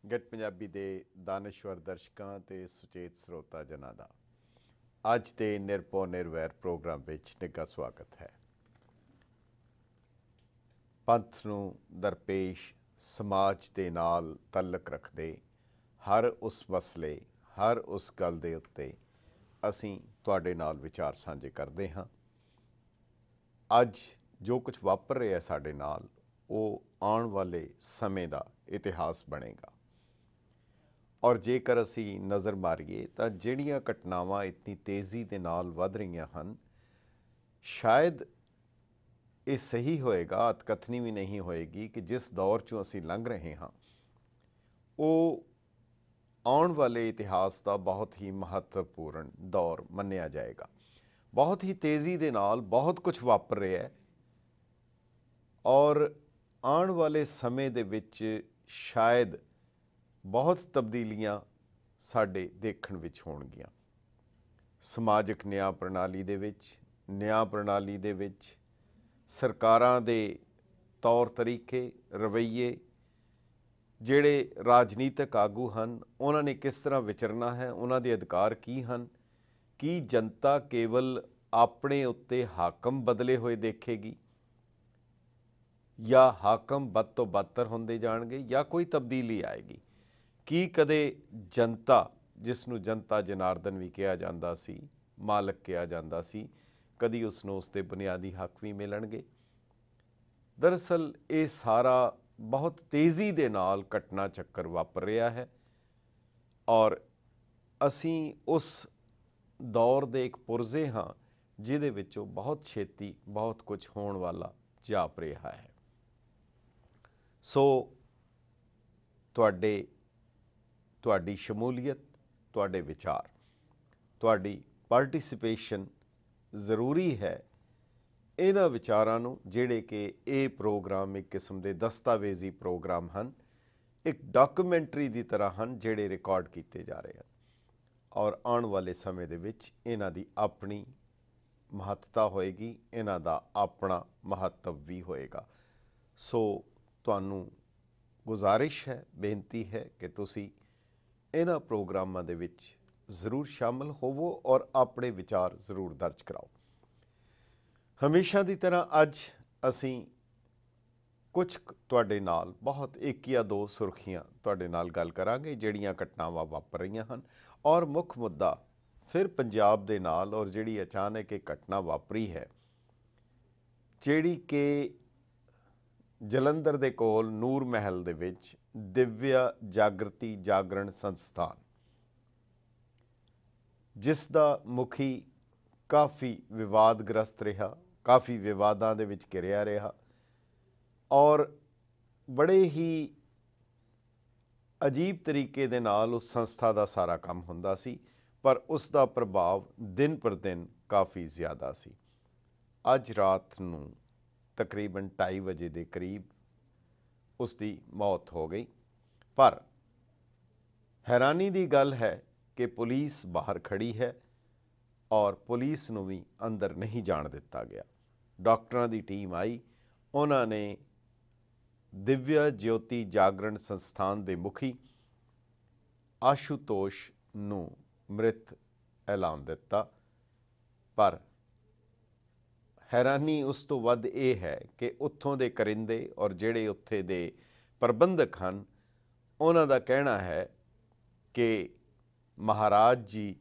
Get Punjabi ਦੇ ਦਾਨਸ਼ਵਰ ਦਰਸ਼ਕਾਂ ਤੇ ਸੁਚੇਤ ਸਰੋਤਾ ਜਨਾਂ ਦਾ ਅੱਜ ਦੇ ਨਿਰਭਉ ਨਿਰਵੈਰ ਪ੍ਰੋਗਰਾਮ ਵਿੱਚ ਨਿੱਘਾ ਸਵਾਗਤ ਹੈ। ਪੰਥ ਨੂੰ ਦਰਪੇਸ਼ ਸਮਾਜ ਦੇ ਨਾਲ ਤਲਕ ਰੱਖਦੇ ਹਰ ਉਸ ਮਸਲੇ, ਹਰ ਉਸ ਗੱਲ ਦੇ ਉੱਤੇ ਅਸੀਂ ਤੁਹਾਡੇ ਨਾਲ ਵਿਚਾਰ ਸਾਂਝੇ ਕਰਦੇ ਹਾਂ। ਅੱਜ ਜੋ ਕੁਝ ਵਾਪਰ ਰਿਹਾ ਸਾਡੇ ਨਾਲ ਉਹ ਆਉਣ ਵਾਲੇ ਸਮੇਂ ਦਾ ਇਤਿਹਾਸ ਬਣੇਗਾ। ਔਰ ਜੇਕਰ ਅਸੀਂ ਨਜ਼ਰ ਮਾਰੀਏ ਤਾਂ ਜਿਹੜੀਆਂ ਘਟਨਾਵਾਂ ਇਤਨੀ ਤੇਜ਼ੀ ਦੇ ਨਾਲ ਵੱਧ ਰਹੀਆਂ ਹਨ, ਸ਼ਾਇਦ ਇਹ ਸਹੀ ਹੋਏਗਾ, ਅਤਕਥਨੀ ਵੀ ਨਹੀਂ ਹੋਏਗੀ ਕਿ ਜਿਸ ਦੌਰ 'ਚੋਂ ਅਸੀਂ ਲੰਘ ਰਹੇ ਹਾਂ ਉਹ ਆਉਣ ਵਾਲੇ ਇਤਿਹਾਸ ਦਾ ਬਹੁਤ ਹੀ ਮਹੱਤਵਪੂਰਨ ਦੌਰ ਮੰਨਿਆ ਜਾਏਗਾ। ਬਹੁਤ ਹੀ ਤੇਜ਼ੀ ਦੇ ਨਾਲ ਬਹੁਤ ਕੁਝ ਵਾਪਰ ਰਿਹਾ ਹੈ ਔਰ ਆਉਣ ਵਾਲੇ ਸਮੇਂ ਦੇ ਵਿੱਚ ਸ਼ਾਇਦ ਬਹੁਤ ਤਬਦੀਲੀਆਂ ਸਾਡੇ ਦੇਖਣ ਵਿੱਚ ਹੋਣਗੀਆਂ। ਸਮਾਜਿਕ ਨਿਆਂ ਪ੍ਰਣਾਲੀ ਦੇ ਵਿੱਚ, ਨਿਆਂ ਪ੍ਰਣਾਲੀ ਦੇ ਵਿੱਚ ਸਰਕਾਰਾਂ ਦੇ ਤੌਰ ਤਰੀਕੇ, ਰਵੱਈਏ, ਜਿਹੜੇ ਰਾਜਨੀਤਿਕ ਆਗੂ ਹਨ ਉਹਨਾਂ ਨੇ ਕਿਸ ਤਰ੍ਹਾਂ ਵਿਚਰਨਾ ਹੈ, ਉਹਨਾਂ ਦੇ ਅਧਿਕਾਰ ਕੀ ਹਨ, ਕੀ ਜਨਤਾ ਕੇਵਲ ਆਪਣੇ ਉੱਤੇ ਹਾਕਮ ਬਦਲੇ ਹੋਏ ਦੇਖੇਗੀ ਜਾਂ ਹਾਕਮ ਬਦ ਤੋਂ ਬਦਤਰ ਹੁੰਦੇ ਜਾਣਗੇ ਜਾਂ ਕੋਈ ਤਬਦੀਲੀ ਆਏਗੀ। ਕੀ ਕਦੇ ਜਨਤਾ, ਜਿਸ ਨੂੰ ਜਨਤਾ ਜਨਾਰਦਨ ਵੀ ਕਿਹਾ ਜਾਂਦਾ ਸੀ, ਮਾਲਕ ਕਿਹਾ ਜਾਂਦਾ ਸੀ, ਕਦੀ ਉਸ ਨੂੰ ਉਸਦੇ ਬੁਨਿਆਦੀ ਹੱਕ ਵੀ ਮਿਲਣਗੇ? ਦਰਅਸਲ ਇਹ ਸਾਰਾ ਬਹੁਤ ਤੇਜ਼ੀ ਦੇ ਨਾਲ ਘਟਨਾ ਚੱਕਰ ਵਾਪਰ ਰਿਹਾ ਹੈ ਔਰ ਅਸੀਂ ਉਸ ਦੌਰ ਦੇ ਇੱਕ ਪੁਰਜ਼ੇ ਹਾਂ ਜਿਹਦੇ ਵਿੱਚੋਂ ਬਹੁਤ ਛੇਤੀ ਬਹੁਤ ਕੁਝ ਹੋਣ ਵਾਲਾ ਜਾਪ ਰਿਹਾ ਹੈ। ਸੋ ਤੁਹਾਡੀ ਸ਼ਮੂਲੀਅਤ, ਤੁਹਾਡੇ ਵਿਚਾਰ, ਤੁਹਾਡੀ ਪਾਰਟਿਸਿਪੇਸ਼ਨ ਜ਼ਰੂਰੀ ਹੈ ਇਹਨਾਂ ਵਿਚਾਰਾਂ ਨੂੰ, ਜਿਹੜੇ ਕਿ ਇਹ ਪ੍ਰੋਗਰਾਮ ਇੱਕ ਕਿਸਮ ਦੇ ਦਸਤਾਵੇਜ਼ੀ ਪ੍ਰੋਗਰਾਮ ਹਨ, ਇੱਕ ਡਾਕੂਮੈਂਟਰੀ ਦੀ ਤਰ੍ਹਾਂ ਹਨ ਜਿਹੜੇ ਰਿਕਾਰਡ ਕੀਤੇ ਜਾ ਰਹੇ ਹਨ ਔਰ ਆਉਣ ਵਾਲੇ ਸਮੇਂ ਦੇ ਵਿੱਚ ਇਹਨਾਂ ਦੀ ਆਪਣੀ ਮਹੱਤਤਾ ਹੋਏਗੀ, ਇਹਨਾਂ ਦਾ ਆਪਣਾ ਮਹੱਤਵ ਵੀ ਹੋਏਗਾ। ਸੋ ਤੁਹਾਨੂੰ ਗੁਜ਼ਾਰਿਸ਼ ਹੈ, ਬੇਨਤੀ ਹੈ ਕਿ ਤੁਸੀਂ ਇਹਨਾਂ ਪ੍ਰੋਗਰਾਮਾਂ ਦੇ ਵਿੱਚ ਜ਼ਰੂਰ ਸ਼ਾਮਲ ਹੋਵੋ ਔਰ ਆਪਣੇ ਵਿਚਾਰ ਜ਼ਰੂਰ ਦਰਜ ਕਰਾਓ। ਹਮੇਸ਼ਾ ਦੀ ਤਰ੍ਹਾਂ ਅੱਜ ਅਸੀਂ ਕੁਝ ਤੁਹਾਡੇ ਨਾਲ ਬਹੁਤ ਇੱਕ ਜਾਂ ਦੋ ਸੁਰਖੀਆਂ ਤੁਹਾਡੇ ਨਾਲ ਗੱਲ ਕਰਾਂਗੇ ਜਿਹੜੀਆਂ ਘਟਨਾਵਾਂ ਵਾਪਰ ਰਹੀਆਂ ਹਨ ਔਰ ਮੁੱਖ ਮੁੱਦਾ ਫਿਰ ਪੰਜਾਬ ਦੇ ਨਾਲ ਔਰ ਜਿਹੜੀ ਅਚਾਨਕ ਇਹ ਘਟਨਾ ਵਾਪਰੀ ਹੈ, ਜਿਹੜੀ ਕਿ ਜਲੰਧਰ ਦੇ ਕੋਲ ਨੂਰ ਮਹਿਲ ਦੇ ਵਿੱਚ ਦਿਵਯ ਜਾਗਰਤੀ ਜਾਗਰਣ ਸੰਸਥਾਨ, ਜਿਸ ਦਾ ਮੁਖੀ ਕਾਫੀ ਵਿਵਾਦਗ੍ਰਸਤ ਰਿਹਾ, ਕਾਫੀ ਵਿਵਾਦਾਂ ਦੇ ਵਿੱਚ ਘਿਰਿਆ ਰਿਹਾ ਔਰ ਬੜੇ ਹੀ ਅਜੀਬ ਤਰੀਕੇ ਦੇ ਨਾਲ ਉਸ ਸੰਸਥਾ ਦਾ ਸਾਰਾ ਕੰਮ ਹੁੰਦਾ ਸੀ, ਪਰ ਉਸ ਦਾ ਪ੍ਰਭਾਵ ਦਿਨ ਪਰ ਦਿਨ ਕਾਫੀ ਜ਼ਿਆਦਾ ਸੀ। ਅੱਜ ਰਾਤ ਨੂੰ ਤਕਰੀਬਨ 2:30 ਵਜੇ ਦੇ ਕਰੀਬ ਉਸ ਦੀ ਮੌਤ ਹੋ ਗਈ। ਪਰ ਹੈਰਾਨੀ ਦੀ ਗੱਲ ਹੈ ਕਿ ਪੁਲਿਸ ਬਾਹਰ ਖੜੀ ਹੈ ਔਰ ਪੁਲਿਸ ਨੂੰ ਵੀ ਅੰਦਰ ਨਹੀਂ ਜਾਣ ਦਿੱਤਾ ਗਿਆ। ਡਾਕਟਰਾਂ ਦੀ ਟੀਮ ਆਈ, ਉਹਨਾਂ ਨੇ ਦਿਵਯ ਜਯੋਤੀ ਜਾਗਰਣ ਸੰਸਥਾਨ ਦੇ ਮੁਖੀ ਆਸ਼ੂਤੋਸ਼ ਨੂੰ ਮ੍ਰਿਤ ਐਲਾਨ ਦਿੱਤਾ। ਪਰ ਹੈਰਾਨੀ ਉਸ ਤੋਂ ਵੱਧ ਇਹ ਹੈ ਕਿ ਉੱਥੋਂ ਦੇ ਕਰਿੰਦੇ ਔਰ ਜਿਹੜੇ ਉੱਥੇ ਦੇ ਪ੍ਰਬੰਧਕ ਹਨ, ਉਹਨਾਂ ਦਾ ਕਹਿਣਾ ਹੈ ਕਿ ਮਹਾਰਾਜ ਜੀ,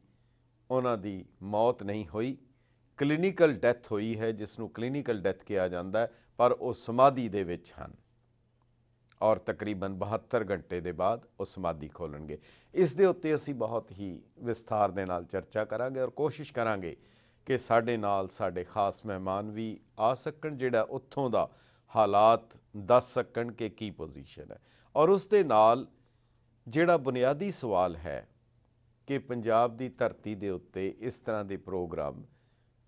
ਉਹਨਾਂ ਦੀ ਮੌਤ ਨਹੀਂ ਹੋਈ, ਕਲੀਨਿਕਲ ਡੈਥ ਹੋਈ ਹੈ, ਜਿਸ ਨੂੰ ਕਲੀਨਿਕਲ ਡੈਥ ਕਿਹਾ ਜਾਂਦਾ, ਪਰ ਉਹ ਸਮਾਧੀ ਦੇ ਵਿੱਚ ਹਨ ਔਰ ਤਕਰੀਬਨ 72 ਘੰਟੇ ਦੇ ਬਾਅਦ ਉਹ ਸਮਾਧੀ ਖੋਲ੍ਹਣਗੇ। ਇਸ ਦੇ ਉੱਤੇ ਅਸੀਂ ਬਹੁਤ ਹੀ ਵਿਸਥਾਰ ਦੇ ਨਾਲ ਚਰਚਾ ਕਰਾਂਗੇ ਔਰ ਕੋਸ਼ਿਸ਼ ਕਰਾਂਗੇ ਕਿ ਸਾਡੇ ਨਾਲ ਸਾਡੇ ਖਾਸ ਮਹਿਮਾਨ ਵੀ ਆ ਸਕਣ, ਜਿਹੜਾ ਉੱਥੋਂ ਦਾ ਹਾਲਾਤ ਦੱਸ ਸਕਣ ਕਿ ਕੀ ਪੋਜੀਸ਼ਨ ਹੈ। ਔਰ ਉਸ ਦੇ ਨਾਲ ਜਿਹੜਾ ਬੁਨਿਆਦੀ ਸਵਾਲ ਹੈ ਕਿ ਪੰਜਾਬ ਦੀ ਧਰਤੀ ਦੇ ਉੱਤੇ ਇਸ ਤਰ੍ਹਾਂ ਦੇ ਪ੍ਰੋਗਰਾਮ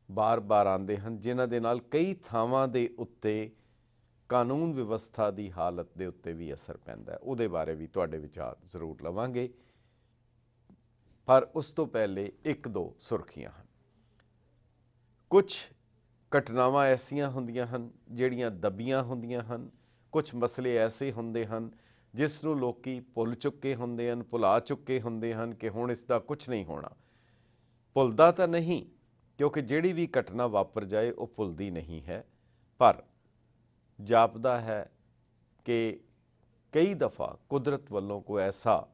ਬਾਰ-ਬਾਰ ਆਉਂਦੇ ਹਨ, ਜਿਨ੍ਹਾਂ ਦੇ ਨਾਲ ਕਈ ਥਾਵਾਂ ਦੇ ਉੱਤੇ ਕਾਨੂੰਨ ਵਿਵਸਥਾ ਦੀ ਹਾਲਤ ਦੇ ਉੱਤੇ ਵੀ ਅਸਰ ਪੈਂਦਾ ਹੈ। ਉਹਦੇ ਬਾਰੇ ਵੀ ਤੁਹਾਡੇ ਵਿਚਾਰ ਜ਼ਰੂਰ ਲਵਾਂਗੇ, ਪਰ ਉਸ ਤੋਂ ਪਹਿਲੇ ਇੱਕ ਦੋ ਸੁਰਖੀਆਂ ਹਨ। ਕੁਝ ਘਟਨਾਵਾਂ ਐਸੀਆਂ ਹੁੰਦੀਆਂ ਹਨ ਜਿਹੜੀਆਂ ਦੱਬੀਆਂ ਹੁੰਦੀਆਂ ਹਨ, ਕੁਝ ਮਸਲੇ ਐਸੇ ਹੁੰਦੇ ਹਨ ਜਿਸ ਨੂੰ ਲੋਕੀ ਭੁੱਲ ਚੁੱਕੇ ਹੁੰਦੇ ਹਨ, ਭੁਲਾ ਚੁੱਕੇ ਹੁੰਦੇ ਹਨ ਕਿ ਹੁਣ ਇਸ ਦਾ ਕੁਝ ਨਹੀਂ ਹੋਣਾ। ਭੁੱਲਦਾ ਤਾਂ ਨਹੀਂ, ਕਿਉਂਕਿ ਜਿਹੜੀ ਵੀ ਘਟਨਾ ਵਾਪਰ ਜਾਏ ਉਹ ਭੁੱਲਦੀ ਨਹੀਂ ਹੈ, ਪਰ ਜਾਪਦਾ ਹੈ ਕਿ ਕਈ ਦਫਾ ਕੁਦਰਤ ਵੱਲੋਂ ਕੋਈ ਐਸਾ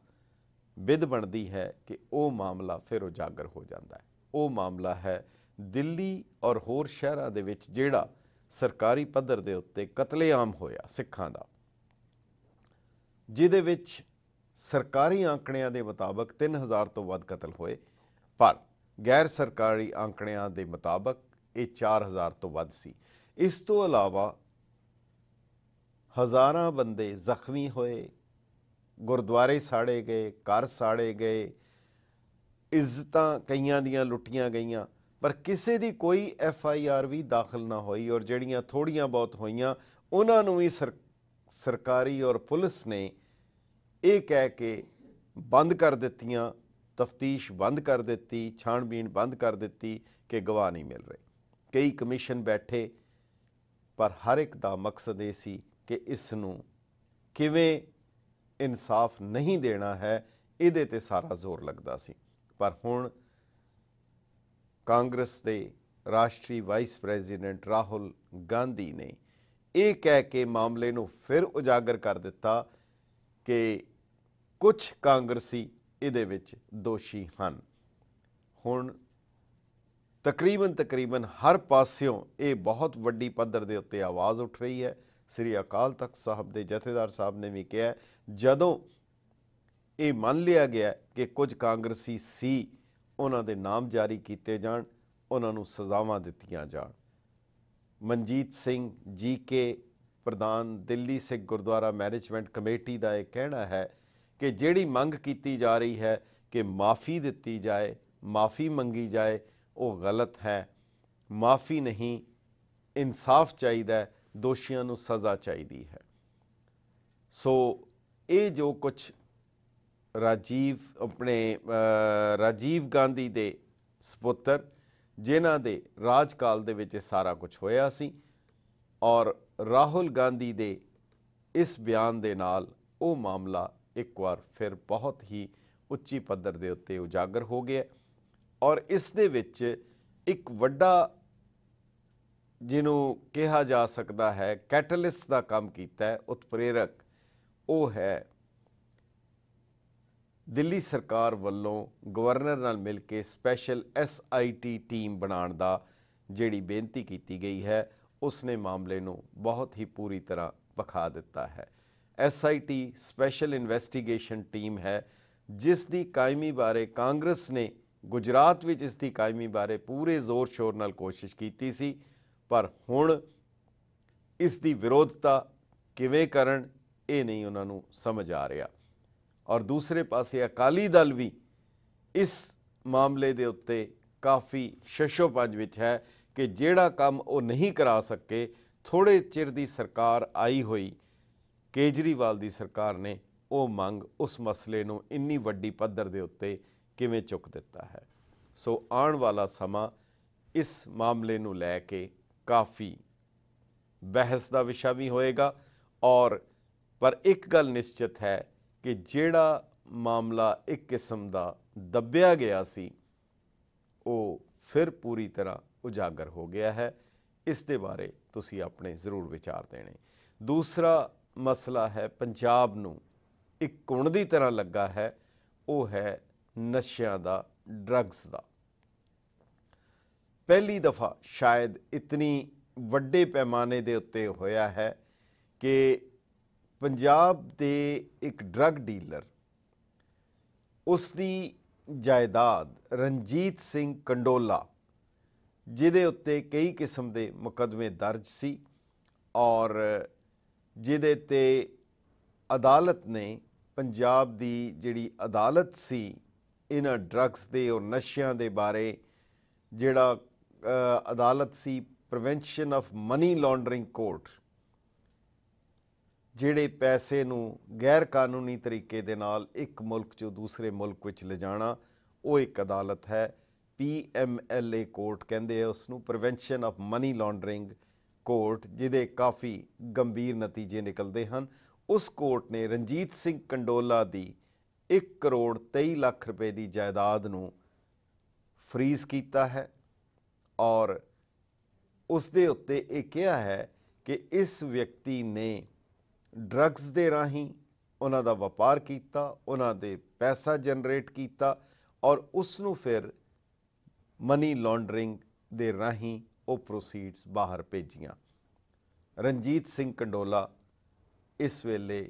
ਵਿਧ ਬਣਦੀ ਹੈ ਕਿ ਉਹ ਮਾਮਲਾ ਫਿਰ ਉਜਾਗਰ ਹੋ ਜਾਂਦਾ ਹੈ। ਉਹ ਮਾਮਲਾ ਹੈ ਦਿੱਲੀ ਔਰ ਹੋਰ ਸ਼ਹਿਰਾਂ ਦੇ ਵਿੱਚ ਜਿਹੜਾ ਸਰਕਾਰੀ ਪੱਧਰ ਦੇ ਉੱਤੇ ਕਤਲੇਆਮ ਹੋਇਆ ਸਿੱਖਾਂ ਦਾ, ਜਿਹਦੇ ਵਿੱਚ ਸਰਕਾਰੀ ਆંકੜਿਆਂ ਦੇ ਮੁਤਾਬਕ 3000 ਤੋਂ ਵੱਧ ਕਤਲ ਹੋਏ, ਪਰ ਗੈਰ ਸਰਕਾਰੀ ਆંકੜਿਆਂ ਦੇ ਮੁਤਾਬਕ ਇਹ 4000 ਤੋਂ ਵੱਧ ਸੀ। ਇਸ ਤੋਂ ਇਲਾਵਾ ਹਜ਼ਾਰਾਂ ਬੰਦੇ ਜ਼ਖਮੀ ਹੋਏ, ਗੁਰਦੁਆਰੇ ਸਾੜੇ ਗਏ, ਘਰ ਸਾੜੇ ਗਏ, ਇੱਜ਼ਤਾਂ ਕਈਆਂ ਦੀਆਂ ਲੁੱਟੀਆਂ ਗਈਆਂ, ਪਰ ਕਿਸੇ ਦੀ ਕੋਈ FIR ਵੀ ਦਾਖਲ ਨਾ ਹੋਈ। ਔਰ ਜਿਹੜੀਆਂ ਥੋੜ੍ਹੀਆਂ ਬਹੁਤ ਹੋਈਆਂ ਉਹਨਾਂ ਨੂੰ ਵੀ ਸਰਕਾਰੀ ਔਰ ਪੁਲਿਸ ਨੇ ਇਹ ਕਹਿ ਕੇ ਬੰਦ ਕਰ ਦਿੱਤੀਆਂ, ਤਫਤੀਸ਼ ਬੰਦ ਕਰ ਦਿੱਤੀ, ਛਾਣਬੀਣ ਬੰਦ ਕਰ ਦਿੱਤੀ ਕਿ ਗਵਾਹ ਨਹੀਂ ਮਿਲ ਰਹੇ। ਕਈ ਕਮਿਸ਼ਨ ਬੈਠੇ, ਪਰ ਹਰ ਇੱਕ ਦਾ ਮਕਸਦ ਇਹ ਸੀ ਕਿ ਇਸ ਨੂੰ ਕਿਵੇਂ ਇਨਸਾਫ ਨਹੀਂ ਦੇਣਾ ਹੈ, ਇਹਦੇ ਤੇ ਸਾਰਾ ਜ਼ੋਰ ਲੱਗਦਾ ਸੀ। ਪਰ ਹੁਣ ਕਾਂਗਰਸ ਦੇ ਰਾਸ਼ਟਰੀ ਵਾਈਸ ਪ੍ਰੈਜ਼ੀਡੈਂਟ ਰਾਹੁਲ ਗਾਂਧੀ ਨੇ ਇਹ ਕਹਿ ਕੇ ਮਾਮਲੇ ਨੂੰ ਫਿਰ ਉਜਾਗਰ ਕਰ ਦਿੱਤਾ ਕਿ ਕੁਝ ਕਾਂਗਰਸੀ ਇਹਦੇ ਵਿੱਚ ਦੋਸ਼ੀ ਹਨ। ਹੁਣ ਤਕਰੀਬਨ ਹਰ ਪਾਸਿਓਂ ਇਹ ਬਹੁਤ ਵੱਡੀ ਪੱਧਰ ਦੇ ਉੱਤੇ ਆਵਾਜ਼ ਉੱਠ ਰਹੀ ਹੈ। ਸ੍ਰੀ ਅਕਾਲ ਤਖਤ ਸਾਹਿਬ ਦੇ ਜਥੇਦਾਰ ਸਾਹਿਬ ਨੇ ਵੀ ਕਿਹਾ, ਜਦੋਂ ਇਹ ਮੰਨ ਲਿਆ ਗਿਆ ਕਿ ਕੁਝ ਕਾਂਗਰਸੀ ਸੀ, ਉਹਨਾਂ ਦੇ ਨਾਮ ਜਾਰੀ ਕੀਤੇ ਜਾਣ, ਉਹਨਾਂ ਨੂੰ ਸਜ਼ਾਵਾਂ ਦਿੱਤੀਆਂ ਜਾਣ। ਮਨਜੀਤ ਸਿੰਘ GK ਪ੍ਰਧਾਨ ਦਿੱਲੀ ਸਿੱਖ ਗੁਰਦੁਆਰਾ ਮੈਨੇਜਮੈਂਟ ਕਮੇਟੀ ਦਾ ਇਹ ਕਹਿਣਾ ਹੈ ਕਿ ਜਿਹੜੀ ਮੰਗ ਕੀਤੀ ਜਾ ਰਹੀ ਹੈ ਕਿ ਮਾफ़ੀ ਦਿੱਤੀ ਜਾਏ, ਮਾफ़ੀ ਮੰਗੀ ਜਾਏ, ਉਹ ਗਲਤ ਹੈ। ਮਾफ़ੀ ਨਹੀਂ, ਇਨਸਾਫ ਚਾਹੀਦਾ, ਦੋਸ਼ੀਆਂ ਨੂੰ ਸਜ਼ਾ ਚਾਹੀਦੀ ਹੈ। ਸੋ ਇਹ ਜੋ ਕੁਛ ਰਾਜੀਵ ਗਾਂਧੀ ਦੇ ਸਪੁੱਤਰ, ਜਿਨ੍ਹਾਂ ਦੇ ਰਾਜਕਾਲ ਦੇ ਵਿੱਚ ਸਾਰਾ ਕੁਝ ਹੋਇਆ ਸੀ, ਔਰ ਰਾਹੁਲ ਗਾਂਧੀ ਦੇ ਇਸ ਬਿਆਨ ਦੇ ਨਾਲ ਉਹ ਮਾਮਲਾ ਇੱਕ ਵਾਰ ਫਿਰ ਬਹੁਤ ਹੀ ਉੱਚੀ ਪੱਧਰ ਦੇ ਉੱਤੇ ਉਜਾਗਰ ਹੋ ਗਿਆ। ਔਰ ਇਸ ਦੇ ਵਿੱਚ ਇੱਕ ਵੱਡਾ, ਜਿਹਨੂੰ ਕਿਹਾ ਜਾ ਸਕਦਾ ਹੈ ਕੈਟਲਿਸਟ ਦਾ ਕੰਮ ਕੀਤਾ ਹੈ, ਉਤਪ੍ਰੇਰਕ, ਉਹ ਹੈ ਦਿੱਲੀ ਸਰਕਾਰ ਵੱਲੋਂ ਗਵਰਨਰ ਨਾਲ ਮਿਲ ਕੇ ਸਪੈਸ਼ਲ SIT ਟੀਮ ਬਣਾਉਣ ਦਾ ਜਿਹੜੀ ਬੇਨਤੀ ਕੀਤੀ ਗਈ ਹੈ, ਉਸਨੇ ਮਾਮਲੇ ਨੂੰ ਬਹੁਤ ਹੀ ਪੂਰੀ ਤਰ੍ਹਾਂ ਵਿਖਾ ਦਿੱਤਾ ਹੈ। SIT ਸਪੈਸ਼ਲ ਇਨਵੈਸਟੀਗੇਸ਼ਨ ਟੀਮ ਹੈ, ਜਿਸ ਦੀ ਕਾਇਮੀ ਬਾਰੇ ਕਾਂਗਰਸ ਨੇ ਗੁਜਰਾਤ ਵਿੱਚ ਇਸ ਦੀ ਕਾਇਮੀ ਬਾਰੇ ਪੂਰੇ ਜ਼ੋਰ ਸ਼ੋਰ ਨਾਲ ਕੋਸ਼ਿਸ਼ ਕੀਤੀ ਸੀ, ਪਰ ਹੁਣ ਇਸ ਦੀ ਵਿਰੋਧਤਾ ਕਿਵੇਂ ਕਰਨ, ਇਹ ਨਹੀਂ ਉਹਨਾਂ ਨੂੰ ਸਮਝ ਆ ਰਿਹਾ। ਔਰ ਦੂਸਰੇ ਪਾਸੇ ਅਕਾਲੀ ਦਲ ਵੀ ਇਸ ਮਾਮਲੇ ਦੇ ਉੱਤੇ ਕਾਫੀ ਸ਼ਸ਼ੋਪੰਜ ਵਿੱਚ ਹੈ ਕਿ ਜਿਹੜਾ ਕੰਮ ਉਹ ਨਹੀਂ ਕਰਾ ਸਕੇ, ਥੋੜ੍ਹੇ ਚਿਰ ਦੀ ਸਰਕਾਰ ਆਈ ਹੋਈ ਕੇਜਰੀਵਾਲ ਦੀ ਸਰਕਾਰ ਨੇ ਉਹ ਮੰਗ, ਉਸ ਮਸਲੇ ਨੂੰ ਇੰਨੀ ਵੱਡੀ ਪੱਧਰ ਦੇ ਉੱਤੇ ਕਿਵੇਂ ਚੁੱਕ ਦਿੱਤਾ ਹੈ। ਸੋ ਆਉਣ ਵਾਲਾ ਸਮਾਂ ਇਸ ਮਾਮਲੇ ਨੂੰ ਲੈ ਕੇ ਕਾਫੀ ਬਹਿਸ ਦਾ ਵਿਸ਼ਾ ਵੀ ਹੋਏਗਾ। ਔਰ ਪਰ ਇੱਕ ਗੱਲ ਨਿਸ਼ਚਿਤ ਹੈ ਕਿ ਜਿਹੜਾ ਮਾਮਲਾ ਇੱਕ ਕਿਸਮ ਦਾ ਦੱਬਿਆ ਗਿਆ ਸੀ, ਉਹ ਫਿਰ ਪੂਰੀ ਤਰ੍ਹਾਂ ਉਜਾਗਰ ਹੋ ਗਿਆ ਹੈ। ਇਸ ਦੇ ਬਾਰੇ ਤੁਸੀਂ ਆਪਣੇ ਜ਼ਰੂਰ ਵਿਚਾਰ ਦੇਣੇ। ਦੂਸਰਾ ਮਸਲਾ ਹੈ, ਪੰਜਾਬ ਨੂੰ ਇੱਕ ਘੁਣ ਦੀ ਤਰ੍ਹਾਂ ਲੱਗਾ ਹੈ, ਉਹ ਹੈ ਨਸ਼ਿਆਂ ਦਾ, ਡਰੱਗਸ ਦਾ। ਪਹਿਲੀ ਦਫਾ ਸ਼ਾਇਦ ਇਤਨੀ ਵੱਡੇ ਪੈਮਾਨੇ ਦੇ ਉੱਤੇ ਹੋਇਆ ਹੈ ਕਿ ਪੰਜਾਬ ਦੇ ਇੱਕ ਡਰੱਗ ਡੀਲਰ, ਉਸ ਦੀ ਜਾਇਦਾਦ ਰਣਜੀਤ ਸਿੰਘ ਕੰਡੋਲਾ, ਜਿਹਦੇ ਉੱਤੇ ਕਈ ਕਿਸਮ ਦੇ ਮੁਕੱਦਮੇ ਦਰਜ ਸੀ, ਔਰ ਜਿਹਦੇ ਤੇ ਅਦਾਲਤ ਨੇ, ਪੰਜਾਬ ਦੀ ਜਿਹੜੀ ਅਦਾਲਤ ਸੀ ਇਹਨਾਂ ਡਰੱਗਸ ਦੇ ਔਰ ਨਸ਼ਿਆਂ ਦੇ ਬਾਰੇ, ਜਿਹੜਾ ਅਦਾਲਤ ਸੀ prevention of money laundering court, ਜਿਹੜੇ ਪੈਸੇ ਨੂੰ ਗੈਰ ਕਾਨੂੰਨੀ ਤਰੀਕੇ ਦੇ ਨਾਲ ਇੱਕ ਮੁਲਕ 'ਚੋਂ ਦੂਸਰੇ ਮੁਲਕ ਵਿੱਚ ਲਿਜਾਣਾ, ਉਹ ਇੱਕ ਅਦਾਲਤ ਹੈ। PMLA ਕੋਰਟ ਕਹਿੰਦੇ ਆ ਉਸ ਨੂੰ, prevention of money laundering court, ਜਿਹਦੇ ਕਾਫੀ ਗੰਭੀਰ ਨਤੀਜੇ ਨਿਕਲਦੇ ਹਨ। उस कोर्ट ने रणजीत सिंह कंडोला की 1 करोड़ 23 लाख रुपए की जायदाद नूं फ्रीज़ किया है और उस दे उत्ते ये कहा है कि इस व्यक्ति ने ड्रग्स दे राही उन्हां दा व्यापार किया, उन्हां दे पैसा जनरेट किया और उसनूं फिर मनी लॉन्ड्रिंग दे राही वो प्रोसीड्स बाहर भेजियां। रणजीत सिंह कंडोला इस वेले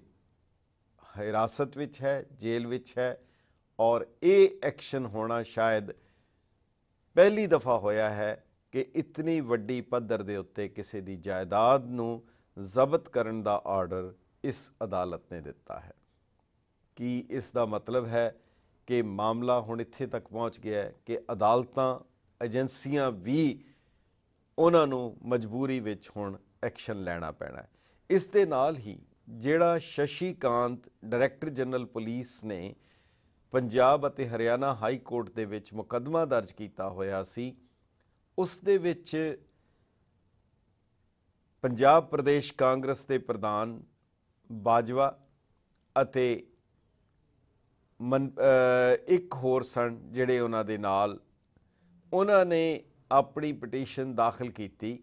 हिरासत विच है, जेल विच है और ये एक्शन होना शायद पहली दफ़ा होया है कि इतनी वड्डी पद्धर दे उत्ते किसी दी जायदाद नूं जब्त करन दा आर्डर इस अदालत ने दिता है। कि इस दा मतलब है कि मामला हुण इत्थे तक पहुँच गया है कि अदालतां एजेंसियां भी उन्हां नूं मजबूरी विच हुण एक्शन लैना पैना है। इस दे नाल ही जिहड़ा शशिकांत डायरैक्टर जनरल पुलिस ने पंजाब अते हरियाणा हाई कोर्ट दे विच मुकदमा दर्ज किया होया सी, उस दे विच पंजाब प्रदेश कांग्रेस के प्रधान बाजवा अते एक होर सन जिहड़े उन्हां दे नाल उन्हां ने अपनी पटीशन दाखिल की,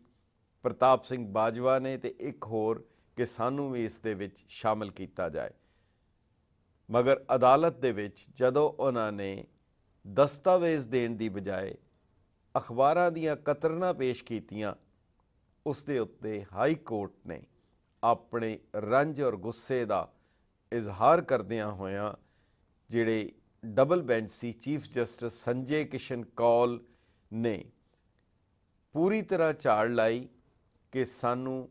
प्रताप सिंह बाजवा ने ते एक होर कि सानू भी इस दे विच शामिल किया जाए। मगर अदालत दे विच जदों उन्हां ने दस्तावेज़ देण दी बजाय अखबारां दीयां कतरनां पेश कीतियां, उस दे उत्ते हाई कोर्ट ने अपने रंज और गुस्से का इजहार करदियां होयां जिहड़े डबल बेंच सी चीफ जस्टिस संजय किशन कौल ने पूरी तरह झाड़ लाई कि सानू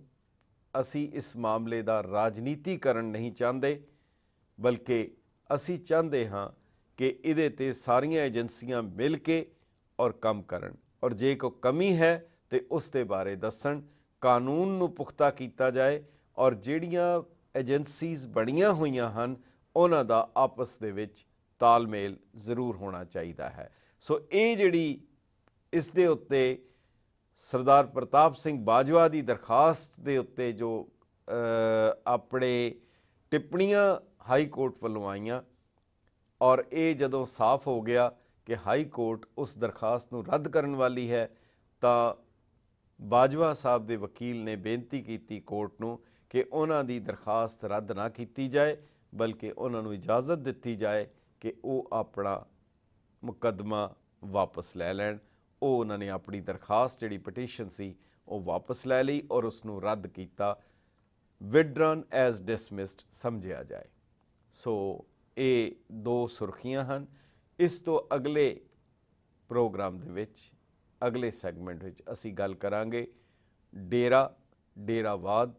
असी इस मामले का राजनीतिकरण नहीं चाहते, बल्कि असी चाहते हाँ कि इहदे ते सारियां एजेंसियां मिल के और काम करन और जे कोई कमी है तो उस दे बारे दसन, कानून नूं पुख्ता किया जाए और जिहड़ियां एजेंसीज़ बणियां होईयां हन उन्हां दा आपस दे विच तालमेल जरूर होना चाहिए है। सो ये जिहड़ी इस दे उत्ते सरदार प्रताप सिंह बाजवा की दरखास्त के उत्ते जो अपने टिप्पणियां हाई कोर्ट वालों आईयां और ये जदों साफ हो गया कि हाई कोर्ट उस दरखास्त को रद्द करने वाली है, तो बाजवा साहब के वकील ने बेनती की कोर्ट नूं कि उन्हां दी दरखास्त रद्द ना की जाए, बल्कि उन्होंने इजाज़त दी जाए कि वो अपना मुकदमा वापस लै लैण। वो उन्होंने अपनी दरखास्त जिहड़ी पटीशन सी वो वापस लै ली और उसनूं रद्द किया, विड्रॉन एज डिसमिस्ड समझिया जाए। सो ये दो सुर्खियां हन। इस तो अगले प्रोग्राम दे विच अगले सैगमेंट विच असी गल करांगे डेरा, डेरावाद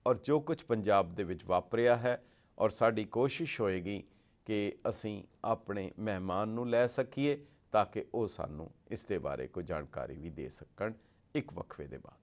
और जो कुछ पंजाब दे विच वापरिया है, और साडी कोशिश होएगी कि असी अपने मेहमान नूं लै सकीए ताकि वो सानू इस दे बारे कोई जानकारी भी दे सकन एक वक्फे दे बाद।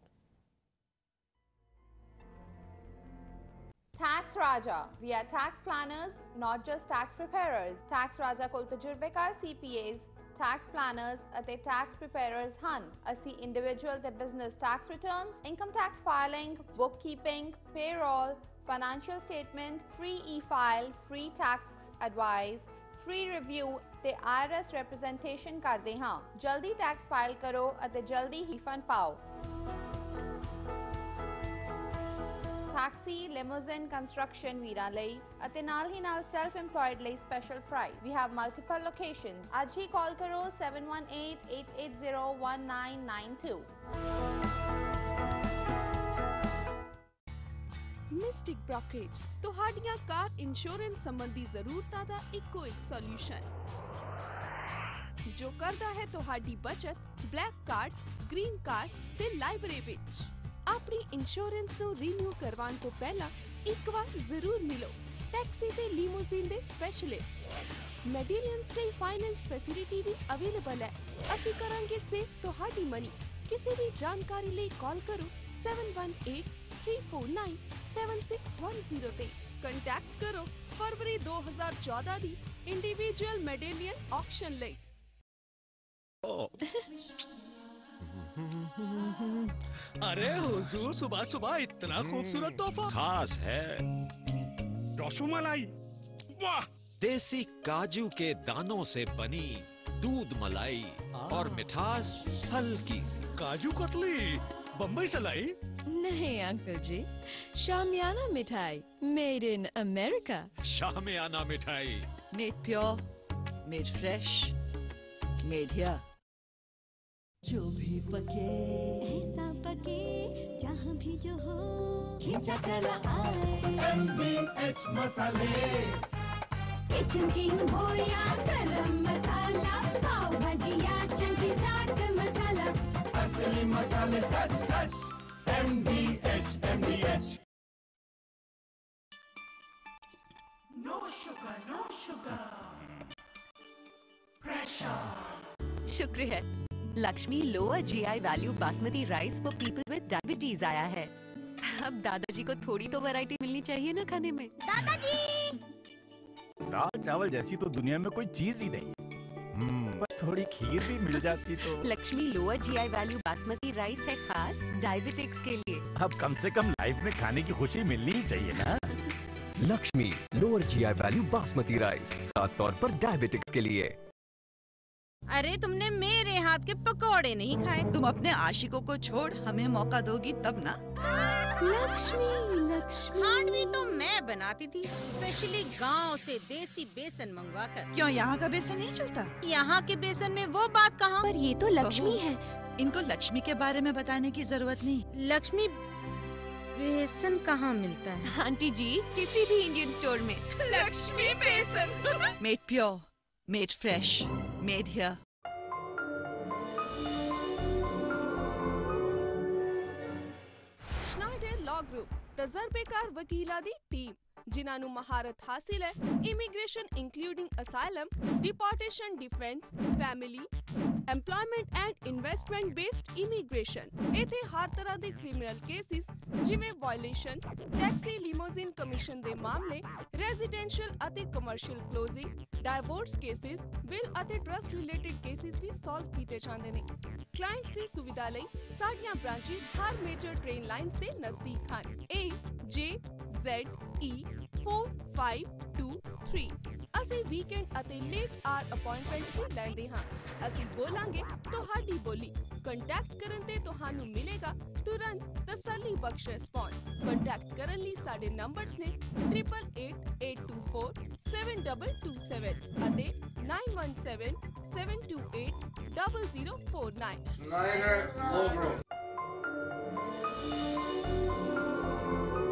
Tax Raja. We are tax planners, not just tax preparers. Tax Raja ਕੋਲ ਤਜਰਬੇਕਾਰ CPAs, tax planners ਅਤੇ tax preparers ਹਨ। ਅਸੀਂ individual ਤੇ business tax returns, income tax filing, bookkeeping, payroll, financial statement, free e-file, free tax advice, free review ਤੇ IRS representation ਕਰਦੇ ਹਾਂ। ਜਲਦੀ tax file ਕਰੋ ਅਤੇ ਜਲਦੀ ਹੀ ਫੰਡ ਪਾਓ। Taxi, limousine, construction ਵੀਰਾਂ ਲਈ ਅਤੇ ਨਾਲ ਹੀ ਨਾਲ self employed ਲਈ special price. We have multiple locations. ਅੱਜ ਹੀ ਕਾਲ ਕਰੋ 7188801992. ਮਿਸਟਿਕ ਬ੍ਰੋਕਰੇਜ ਤੁਹਾਡੀਆਂ ਕਾਰ ਇੰਸ਼ੋਰੈਂਸ ਸੰਬੰਧੀ ਜ਼ਰੂਰਤਾਂ ਦਾ ਇੱਕੋ ਇੱਕ ਸੋਲੂਸ਼ਨ ਜੋ ਕਰਦਾ ਹੈ ਤੁਹਾਡੀ ਬਚਤ ਬਲੈਕ ਕਾਰਡਸ, ਗ੍ਰੀਨ ਕਾਰਡਸ ਤੇ ਲਾਇਬ੍ਰੇਰੀ ਵਿੱਚ। ਆਪਣੀ ਇੰਸ਼ੋਰੈਂਸ ਨੂੰ ਰੀਨਿਊ ਕਰਵਾਉਣ ਤੋਂ ਪਹਿਲਾਂ ਇੱਕ ਵਾਰ ਜ਼ਰੂਰ ਮਿਲੋ ਟੈਕਸੀ ਤੇ ਲੀਮੋਜ਼ੀਨ ਦੇ ਸਪੈਸ਼ਲਿਸਟ। ਮੈਡੀਰੀਅਨਸ ਲਈ ਫਾਈਨੈਂਸ ਫੈਸਿਲਿਟੀ ਵੀ ਅਵੇਲੇਬਲ ਹੈ। ਅਸੀਂ ਕਰਾਂਗੇ ਸੇਵ ਤੁਹਾਡੀ ਮਨੀ। ਕਿਸੇ ਵੀ ਜਾਣਕਾਰੀ ਲਈ ਕਾਲ ਕਰੋ 7183497610 ਤੇ। ਕੰਟੈਕਟ ਕਰੋ ਫਰਵਰੀ 2014 ਦੀ ਇੰਡੀਵਿਜੂਅਲ ਮੈਡੇਲੀਅਨ ਆਕਸ਼ਨ ਲਈ। अरे हुजूर, सुबह सुबह इतना खूबसूरत तोहफा। खास है, रसमलाई, वाह! देसी काजू के दानों से बनी दूध मलाई और मिठास हल्की सी। काजू कतली, बम्बई सलाई। नहीं अंकल जी, शामियाना मिठाई मेड इन अमेरिका। शामियाना मिठाई Made pure, made fresh, made here. जो भी पके ऐसा पके जहाँ भी जो हो खींचा चला आए MBH मसाले। किचन किंग हो या गरम मसाला, पाव भाजी या चंकी चाट मसाला, असली मसाले सच सच MBH। No sugar, no sugar. Pressure. शुक्र है Lakshmi lower GI value basmati rice for people with diabetes आया है। अब दादाजी को थोड़ी तो वैरायटी मिलनी चाहिए ना खाने में। दादाजी दाल चावल जैसी तो दुनिया में कोई चीज ही नहीं, बस थोड़ी खीर भी मिल जाती तो। Lakshmi lower GI value basmati rice है खास डायबिटिक्स के लिए। अब कम से कम लाइफ में खाने की खुशी मिलनी ही चाहिए ना। Lakshmi lower GI value basmati rice, खास तौर पर डायबिटिक्स के लिए। अरे तुमने मेरे हाथ के पकौड़े नहीं खाए। तुम अपने आशिकों को छोड़ हमें मौका दोगी तब ना। लक्ष्मी खांडवी तो मैं बनाती थी, स्पेशली गांव से देसी बेसन मंगवा कर। क्यों यहाँ का बेसन नहीं चलता? यहाँ के बेसन में वो बात कहाँ? पर ये तो लक्ष्मी है। इनको लक्ष्मी के बारे में बताने की जरूरत नहीं। लक्ष्मी बेसन कहाँ मिलता है? आंटी जी, किसी भी इंडियन स्टोर में। Laxmi besan made pure, made fresh, made here. Schneider Law Group, तजर्बेकार वकीलां दी टीम जिन्हां ਨੂੰ ਮਹਾਰਤ ਹਾਸਿਲ ਹੈ immigration including asylum, deportation, defence, family, employment and investment based immigration. इथे हर तरह ਦੇ ਕ੍ਰਿਮੀਨਲ ਕੇਸਿਸ ਜਿਵੇਂ ਵਾਇਲੇਸ਼ਨ, ਟੈਕਸੀ ਲਿਮੋਜ਼ਿਨ ਕਮਿਸ਼ਨ ਦੇ ਮਾਮਲੇ, ਰੈਜ਼ੀਡੈਂਸ਼ੀਅਲ ਅਤੇ commercial closing, divorce cases, will ਅਤੇ ਟਰਸਟ ਰਿਲੇਟਡ ਕੇਸਿਸ ਵੀ ਸੋਲਵ ਕੀਤੇ ਜਾਂਦੇ ਨੇ। ਕਲਾਇੰਟਸ ਦੀ ਸੁਵਿਧਾ ਲਈ ਸਾਡੀਆਂ ਬ੍ਰਾਂਚਿਸ ਹਰ ਮੇਜਰ ਟ੍ਰੇਨ ਲਾਈਨਸ ਦੇ ਨਜ਼ਦੀਕ ਹਨ। AJZE 4523। ਅਸੀਂ ਵੀਕਐਂਡ ਅਤੇ ਲੇਟ ਆਰ ਅਪਾਇੰਟਮੈਂਟਸ ਵੀ ਲੈਂਦੇ ਹਾਂ। ਅਸੀਂ ਬੋਲਾਂਗੇ ਤੁਹਾਡੀ ਬੋਲੀ। ਕੰਟੈਕਟ ਕਰਨ ਤੇ ਤੁਹਾਨੂੰ ਮਿਲੇਗਾ ਤੁਰੰਤ ਤਸੱਲੀ ਬਖਸ਼ ਰਿਸਪੌਂਸ। ਕੰਟੈਕਟ ਕਰਨ ਲਈ ਸਾਡੇ ਨੰਬਰਸ ਨੇ 888824 7227 ਅਤੇ 917 728 0049। Schneider Law Group।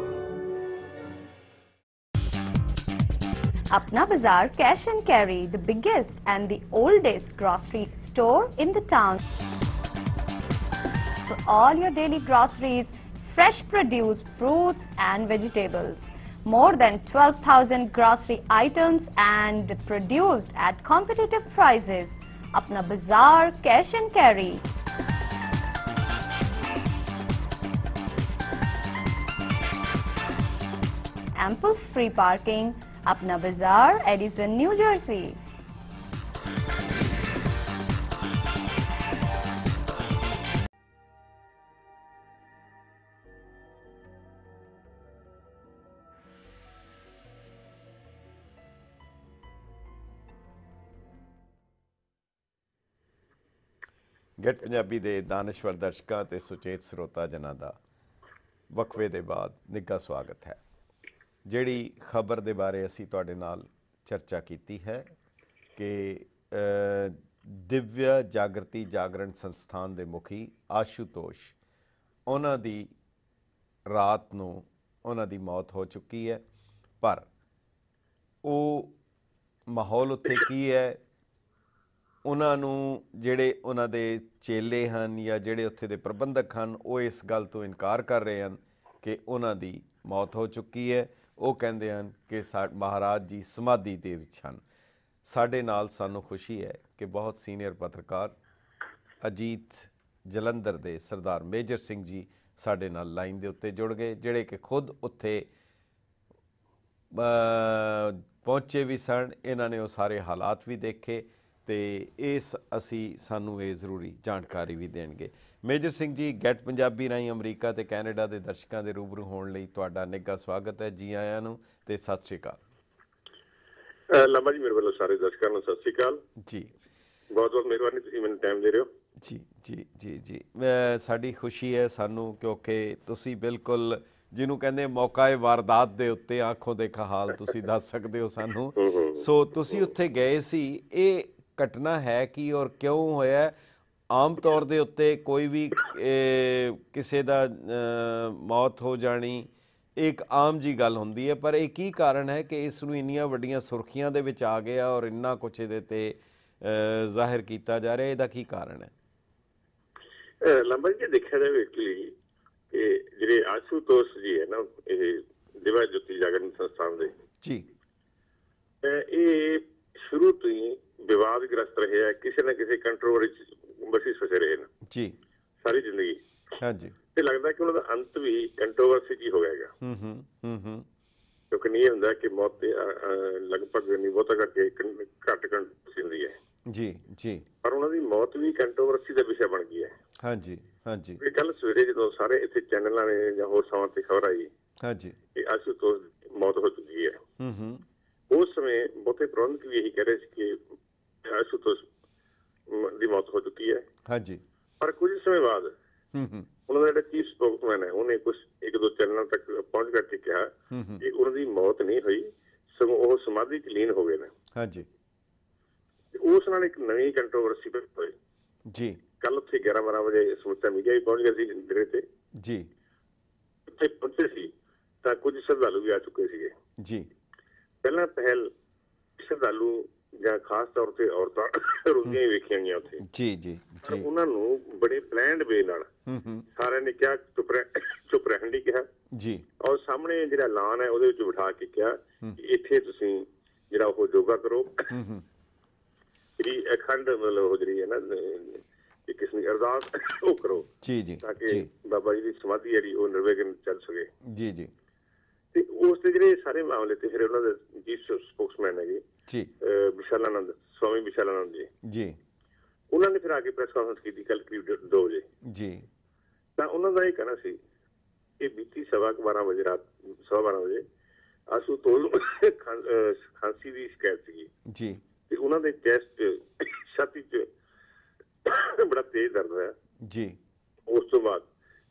Apna Bazaar Cash and Carry, the biggest and the oldest grocery store in the town. For all your daily groceries, fresh produce, fruits and vegetables. More than 12,000 grocery items and produced at competitive prices. Apna Bazaar Cash and Carry. Ample free parking. Apna Bazaar, Edison, New Jersey. Get Punjabi ਦੇ ਦਾਨਸ਼ਵਰ ਦਰਸ਼ਕਾਂ ਤੇ ਸੁਚੇਤ ਸਰੋਤਾ ਜਨਾਂ ਦਾ ਵਕਫੇ ਦੇ ਬਾਅਦ ਨਿੱਘਾ ਸਵਾਗਤ ਹੈ। ਜਿਹੜੀ ਖਬਰ ਦੇ ਬਾਰੇ ਅਸੀਂ ਤੁਹਾਡੇ ਨਾਲ ਚਰਚਾ ਕੀਤੀ ਹੈ ਕਿ ਦਿਵਯ ਜਾਗਰਤੀ ਜਾਗਰਣ ਸੰਸਥਾਨ ਦੇ ਮੁਖੀ ਆਸ਼ੂਤੋਸ਼, ਉਹਨਾਂ ਦੀ ਰਾਤ ਨੂੰ ਉਹਨਾਂ ਦੀ ਮੌਤ ਹੋ ਚੁੱਕੀ ਹੈ। ਪਰ ਉਹ ਮਾਹੌਲ ਉੱਥੇ ਕੀ ਹੈ, ਉਹਨਾਂ ਨੂੰ ਜਿਹੜੇ ਉਹਨਾਂ ਦੇ ਚੇਲੇ ਹਨ ਜਾਂ ਜਿਹੜੇ ਉੱਥੇ ਦੇ ਪ੍ਰਬੰਧਕ ਹਨ, ਉਹ ਇਸ ਗੱਲ ਤੋਂ ਇਨਕਾਰ ਕਰ ਰਹੇ ਹਨ ਕਿ ਉਹਨਾਂ ਦੀ ਮੌਤ ਹੋ ਚੁੱਕੀ ਹੈ। ਉਹ ਕਹਿੰਦੇ ਹਨ ਕਿ ਮਹਾਰਾਜ ਜੀ ਸਮਾਧੀ ਦੇ ਵਿੱਚ ਹਨ। ਸਾਡੇ ਨਾਲ ਸਾਨੂੰ ਖੁਸ਼ੀ ਹੈ ਕਿ ਬਹੁਤ ਸੀਨੀਅਰ ਪੱਤਰਕਾਰ ਅਜੀਤ ਜਲੰਧਰ ਦੇ ਸਰਦਾਰ ਮੇਜਰ ਸਿੰਘ ਜੀ ਸਾਡੇ ਨਾਲ ਲਾਈਨ ਦੇ ਉੱਤੇ ਜੁੜ ਗਏ, ਜਿਹੜੇ ਕਿ ਖੁਦ ਉੱਥੇ ਪਹੁੰਚੇ ਵੀ ਸਨ। ਇਹਨਾਂ ਨੇ ਉਹ ਸਾਰੇ ਹਾਲਾਤ ਵੀ ਦੇਖੇ ਤੇ ਅਸੀਂ ਸਾਨੂੰ ਇਹ ਜ਼ਰੂਰੀ ਜਾਣਕਾਰੀ ਵੀ ਦੇਣਗੇ। ਮੇਜਰ ਸਿੰਘ ਜੀ, ਗੈਟ ਪੰਜਾਬੀ ਰਾਹੀਂ ਅਮਰੀਕਾ ਤੇ ਕੈਨੇਡਾ ਦੇ ਦਰਸ਼ਕਾਂ ਦੇ ਰੂਬਰੂ ਹੋਣ ਲਈ ਤੁਹਾਡਾ ਨਿੱਘਾ ਸਵਾਗਤ ਹੈ। ਜੀ ਆਇਆਂ ਨੂੰ ਤੇ ਸਤਿ ਸ਼੍ਰੀ ਅਕਾਲ। ਲਾਮਾ ਜੀ, ਮੇਰੇ ਵੱਲੋਂ ਸਾਰੇ ਦਰਸ਼ਕਾਂ ਨੂੰ ਸਤਿ ਸ਼੍ਰੀ ਅਕਾਲ ਜੀ। ਬਹੁਤ ਬਹੁਤ ਮਿਹਰਬਾਨੀ, ਤੁਸੀਂ ਮੈਨੂੰ ਟਾਈਮ ਦੇ ਰਹੇ ਹੋ। ਜੀ ਜੀ ਜੀ ਜੀ, ਸਾਡੀ ਖੁਸ਼ੀ ਹੈ ਸਾਨੂੰ, ਕਿਉਂਕਿ ਤੁਸੀਂ ਬਿਲਕੁਲ ਜਿਹਨੂੰ ਕਹਿੰਦੇ ਮੌਕਾ ਵਾਰਦਾਤ ਦੇ ਉੱਤੇ ਆਂਖੋਂ ਦੇਖਾ ਹਾਲ ਤੁਸੀਂ ਦੱਸ ਸਕਦੇ ਹੋ ਸਾਨੂੰ। ਸੋ ਤੁਸੀਂ ਉੱਥੇ ਗਏ ਸੀ, ਇਹ ਘਟਨਾ ਹੈ ਕੀ ਔਰ ਕਿਉਂ ਹੋਇਆ? ਆਮ ਤੌਰ ਦੇ ਉੱਤੇ ਕੋਈ ਵੀ ਕਿਸੇ ਦਾ ਮੌਤ ਹੋ ਜਾਣੀ ਇੱਕ ਆਮ ਜੀ ਗੱਲ ਹੁੰਦੀ ਹੈ, ਪਰ ਇਹ ਕੀ ਕਾਰਨ ਹੈ ਕਿ ਇਸ ਨੂੰ ਇੰਨੀਆਂ ਵੱਡੀਆਂ ਸੁਰਖੀਆਂ ਦੇ ਵਿੱਚ ਆ ਗਿਆ ਔਰ ਇੰਨਾ ਕੁਛ ਇਹਦੇ ਤੇ ਜ਼ਾਹਿਰ ਕੀਤਾ ਜਾ ਰਿਹਾ? ਇਹਦਾ ਕੀ ਕਾਰਨ ਹੈ? ਲੰਬਾ ਜੀ, ਦੇਖਿਆ ਜਾਵੇ ਕਿ ਜਿਹੜੇ ਆਸ਼ੂਤੋਸ਼ ਜੀ ਹੈ ਨਾ, ਇਹ ਦਿਵਾ ਜੋਤੀ ਜਾਗਰਣ ਸੰਸਥਾਨ ਦੇ ਜੀ, ਇਹ ਸ਼ੁਰੂ ਤੋਂ ਹੀ ਵਿਵਾਦਗ੍ਰਸਤ ਰਹੇ ਹੈ, ਕਿਸੇ ਨਾ ਕਿਸੇ ਕੰਟਰੋਵਰਸੀ ਬਸਿਸ ਫਸੇ ਰਹੇ ਨੇ ਜੀ ਸਾਰੀ ਜ਼ਿੰਦਗੀ। ਹਾਂਜੀ, ਤੇ ਲੱਗਦਾ ਕਿ ਉਹਨਾਂ ਦਾ ਅੰਤ ਵੀ ਕੰਟਰੋਵਰਸੀ ਜੀ ਹੋ ਜਾਏਗਾ। ਕਿਉਂਕਿ ਨਹੀਂ ਹੁੰਦਾ ਕਿ ਮੌਤ ਤੇ ਲਗਭਗ ਨਹੀਂ ਬਹੁਤਾ ਕਰਕੇ ਘੱਟ ਕੰਟਰੋਵਰਸੀ ਹੁੰਦੀ ਹੈ। ਜੀ ਜੀ, ਪਰ ਉਹਨਾਂ ਦੀ ਮੌਤ ਵੀ ਕੰਟਰੋਵਰਸੀ ਦਾ ਵਿਸ਼ਾ ਬਣ ਗਈ ਹੈ। ਹਾਂਜੀ ਹਾਂਜੀ, ਇਹ ਕੱਲ ਸਵੇਰੇ ਜਦੋਂ ਸਾਰੇ ਇੱਥੇ ਚੈਨਲਾਂ ਨੇ ਜਾਂ ਹੋਰ ਥਾਵਾਂ ਤੇ ਖਬਰ ਆਈ ਹਾਂਜੀ ਕਿ ਆਸ਼ੂਤੋਸ਼ ਦੀ ਮੌਤ ਹੋ ਚੁੱਕੀ ਹੈ, ਉਸ ਸਮੇਂ ਬਹੁਤੇ ਪ੍ਰਬੰਧਕ ਵੀ ਇਹੀ ਕਹਿ ਰਹੇ ਸੀ ਕਿ ਆਸ਼ੂਤੋਸ਼ ਦੀ ਮੌਤ ਹੋ ਚੁੱਕੀ ਹੈ। ਹਾਂਜੀ, ਪਰ ਕੁਝ ਸਮੇਂ ਬਾਅਦ ਉਹਨਾਂ ਦਾ ਜਿਹੜਾ ਚੀਫ ਸਪੋਕਸਮੈਨ ਹੈ, ਉਹਨੇ ਕੁਝ ਇੱਕ ਦੋ ਚੈਨਲਾਂ ਤੱਕ ਪਹੁੰਚ ਕਰਕੇ ਕਿਹਾ ਕਿ ਉਹਨਾਂ ਦੀ ਮੌਤ ਨਹੀਂ ਹੋਈ, ਸਗੋਂ ਉਹ ਸਮਾਧੀ ਚ ਲੀਨ ਹੋ ਗਏ ਨੇ। ਹਾਂਜੀ, ਉਸ ਨਾਲ ਇੱਕ ਨਵੀਂ ਕੰਟਰੋਵਰਸੀ ਹੋਈ ਜੀ। ਕੱਲ ਉੱਥੇ 11-12 ਵਜੇ ਸਮੁੱਚਾ ਮੀਡੀਆ ਵੀ ਪਹੁੰਚ ਗਿਆ ਸੀ ਡੇਰੇ ਤੇ ਜੀ। ਉੱਥੇ ਪਹੁੰਚੇ ਸੀ ਤਾਂ ਕੁਝ ਸ਼ਰਧਾਲੂ ਵੀ ਆ ਚੁੱਕੇ ਸੀਗੇ ਜੀ। ਪਹਿਲਾਂ ਪਹਿਲ ਸ਼ਰਧਾਲੂ ਜਾਂ ਖਾਸ ਤੌਰ ਤੇ ਔਰਤਾਂ ਰੋਂਦੀਆਂ ਹੀ ਵੇਖੀਆਂ ਗਈਆਂ ਉੱਥੇ ਜੀ ਜੀ ਜੀ। ਉਹਨਾਂ ਨੂੰ ਬੜੇ ਪਲੈਨਡ ਵੇ ਨਾਲ ਸਾਰਿਆਂ ਨੇ ਕਿਹਾ ਚੁੱਪ ਰਹਿਣ ਲਈ ਕਿਹਾ ਜੀ, ਔਰ ਸਾਹਮਣੇ ਜਿਹੜਾ ਐਲਾਨ ਹੈ ਉਹਦੇ ਵਿੱਚ ਬਿਠਾ ਕੇ ਕਿਹਾ ਕਿ ਇੱਥੇ ਤੁਸੀਂ ਜਿਹੜਾ ਉਹ ਯੋਗਾ ਕਰੋ, ਜਿਹੜੀ ਅਖੰਡ ਮਤਲਬ ਉਹ ਜਿਹੜੀ ਹੈ ਨਾ ਇੱਕ ਕਿਸਮ ਦੀ ਅਰਦਾਸ ਉਹ ਕਰੋ ਜੀ ਜੀ, ਤਾਂ ਕਿ ਬਾਬਾ ਜੀ ਦੀ ਸਮਾਧੀ ਜਿਹੜੀ ਉਹ ਨਿਰਵਿਘਨ ਚੱਲ ਸਕੇ ਜੀ ਜੀ। ਤੇ ਉਸ ਦੇ ਜਿਹੜੇ ਸਾਰੇ ਮਾਮਲੇ ਤੇ ਫਿਰ ਉਹਨਾਂ ਦੇ ਚੀਫ ਸਪੋਕਸਮੈਨ ਹੈਗੇ ਜੀ ਵਿਸ਼ਾਲਾਨੰਦ, ਸਵਾਮੀ ਵਿਸ਼ਾਲਾਨੰਦ ਜੀ ਜੀ, ਉਹਨਾਂ ਨੇ ਫਿਰ ਆ ਕੇ ਪ੍ਰੈਸ ਕਾਨਫਰੰਸ ਕੀਤੀ ਕੱਲ ਕਰੀਬ 2 ਵਜੇ ਜੀ। ਤਾਂ ਉਹਨਾਂ ਦਾ ਇਹ ਕਹਿਣਾ ਸੀ ਕਿ ਬੀਤੀ 12:15 ਵਜੇ ਰਾਤ 12:15 ਵਜੇ ਆਸ਼ੂਤੋਸ਼ ਖਾਂਸੀ ਦੀ ਸ਼ਿਕਾਇਤ ਸੀਗੀ ਜੀ, ਤੇ ਉਹਨਾਂ ਦੇ ਚੈਸਟ ਛਾਤੀ 'ਚ ਬੜਾ ਤੇਜ਼ ਦਰਦ ਹੋਇਆ ਜੀ। ਉਸ ਤੋਂ ਬਾਅਦ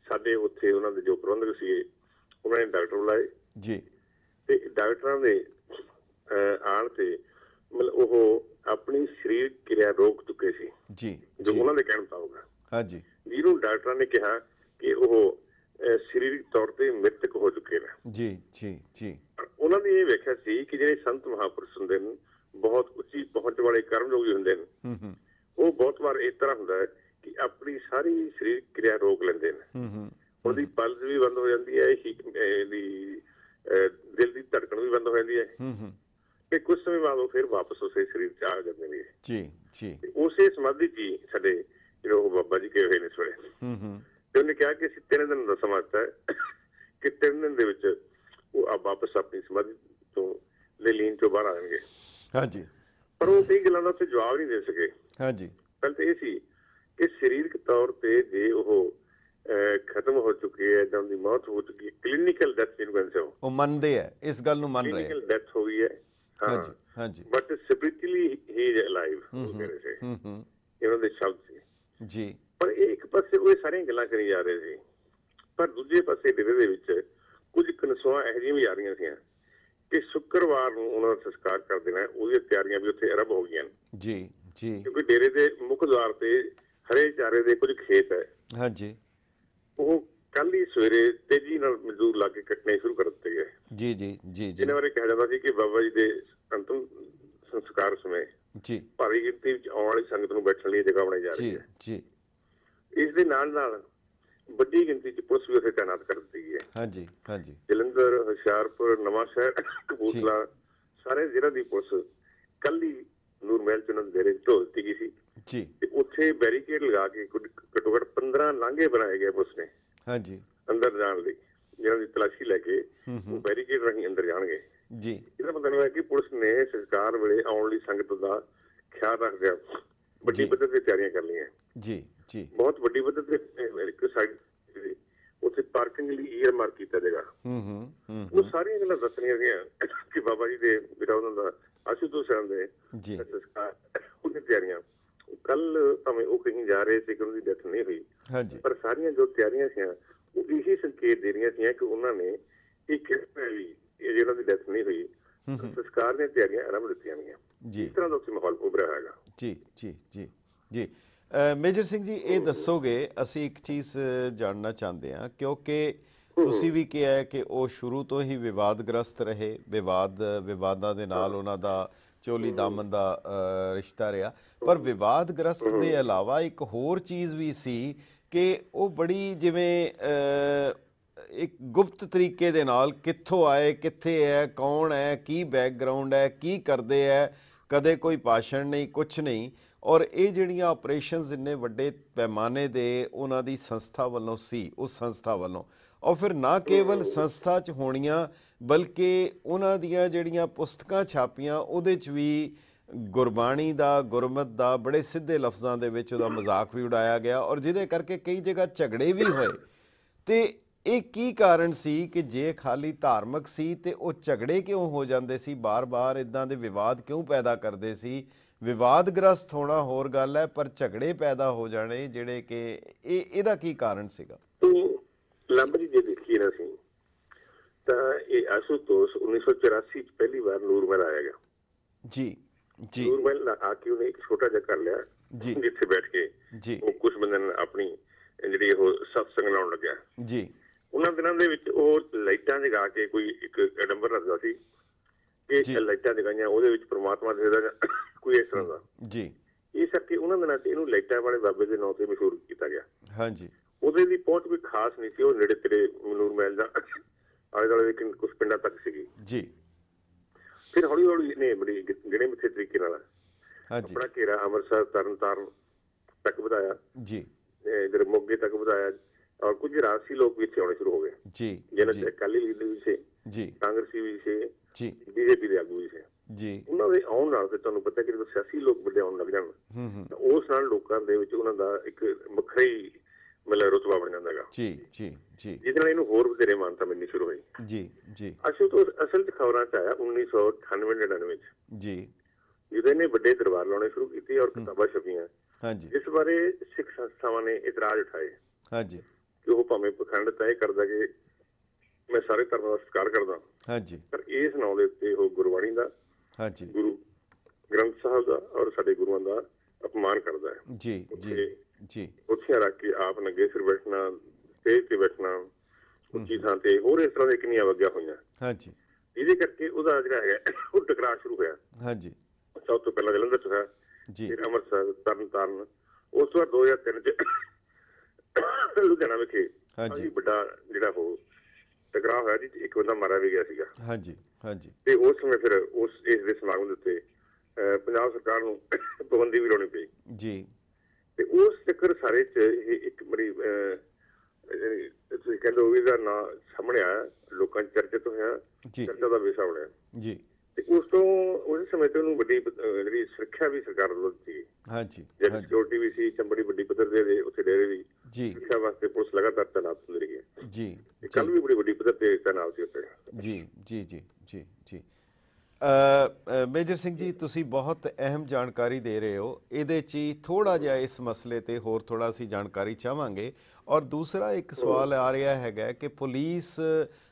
ਸਾਡੇ ਉੱਥੇ ਉਹਨਾਂ ਦੇ ਜੋ ਪ੍ਰਬੰਧਕ ਸੀਗੇ ਉਹਨਾਂ ਨੇ ਡਾਕਟਰ ਬੁਲਾਏ ਜੀ, ਤੇ ਡਾਕਟਰਾਂ ਦੇ ਆਉਣ ਤੇ ਮਤਲਬ ਉਹ ਆਪਣੀ ਸਰੀਰਕ ਕਿਰਿਆ ਰੋਕ ਚੁੱਕੇ ਸੀ ਜੀ, ਜੋ ਉਹਨਾਂ ਦੇ ਕਹਿਣ ਮੁਤਾਬਕ ਹਾਂਜੀ, ਜਿਹਨੂੰ ਡਾਕਟਰਾਂ ਨੇ ਕਿਹਾ ਕਿ ਉਹ ਸਰੀਰਕ ਤੌਰ ਤੇ ਮ੍ਰਿਤਕ ਹੋ ਚੁੱਕੇ ਨੇ ਜੀ ਜੀ ਜੀ। ਉਹਨਾਂ ਨੇ ਇਹ ਵੇਖਿਆ ਸੀ ਕਿ ਜਿਹੜੇ ਸੰਤ ਮਹਾਂਪੁਰਸ਼ ਹੁੰਦੇ ਨੇ, ਬਹੁਤ ਉੱਚੀ ਪਹੁੰਚ ਵਾਲੇ ਕਰਮਯੋਗੀ ਹੁੰਦੇ ਨੇ, ਉਹ ਬਹੁਤ ਵਾਰ ਇਸ ਤਰ੍ਹਾਂ ਹੁੰਦਾ ਹੈ ਕਿ ਆਪਣੀ ਸਾਰੀ ਸਰੀਰਕ ਕਿਰਿਆ ਰੋਕ ਲੈਂਦੇ ਨੇ। ਉਹਦੀ ਪਲਸ ਵੀ ਬੰਦ ਹੋ ਜਾਂਦੀ ਹੈ, ਇਹਦੀ ਦਿਲ ਦੀ ਧੜਕਣ ਵੀ ਬੰਦ ਹੋ ਜਾਂਦੀ ਹੈ, ਤੇ ਕੁਝ ਸਮੇਂ ਬਾਅਦ ਉਹ ਫਿਰ ਵਾਪਸ ਉਸੇ ਸਰੀਰ 'ਚ ਆ ਜਾਂਦੇ ਨੇ ਜੀ ਜੀ। ਉਸੇ ਸਮਾਧੀ 'ਚ ਹੀ ਸਾਡੇ ਜਿਹੜੇ ਉਹ ਬਾਬਾ ਜੀ ਗਏ ਹੋਏ ਨੇ ਇਸ ਵੇਲੇ, ਤੇ ਉਹਨੇ ਕਿਹਾ ਕਿ ਅਸੀਂ 3 ਦਿਨ ਦਾ ਸਮਾਂ ਦਿੱਤਾ ਹੈ ਕਿ 3 ਦਿਨ ਦੇ ਵਿੱਚ ਉਹ ਵਾਪਸ ਆਪਣੀ ਸਮਾਧੀ ਤੋਂ ਲੀਨ ਚੋਂ ਬਾਹਰ ਆ ਜਾਣਗੇ ਹਾਂਜੀ। ਪਰ ਉਹ ਕਈ ਗੱਲਾਂ ਦਾ ਉੱਥੇ ਜਵਾਬ ਨਹੀਂ ਦੇ ਸਕੇ ਹਾਂਜੀ। ਪਹਿਲਾਂ ਤਾਂ ਇਹ ਸੀ ਕਿ ਸਰੀਰਕ ਤੌਰ ਤੇ ਜੇ ਉਹ ਖਤਮ ਹੋ ਚੁੱਕੀ ਹੈ ਜਾਂ ਉਹਦੀ ਮੌਤ ਹੋ ਚੁੱਕੀ ਹੈ, ਕਲੀਨਿਕਲ ਡੈਥ ਜਿਹਨੂੰ ਕਹਿੰਦੇ ਉਹ ਮੰਨਦੇ ਆ, ਇਸ ਗੱਲ ਨੂੰ ਮੰਨ ਰਹੇ ਆ, ਕਲੀਨਿਕਲ ਡੈਥ ਹੋ ਗਈ ਹੈ ਹਾਂਜੀ ਹਾਂਜੀ, ਬਟ ਸਪਿਰਿਚੁਅਲੀ ਹੀ ਇਜ਼ ਅਲਾਈਵ ਕਹਿ ਰਹੇ ਸੀ, ਇਹਨਾਂ ਦੇ ਸ਼ਬਦ ਸੀ ਜੀ। ਪਰ ਇਹ ਇੱਕ ਪਾਸੇ ਉਹ ਸਾਰੀਆਂ ਗੱਲਾਂ ਕਰੀ ਜਾ ਰਹੇ ਸੀ, ਪਰ ਦੂਜੇ ਪਾਸੇ ਡੇਰੇ ਦੇ ਵਿੱਚ ਕੁਝ ਕਨਸੂਆਂ ਇਹੋ ਜਿਹੀਆਂ ਵੀ ਆ ਰਹੀਆਂ ਸੀ ਕਿ ਸ਼ੁੱਕਰਵਾਰ ਨੂੰ ਉਹਨਾਂ ਦਾ ਸੰਸਕਾਰ ਕਰ ਦੇਣਾ, ਉਹਦੀਆਂ ਤਿਆਰੀਆਂ ਵੀ ਉੱਥੇ ਆਰੰਭ ਹੋ ਗਈਆਂ ਜੀ ਜੀ। ਕਿਉਂਕਿ ਡੇਰੇ ਦੇ ਮੁੱਖ ਦੁਆਰ ਤੇ ਹਰੇ ਚਾਰੇ ਦੇ ਕੁਝ ਖੇਤ ਹੈ ਹਾਂਜੀ, ਉਹ ਕੱਲ ਹੀ ਸਵੇਰੇ ਤੇਜ਼ੀ ਨਾਲ ਮਜ਼ਦੂਰ ਲਾ ਕੇ ਕੱਟਣੇ ਸ਼ੁਰੂ ਕਰ ਦਿੱਤੇ ਗਏ ਜੀ ਜੀ ਜੀ। ਜਿਹਨਾਂ ਬਾਰੇ ਕਿਹਾ ਜਾਂਦਾ ਸੀ ਕਿ ਬਾਬਾ ਜੀ ਦੇ ਅੰਤਮ ਸੰਸਕਾਰ ਸਮੇਂ ਜੀ ਭਾਰੀ ਗਿਣਤੀ ਵਿੱਚ ਆਉਣ ਵਾਲੀ ਸੰਗਤ ਨੂੰ ਬੈਠਣ ਲਈ ਜਗ੍ਹਾ ਬਣਾਈ ਜਾ ਰਹੀ ਹੈ ਜੀ। ਇਸ ਦੇ ਨਾਲ ਨਾਲ ਵੱਡੀ ਗਿਣਤੀ 'ਚ ਪੁਲਿਸ ਵੀ ਉੱਥੇ ਤਾਇਨਾਤ ਕਰ ਦਿੱਤੀ ਗਈ ਹੈ ਹਾਂਜੀ ਹਾਂਜੀ। ਜਲੰਧਰ, ਹੁਸ਼ਿਆਰਪੁਰ, ਨਵਾਂਸ਼ਹਿਰ, ਕਪੂਰਥਲਾ ਸਾਰੇ ਜ਼ਿਲ੍ਹਿਆਂ ਦੀ ਪੁਲਿਸ ਕੱਲ ਹੀ ਨੂਰ ਮਹਿਲ 'ਚ ਉਹਨਾਂ ਦੇ ਡੇਰੇ 'ਚ ਢੋ ਦਿੱਤੀ ਗਈ ਸੀ ਜੀ, ਤੇ ਉੱਥੇ ਬੈਰੀਕੇਡ ਲਗਾ ਕੇ ਘੱਟੋ ਘੱਟ 15 ਲਾਂਘੇ ਬਣਾਏ ਗਏ ਪੁਲਿਸ ਨੇ ਹਾਂਜੀ ਅੰਦਰ ਜਾਣ ਲਈ, ਜਿਹਨਾਂ ਦੀ ਤਲਾਸ਼ੀ ਲੈ ਕੇ ਉਹ ਬੈਰੀਕੇਡ ਰਾਹੀਂ ਅੰਦਰ ਜਾਣਗੇ ਜੀ। ਇਹਦਾ ਮਤਲਬ ਹੈ ਕਿ ਪੁਲਿਸ ਨੇ ਸੰਸਕਾਰ ਵੇਲੇ ਆਉਣ ਲਈ ਸੰਗਤ ਦਾ ਖਿਆਲ ਰੱਖਦੇ ਵੱਡੀ ਪੱਧਰ ਤੇ ਤਿਆਰੀਆਂ ਕਰ ਲਈਆਂ ਜੀ ਜੀ ਬਹੁਤ ਵੱਡੀ ਪੱਧਰ ਤੇ ਇੱਕ ਸਾਈਡ ਉੱਥੇ ਪਾਰਕਿੰਗ ਲਈ ਈਅਰ ਮਾਰਕ ਕੀਤਾ ਜਾਏਗਾ ਉਹ ਸਾਰੀਆਂ ਗੱਲਾਂ ਦੱਸਣੀਆਂ ਸੀਗੀਆਂ ਕਿ ਬਾਬਾ ਜੀ ਦੇ ਜਿਹੜਾ ਉਹਨਾਂ ਦਾ ਆਸ਼ੂਤੋਸ਼ ਦੇ ਜੀ ਉਹਦੀ ਤਿਆਰੀਆਂ ਕੱਲ ਭਾਵੇਂ ਉਹ ਕਹੀਂ ਜਾ ਰਹੇ ਸੀ ਕਿ ਉਹਨਾਂ ਦੀ ਡੈਥ ਨਹੀਂ ਹੋਈ ਹਾਂਜੀ ਪਰ ਸਾਰੀਆਂ ਜੋ ਤਿਆਰੀਆਂ ਸੀ ਉਹ ਇਹੀ ਸੰਕੇਤ ਦੇ ਰਹੀਆਂ ਸੀ ਕਿ ਉਹਨਾਂ ਨੇ ਇਹ ਕਿਹਾ ਵੀ ਇਹ ਜਿਹੜਾ ਦੀ ਡੈਥ ਨਹੀਂ ਹੋਈ ਸੰਸਕਾਰ ਦੀਆਂ ਤਿਆਰੀਆਂ ਆਰੰਭ ਦਿੱਤੀਆਂ ਗਈਆਂ ਜੀ ਇਸ ਤਰ੍ਹਾਂ ਦਾ ਉੱਥੇ ਮਾਹੌਲ ਉਭਰਿਆ ਹੈਗਾ ਜੀ ਜੀ ਜੀ ਜੀ ਮੇਜਰ ਸਿੰਘ ਜੀ ਇਹ ਦੱਸੋਗੇ ਅਸੀਂ ਇੱਕ ਚੀਜ਼ ਜਾਣਨਾ ਚਾਹੁੰਦੇ ਹਾਂ ਕਿਉਂਕਿ ਤੁਸੀਂ ਵੀ ਕਿਹਾ ਹੈ ਕਿ ਉਹ ਸ਼ੁਰੂ ਤੋਂ ਹੀ ਵਿਵਾਦਗ੍ਰਸਤ ਰਹੇ ਵਿਵਾਦਾਂ ਦੇ ਨਾਲ ਉਹਨਾਂ ਦਾ ਚੋਲੀ ਦਾਮਨ ਦਾ ਰਿਸ਼ਤਾ ਰਿਹਾ ਪਰ ਵਿਵਾਦਗ੍ਰਸਤ ਦੇ ਇਲਾਵਾ ਇੱਕ ਹੋਰ ਚੀਜ਼ ਵੀ ਸੀ ਕਿ ਉਹ ਬੜੀ ਜਿਵੇਂ ਇੱਕ ਗੁਪਤ ਤਰੀਕੇ ਦੇ ਨਾਲ ਕਿੱਥੋਂ ਆਏ ਕਿੱਥੇ ਹੈ ਕੌਣ ਹੈ ਕੀ ਬੈਕਗਰਾਉਂਡ ਹੈ ਕੀ ਕਰਦੇ ਹੈ ਕਦੇ ਕੋਈ ਭਾਸ਼ਣ ਨਹੀਂ ਕੁਛ ਨਹੀਂ ਔਰ ਇਹ ਜਿਹੜੀਆਂ ਆਪਰੇਸ਼ਨਸ ਇੰਨੇ ਵੱਡੇ ਪੈਮਾਨੇ ਦੇ ਉਹਨਾਂ ਦੀ ਸੰਸਥਾ ਵੱਲੋਂ ਸੀ ਉਸ ਸੰਸਥਾ ਵੱਲੋਂ ਔਰ ਫਿਰ ਨਾ ਕੇਵਲ ਸੰਸਥਾ 'ਚ ਹੋਣੀਆਂ ਬਲਕਿ ਉਹਨਾਂ ਦੀਆਂ ਜਿਹੜੀਆਂ ਪੁਸਤਕਾਂ ਛਾਪੀਆਂ ਉਹਦੇ 'ਚ ਵੀ ਗੁਰਬਾਣੀ ਦਾ ਗੁਰਮਤ ਦਾ ਬੜੇ ਸਿੱਧੇ ਲਫ਼ਜ਼ਾਂ ਦੇ ਵਿੱਚ ਉਹਦਾ ਮਜ਼ਾਕ ਵੀ ਉਡਾਇਆ ਗਿਆ ਔਰ ਜਿਹਦੇ ਕਰਕੇ ਕਈ ਜਗ੍ਹਾ ਝਗੜੇ ਵੀ ਹੋਏ ਤੇ ਇਹ ਕੀ ਕਾਰਨ ਸੀ ਕਿ ਜੇ ਖਾਲੀ ਧਾਰਮਿਕ ਸੀ ਤੇ ਉਹ ਝਗੜੇ ਕਿਉਂ ਹੋ ਜਾਂਦੇ ਸੀ ਬਾਰ-ਬਾਰ ਇਦਾਂ ਦੇ ਵਿਵਾਦ ਕਿਉਂ ਪੈਦਾ ਕਰਦੇ ਸੀ ਵਿਵਾਦਗ੍ਰਸਤ ਹੋਣਾ ਹੋਰ ਗੱਲ ਹੈ ਪਰ ਝਗੜੇ ਪੈਦਾ ਹੋ ਜਾਣੇ ਜਿਹੜੇ ਕਿ ਇਹਦਾ ਕੀ ਕਾਰਨ ਸੀਗਾ ਲੰਬ ਜੀ ਜੇ ਦੇਖੀਏ ਨਾ ਸੀ ਤਾਂ ਇਹ ਆਸ਼ੂਤੋਸ਼ 1984 ਚ ਪਹਿਲੀ ਵਾਰ ਨੂਰਮਹਿਲ ਆਇਆ ਗਿਆ ਜੀ ਜੀ ਨੂਰਮਹਿਲ ਆ ਕੇ ਉਹਨੇ ਇੱਕ ਛੋਟਾ ਜਿਹਾ ਕਰ ਲਿਆ ਜੀ ਜਿੱਥੇ ਬੈਠ ਕੇ ਜੀ ਉਹ ਕੁਝ ਬੰਦੇ ਨੇ ਆਪਣੀ ਜਿਹੜੀ ਉਹ ਸਤਸੰਗ ਲਾਉਣ ਲੱਗਿਆ ਜੀ ਉਹਨਾਂ ਦਿਨਾਂ ਦੇ ਵਿੱਚ ਉਹ ਲਾਈਟਾਂ ਜਗਾ ਕੇ ਕੋਈ ਇੱਕ ਅਡੰਬਰ ਰੱਖਦਾ ਸੀ ਕਿ ਲਾਈਟਾਂ ਜਗਾਈਆਂ ਉਹਦੇ ਵਿੱਚ ਪ੍ਰਮਾਤਮਾ ਦੇ ਕੋਈ ਇਸ ਤਰ੍ਹਾਂ ਦਾ ਜੀ ਇਸ ਕਰਕੇ ਉਹਨਾਂ ਦਿਨਾਂ 'ਚ ਇਹਨੂੰ ਲਾਈਟਾਂ ਵਾਲੇ ਬਾਬੇ ਦੇ ਨਾਂ ਤੇ ਮਸ਼ਹੂਰ ਕੀਤਾ ਗਿਆ ਹਾਂਜੀ ਉਹਦੇ ਦੀ ਪਹੁੰਚ ਵੀ ਖਾਸ ਨਹੀਂ ਸੀ ਉਹ ਨੇੜੇ ਤੇੜੇ ਨੂਰਮਹਿਲ ਦਾ ਆਲੇ ਦੁਆਲੇ ਦੇ ਕੁਝ ਪਿੰਡਾਂ ਤੱਕ ਸੀਗੀ ਜੀ ਫਿਰ ਹੌਲੀ ਹੌਲੀ ਇਹਨੇ ਬੜੀ ਗਿਣੇ ਮਿੱਥੇ ਤਰੀਕੇ ਨਾਲ ਆਪਣਾ ਘੇਰਾ ਅੰਮ੍ਰਿਤਸਰ ਤਰਨਤਾਰਨ ਤੱਕ ਵਧਾਇਆ ਜੀ ਇਧਰ ਮੋਗੇ ਤੱਕ ਵਧਾਇਆ ਔਰ ਕੁਝ ਰਾਜਸੀ ਲੋਕ ਵੀ ਇੱਥੇ ਆਉਣੇ ਸ਼ੁਰੂ ਹੋ ਗਏ ਜੀ ਜਿਹਨਾਂ ਚ ਅਕਾਲੀ ਲੀਡਰ ਵੀ ਸੀ ਜੀ ਕਾਂਗਰਸੀ ਵੀ ਸੀ ਜੀ ਬੀਜੇਪੀ ਦੇ ਆਗੂ ਵੀ ਸੀ ਜੀ ਉਹਨਾਂ ਦੇ ਆਉਣ ਨਾਲ ਤੇ ਤੁਹਾਨੂੰ ਪਤਾ ਕਿ ਜਦੋਂ ਸਿਆਸੀ ਲੋਕ ਵੱਡੇ ਆਉਣ ਲੱਗ ਜਾਣ ਤਾਂ ਉਸ ਨਾਲ ਲੋਕਾਂ ਦੇ ਵਿੱਚ ਉਹਨਾਂ ਦਾ ਇੱਕ ਵੱਖਰਾ ਹੀ ਮਤਲਬ ਰੁਤਬਾ ਬਣ ਜਾਂਦਾ ਹੈਗਾ ਜੀ ਜੀ ਜੀ ਜਿਹਦੇ ਨਾਲ ਇਹਨੂੰ ਹੋਰ ਵਧੇਰੇ ਮਾਨਤਾ ਮਿਲਣੀ ਸ਼ੁਰੂ ਹੋਈ ਜੀ ਜੀ ਅਸਲ ਚ ਖਬਰਾਂ ਚ ਆਇਆ 1998-99 ਵਿੱਚ ਜੀ ਜਦੋਂ ਇਹਨੇ ਵੱਡੇ ਦਰਬਾਰ ਲਾਉਣੇ ਸ਼ੁਰੂ ਕੀਤੇ ਔਰ ਕਿਤਾਬਾਂ ਛਪੀਆਂ ਹਾਂਜੀ ਇਸ ਬਾਰੇ ਸਿੱਖ ਸੰਸਥਾਵਾਂ ਨੇ ਇਤਰਾਜ਼ ਉਠਾਏ ਹਾਂਜੀ ਕਿ ਉਹ ਭਾਵੇਂ ਪਖੰਡ ਤੈਅ ਕਰਦਾ ਕਿ ਮੈਂ ਸਾਰੇ ਧਰਮਾਂ ਦਾ ਸਤਿਕਾਰ ਕਰਦਾ ਹਾਂਜੀ ਪਰ ਇਸ ਨਾਂ ਦੇ ਉੱਤੇ ਉਹ ਗੁਰਬਾਣੀ ਦਾ ਹਾਂਜੀ ਗੁਰੂ ਗ੍ਰੰਥ ਸਾਹਿਬ ਦਾ ਔਰ ਸਾਡੇ ਗੁਰੂਆਂ ਦਾ ਅਪਮਾਨ ਕਰਦਾ ਹੈ ਜੀ ਜੀ ਜੀ ਉੱਥੇ ਰੱਖ ਕੇ ਆਪ ਨੰਗੇ ਸਿਰ ਬੈਠਣਾ ਸਟੇਜ ਤੇ ਬੈਠਣਾ ਉੱਚੀ ਥਾਂ ਤੇ ਹੋਰ ਇਸ ਤਰ੍ਹਾਂ ਦੇ ਕਿੰਨੀਆਂ ਵਗਿਆ ਹੋਈਆਂ ਹਾਂਜੀ ਇਹਦੇ ਕਰਕੇ ਉਹਦਾ ਜਿਹੜਾ ਹੈਗਾ ਉਹ ਟਕਰਾਅ ਸ਼ੁਰੂ ਹੋਇਆ ਹਾਂਜੀ ਸਭ ਤੋਂ ਪਹਿਲਾਂ ਜਲੰਧਰ ਚ ਹੋਇਆ ਜੀ ਫਿਰ ਅੰਮ੍ਰਿਤਸਰ ਤਰਨਤਾਰਨ ਉਸ ਤੋਂ ਬਾਅਦ 2003 ਚ ਲੁਧਿਆਣਾ ਵਿਖੇ ਹਾਂਜੀ ਵੱਡਾ ਜਿਹੜਾ ਉਹ ਟਕਰਾਅ ਹੋਇਆ ਜੀ ਇੱਕ ਬੰਦਾ ਮਾਰਿਆ ਵੀ ਗਿਆ ਸੀਗਾ ਹਾਂਜੀ ਹਾਂਜੀ ਤੇ ਉਸ ਸਮੇਂ ਫਿਰ ਇਸ ਦੇ ਸਮਾਗਮ ਦੇ ਉੱਤੇ ਪੰਜਾਬ ਸਰਕਾਰ ਨੂੰ ਪਾਬੰਦੀ ਵੀ ਲਾਉਣੀ ਪਈ ਜੀ ਤੇ ਉਸ ਚੱਕਰ ਸਾਰੇ ਚ ਇਹ ਇੱਕ ਬੜੀ ਤੁਸੀਂ ਕਹਿੰਦੇ ਉਹ ਇਹਦਾ ਨਾਂ ਸਾਹਮਣੇ ਆਇਆ ਲੋਕਾਂ ਚ ਚਰਚਿਤ ਹੋਇਆ ਚਰਚਾ ਦਾ ਵਿਸ਼ਾ ਬਣਿਆ ਜੀ ਤੇ ਉਸ ਤੋਂ ਉਸ ਸਮੇਂ ਤੇ ਉਹਨੂੰ ਵੱਡੀ ਜਿਹੜੀ ਸੁਰੱਖਿਆ ਵੀ ਸਰਕਾਰ ਵੱਲੋਂ ਦਿੱਤੀ ਹਾਂਜੀ ਜਿਹੜੀ ਸਿਕਿਉਰਿਟੀ ਵੀ ਸੀ ਬੜੀ ਵੱਡੀ ਪੱਧਰ ਦੇ ਉੱਥੇ ਡੇਰੇ ਵੀ ਜੀ ਸੁਰੱਖਿਆ ਵਾਸਤੇ ਪੁਲਿਸ ਲਗਾਤਾਰ ਤੈਨਾਤ ਹੁੰਦੀ ਰਹੀ ਹੈ ਜੀ ਕੱਲ ਵੀ ਬੜੀ ਵੱਡੀ ਪੱਧਰ ਤੇ ਤੈਨਾਤ ਸੀ ਉੱਥੇ ਜੀ ਜੀ ਜੀ ਜੀ ਜੀ ਮੇਜਰ ਸਿੰਘ ਜੀ ਤੁਸੀਂ ਬਹੁਤ ਅਹਿਮ ਜਾਣਕਾਰੀ ਦੇ ਰਹੇ ਹੋ ਇਹਦੇ 'ਚ ਹੀ ਥੋੜ੍ਹਾ ਜਿਹਾ ਇਸ ਮਸਲੇ 'ਤੇ ਹੋਰ ਥੋੜ੍ਹਾ ਅਸੀਂ ਜਾਣਕਾਰੀ ਚਾਹਾਂਗੇ ਔਰ ਦੂਸਰਾ ਇੱਕ ਸਵਾਲ ਆ ਰਿਹਾ ਹੈਗਾ ਕਿ ਪੁਲਿਸ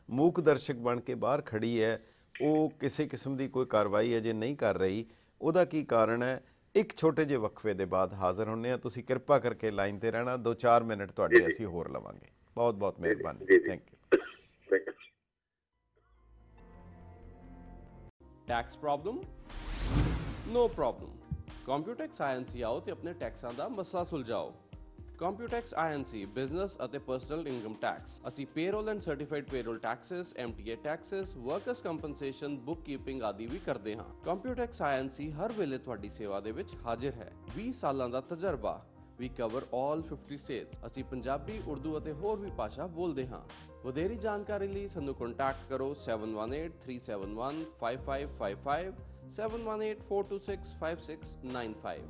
ਮੂਕ ਦਰਸ਼ਕ ਬਣ ਕੇ ਬਾਹਰ ਖੜੀ ਹੈ ਉਹ ਕਿਸੇ ਕਿਸਮ ਦੀ ਕੋਈ ਕਾਰਵਾਈ ਅਜੇ ਨਹੀਂ ਕਰ ਰਹੀ ਉਹਦਾ ਕੀ ਕਾਰਨ ਹੈ ਇੱਕ ਛੋਟੇ ਜਿਹੇ ਵਕਫੇ ਦੇ ਬਾਅਦ ਹਾਜ਼ਰ ਹੁੰਦੇ ਹਾਂ ਤੁਸੀਂ ਕਿਰਪਾ ਕਰਕੇ ਲਾਈਨ ਤੇ ਰਹਿਣਾ 2-4 ਮਿੰਟ ਤੁਹਾਡੇ ਅਸੀਂ ਹੋਰ ਲਵਾਂਗੇ ਬਹੁਤ ਬਹੁਤ ਮਿਹਰਬਾਨੀ thank you tax problem no problem Computax INC ਆਓ ਤੇ ਆਪਣੇ ਟੈਕਸਾਂ ਦਾ ਮਸਲਾ ਸੁਲਝਾਓ ਕੰਪਿਊਟੈਕਸ INC ਬਿਜ਼ਨਸ ਅਤੇ ਪਰਸਨਲ ਇਨਕਮ ਟੈਕਸ ਅਸੀਂ payroll and certified payroll taxes MTA taxes workers compensation bookkeeping ਆਦਿ ਵੀ ਕਰਦੇ ਹਾਂ ਕੰਪਿਊਟੈਕਸ INC ਹਰ ਵੇਲੇ ਤੁਹਾਡੀ ਸੇਵਾ ਦੇ ਵਿੱਚ ਹਾਜ਼ਰ ਹੈ 20 ਸਾਲਾਂ ਦਾ ਤਜਰਬਾ We cover all 50 states. ਅਸੀਂ ਪੰਜਾਬੀ, ਉਰਦੂ ਅਤੇ ਹੋਰ ਵੀ ਭਾਸ਼ਾ ਬੋਲਦੇ ਹਾਂ ਵਧੇਰੀ ਜਾਣਕਾਰੀ ਲਈ ਸਾਨੂੰ ਕੰਟੈਕਟ ਕਰੋ 7183715555 7184265695.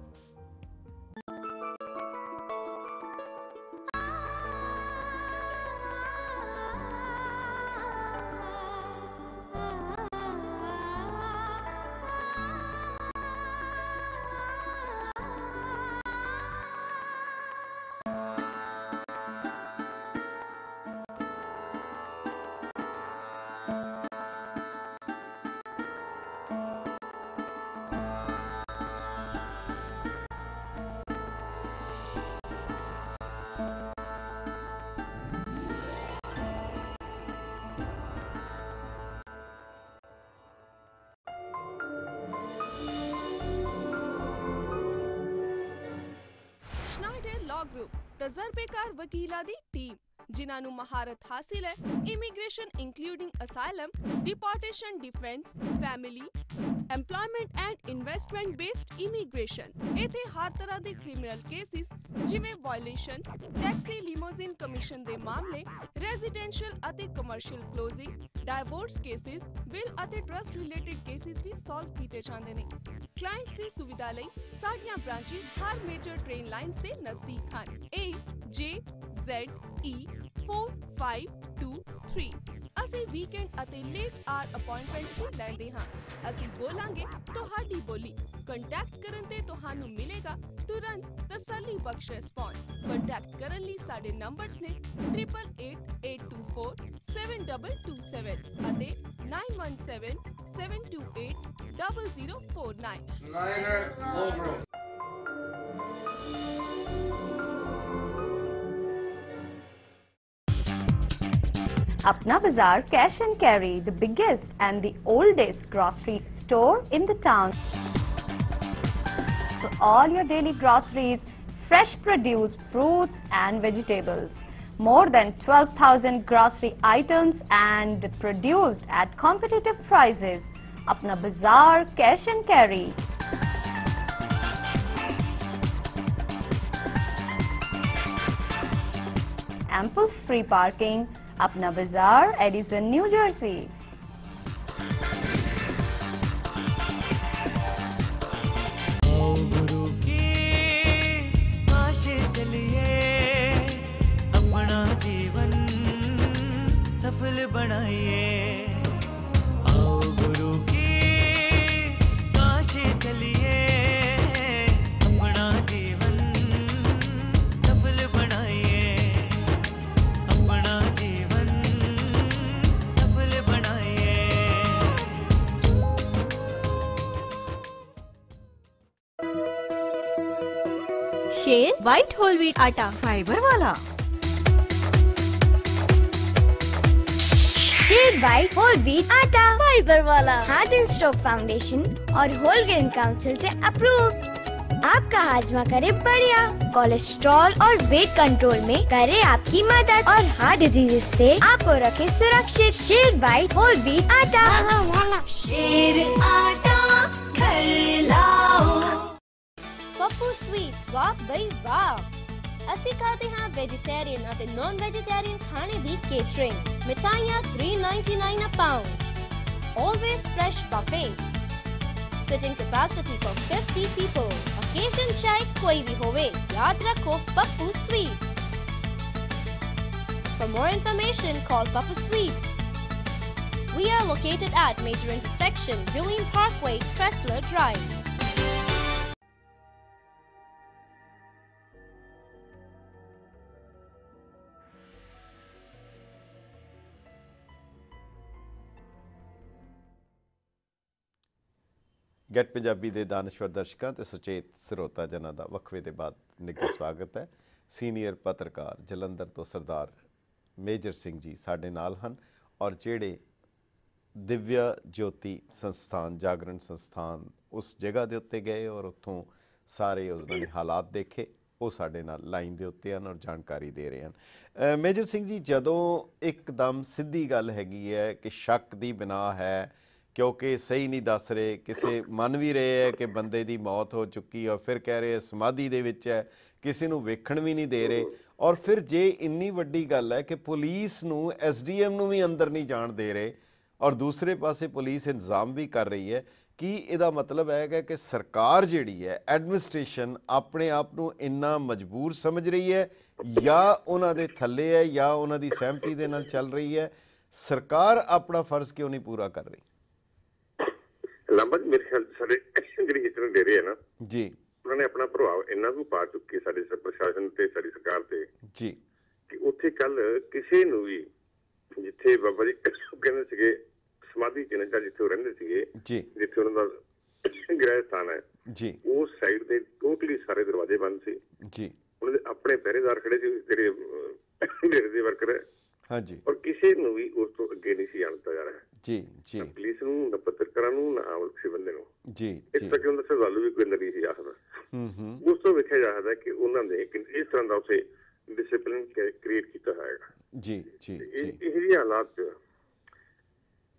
Schneider Law Group ਤਜਰਬੇਕਾਰ ਵਕੀਲਾਂ ਦੀ ਟੀਮ ਜਿਨ੍ਹਾਂ ਨੂੰ ਮਹਾਰਤ ਹਾਸਿਲ ਹੈ immigration including asylum, deportation, defence, family, employment and investment based immigration. ਇੱਥੇ ਹਰ ਤਰ੍ਹਾਂ ਦੇ ਕ੍ਰਿਮੀਨਲ ਕੇਸਿਸ ਜਿਵੇਂ ਵਾਇਓਲੇਸ਼ਨ, ਟੈਕਸੀ ਲਿਮੋਜ਼ਿਨ ਕਮਿਸ਼ਨ ਦੇ ਮਾਮਲੇ, ਰੈਜ਼ੀਡੈਂਸ਼ੀਅਲ ਅਤੇ commercial closing, divorce cases, will ਅਤੇ ਟਰਸਟ ਰਿਲੇਟਡ ਕੇਸਿਸ ਵੀ ਸੋਲਵ ਕੀਤੇ ਜਾਂਦੇ ਨੇ। ਕਲਾਇੰਟਸ ਦੀ ਸੁਵਿਧਾ ਲਈ ਸਾਡੀਆਂ ਬ੍ਰਾਂਚਿਸ ਹਰ ਮੇਜਰ ਟ੍ਰੇਨ ਲਾਈਨਸ ਦੇ ਨਜ਼ਦੀਕ ਹਨ। AJZE 4523। ਅਸੀਂ ਵੀਕਐਂਡ ਅਤੇ ਲੇਟ ਆਰ ਅਪਾਇੰਟਮੈਂਟਸ ਵੀ ਲੈਂਦੇ ਹਾਂ। ਅਸੀਂ ਬੋਲਾਂਗੇ ਤੁਹਾਡੀ ਬੋਲੀ। ਕੰਟੈਕਟ ਕਰਨ ਤੇ ਤੁਹਾਨੂੰ ਮਿਲੇਗਾ ਤੁਰੰਤ ਤਸੱਲੀ ਬਖਸ਼ ਰਿਸਪੌਂਸ। ਕੰਟੈਕਟ ਕਰਨ ਲਈ ਸਾਡੇ ਨੰਬਰਸ ਨੇ 8888247227 ਅਤੇ 9177280049। Schneider Law Group. Apna Bazaar Cash and Carry, the biggest and the oldest grocery store in the town. For all your daily groceries, fresh produce, fruits and vegetables. More than 12,000 grocery items and produced at competitive prices. Apna Bazaar Cash and Carry. Ample free parking. Apna Bazaar, Edison, New Jersey. गुरु की आशे चलिए अपना जीवन सफल बनाइए। आओ गुरु की आशे चलिए अपना जीवन सफल बनाइए। अपना जीवन सफल बनाइए। शेर व्हाइट होल व्हीट आटा फाइबर वाला। शेर व्हाइट होल व्हीट आटा फाइबर वाला, हार्ट एंड स्ट्रोक फाउंडेशन और होल ग्रेन काउंसिल से अप्रूव। आपका हाजमा करे बढ़िया, कोलेस्ट्रॉल और वेट कंट्रोल में करे आपकी मदद और हार्ट डिजीज से आपको रखे सुरक्षित। शेर व्हाइट होल व्हीट आटा, शेर आटा घर लाओ। पप्पू स्वीट्स, वाह बई वाह। ਅਸੀਂ ਕਰਦੇ ਹਾਂ ਵੈਜੀਟੇਰੀਅਨ ਅਤੇ ਨਾਨ ਵੈਜੀਟੇਰੀਅਨ ਖਾਣੇ ਦੀ ਕੇਟਰਿੰਗ। ਮਿਠਾਈਆਂ $3.99 a pound. Always fresh buffet. Sitting capacity for 50 people. Occasion चाहे कोई भी होवे, याद रखो Pappu sweets. For more information, call Puppu Sweets. We are located at major intersection, William Parkway, Cressler Drive. Get Punjabi ਦੇ ਦਾਨਸ਼ਵਰ ਦਰਸ਼ਕਾਂ ਤੇ ਸੁਚੇਤ ਸਰੋਤਾ ਜਨਾਂ ਦਾ ਵਕਫੇ ਦੇ ਬਾਅਦ ਨਿੱਘਾ ਸਵਾਗਤ ਹੈ। ਸੀਨੀਅਰ ਪੱਤਰਕਾਰ ਜਲੰਧਰ ਤੋਂ ਸਰਦਾਰ ਮੇਜਰ ਸਿੰਘ ਜੀ ਸਾਡੇ ਨਾਲ ਹਨ ਔਰ ਜਿਹੜੇ ਦਿਵਿਆ ਜੋਤੀ ਸੰਸਥਾਨ, ਜਾਗਰਣ ਸੰਸਥਾਨ ਉਸ ਜਗ੍ਹਾ ਦੇ ਉੱਤੇ ਗਏ ਔਰ ਉੱਥੋਂ ਸਾਰੇ ਉਹਨਾਂ ਨੇ ਹਾਲਾਤ ਦੇਖੇ, ਉਹ ਸਾਡੇ ਨਾਲ ਲਾਈਨ ਦੇ ਉੱਤੇ ਹਨ ਔਰ ਜਾਣਕਾਰੀ ਦੇ ਰਹੇ ਹਨ। ਮੇਜਰ ਸਿੰਘ ਜੀ, ਜਦੋਂ ਇੱਕਦਮ ਸਿੱਧੀ ਗੱਲ ਹੈਗੀ ਹੈ ਕਿ ਸ਼ੱਕ ਦੀ ਬਿਨਾ ਹੈ क्योंकि सही नहीं दस रहे, किसी मन भी रहे है कि बंदे की मौत हो चुकी और फिर कह रहे समाधि दे विच है, किसी नूं वेखण भी नहीं दे रहे। और फिर जे इन्नी वड्डी गल है कि पुलिस नूं SDM नूं भी अंदर नहीं जाण दे रहे और दूसरे पासे पुलिस इंतजाम भी कर रही है ਕੀ ਇਹਦਾ ਮਤਲਬ ਹੈਗਾ ਕਿ ਸਰਕਾਰ ਜਿਹੜੀ ਹੈ, ਐਡਮਿਨਿਸਟ੍ਰੇਸ਼ਨ ਆਪਣੇ ਆਪ ਨੂੰ ਇੰਨਾ ਮਜਬੂਰ ਸਮਝ ਰਹੀ ਹੈ ਜਾਂ ਉਹਨਾਂ ਦੇ ਥੱਲੇ ਹੈ ਜਾਂ ਉਹਨਾਂ ਦੀ ਸਹਿਮਤੀ ਦੇ ਨਾਲ ਚੱਲ ਰਹੀ ਹੈ? ਸਰਕਾਰ ਆਪਣਾ ਫਰਜ਼ ਕਿਉਂ ਨਹੀਂ ਪੂਰਾ ਕਰ ਰਹੀ? ਲਾਂਬਾ ਜੀ, ਮੇਰੇ ਖਿਆਲ ਸਾਡੇ ਜਿਹੜੀ ਹਿੱਸਾ ਦੇ ਰਹੇ ਆ ਨਾ ਜੀ, ਉਹਨਾਂ ਨੇ ਆਪਣਾ ਪ੍ਰਭਾਵ ਇੰਨਾ ਕੁ ਪਾ ਚੁੱਕੇ ਸਾਡੇ ਪ੍ਰਸ਼ਾਸਨ ਤੇ ਸਾਡੀ ਸਰਕਾਰ ਤੇ ਜੀ ਕਿ ਉੱਥੇ ਕੱਲ ਕਿਸੇ ਨੂੰ ਵੀ, ਜਿੱਥੇ ਬਾਬਾ ਜੀ ਕਹਿੰਦੇ ਸੀਗੇ ਸਮਾਧੀ ਚਿੰਨ੍ਹ ਜਾਂ ਜਿੱਥੇ ਉਹ ਰਹਿੰਦੇ ਸੀਗੇ, ਜੀ, ਜਿੱਥੇ ਉਹਨਾਂ ਦਾ ਗ੍ਰਹਿ ਸਥਾਨ ਹੈ, ਜੀ, ਉਸ ਸਾਈਡ ਦੇ ਟੋਟਲੀ ਸਾਰੇ ਦਰਵਾਜ਼ੇ ਬੰਦ ਸੀ। ਜੀ, ਉਹਨਾਂ ਦੇ ਆਪਣੇ ਪਹਿਰੇਦਾਰ ਖੜੇ ਸੀ, ਜਿਹੜੇ ਡੇਰੇ ਦੇ ਵਰਕਰ। ਹਾਂਜੀ। ਔਰ ਕਿਸੇ ਨੂੰ ਵੀ ਉਸ ਤੋਂ ਅੱਗੇ ਨਹੀਂ ਸੀ ਆਉਣ ਦਿੱਤਾ ਜਾ ਰਿਹਾ। ਜੀ, ਜੀ, ਨਾ ਪੁਲਿਸ ਨੂੰ, ਨਾ ਪੱਤਰਕਾਰਾਂ ਨੂੰ, ਨਾ ਆਮ ਕਿਸੇ ਬੰਦੇ ਨੂੰ। ਜੀ, ਇਸ ਤੱਕ ਉਹਨਾਂ ਦਾ ਸਵਾਲ ਵੀ ਕੋਈ ਨਹੀਂ ਸੀ ਆਖਦਾ। ਉਸ ਤੋਂ ਵੇਖਿਆ ਜਾ ਸਕਦਾ ਕਿ ਉਹਨਾਂ ਨੇ ਇਸ ਤਰ੍ਹਾਂ ਦਾ ਉਸੇ ਡਿਸਿਪਲਿਨ ਕ੍ਰੀਏਟ ਕੀਤਾ ਹੋਏਗਾ। ਜੀ, ਜੀ, ਇਹ ਜਿਹੇ ਹਾਲਾਤ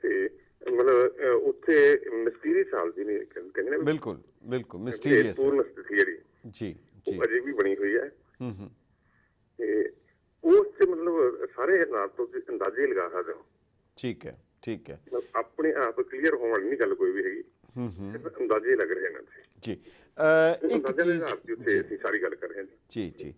ਤੇ ਮਤਲਬ ਉੱਥੇ ਮਿਸਟੀਰੀਅਸ ਹਾਲਤ ਨਹੀਂ ਕਹਿੰਦੇ ਨਾ। ਬਿਲਕੁਲ ਬਿਲਕੁਲ ਮਿਸਟੀਰੀਅਸ ਪੂਰਨ ਸਥਿਤੀ ਜਿਹੜੀ ਜੀ ਜੀ ਅਜੇ ਵੀ ਬਣੀ ਹੋਈ ਹੈ। ਤੇ ਉਸ ਤੇ ਮਤਲਬ ਸਾਰੇ ਹਾਲਾਤ ਤੋਂ ਤੁਸੀਂ ਅੰਦਾਜ਼ੇ ਲਗਾ ਸਕਦੇ ਹੋ। ਠੀਕ ਹੈ, ਠੀਕ ਹੈ। ਆਪਣੇ ਆਪ ਕਲੀਅਰ ਹੋਣ ਵਾਲੀ ਨਹੀਂ ਗੱਲ ਕੋਈ ਵੀ ਹੈਗੀ। ਅੰਦਾਜ਼ੇ ਲੱਗ ਰਹੇ ਨੇ ਜੀ। ਇੱਕ ਚੀਜ਼ ਸਾਰੀ ਗੱਲ ਕਰ ਰਹੇ ਹਾਂ ਜੀ ਜੀ।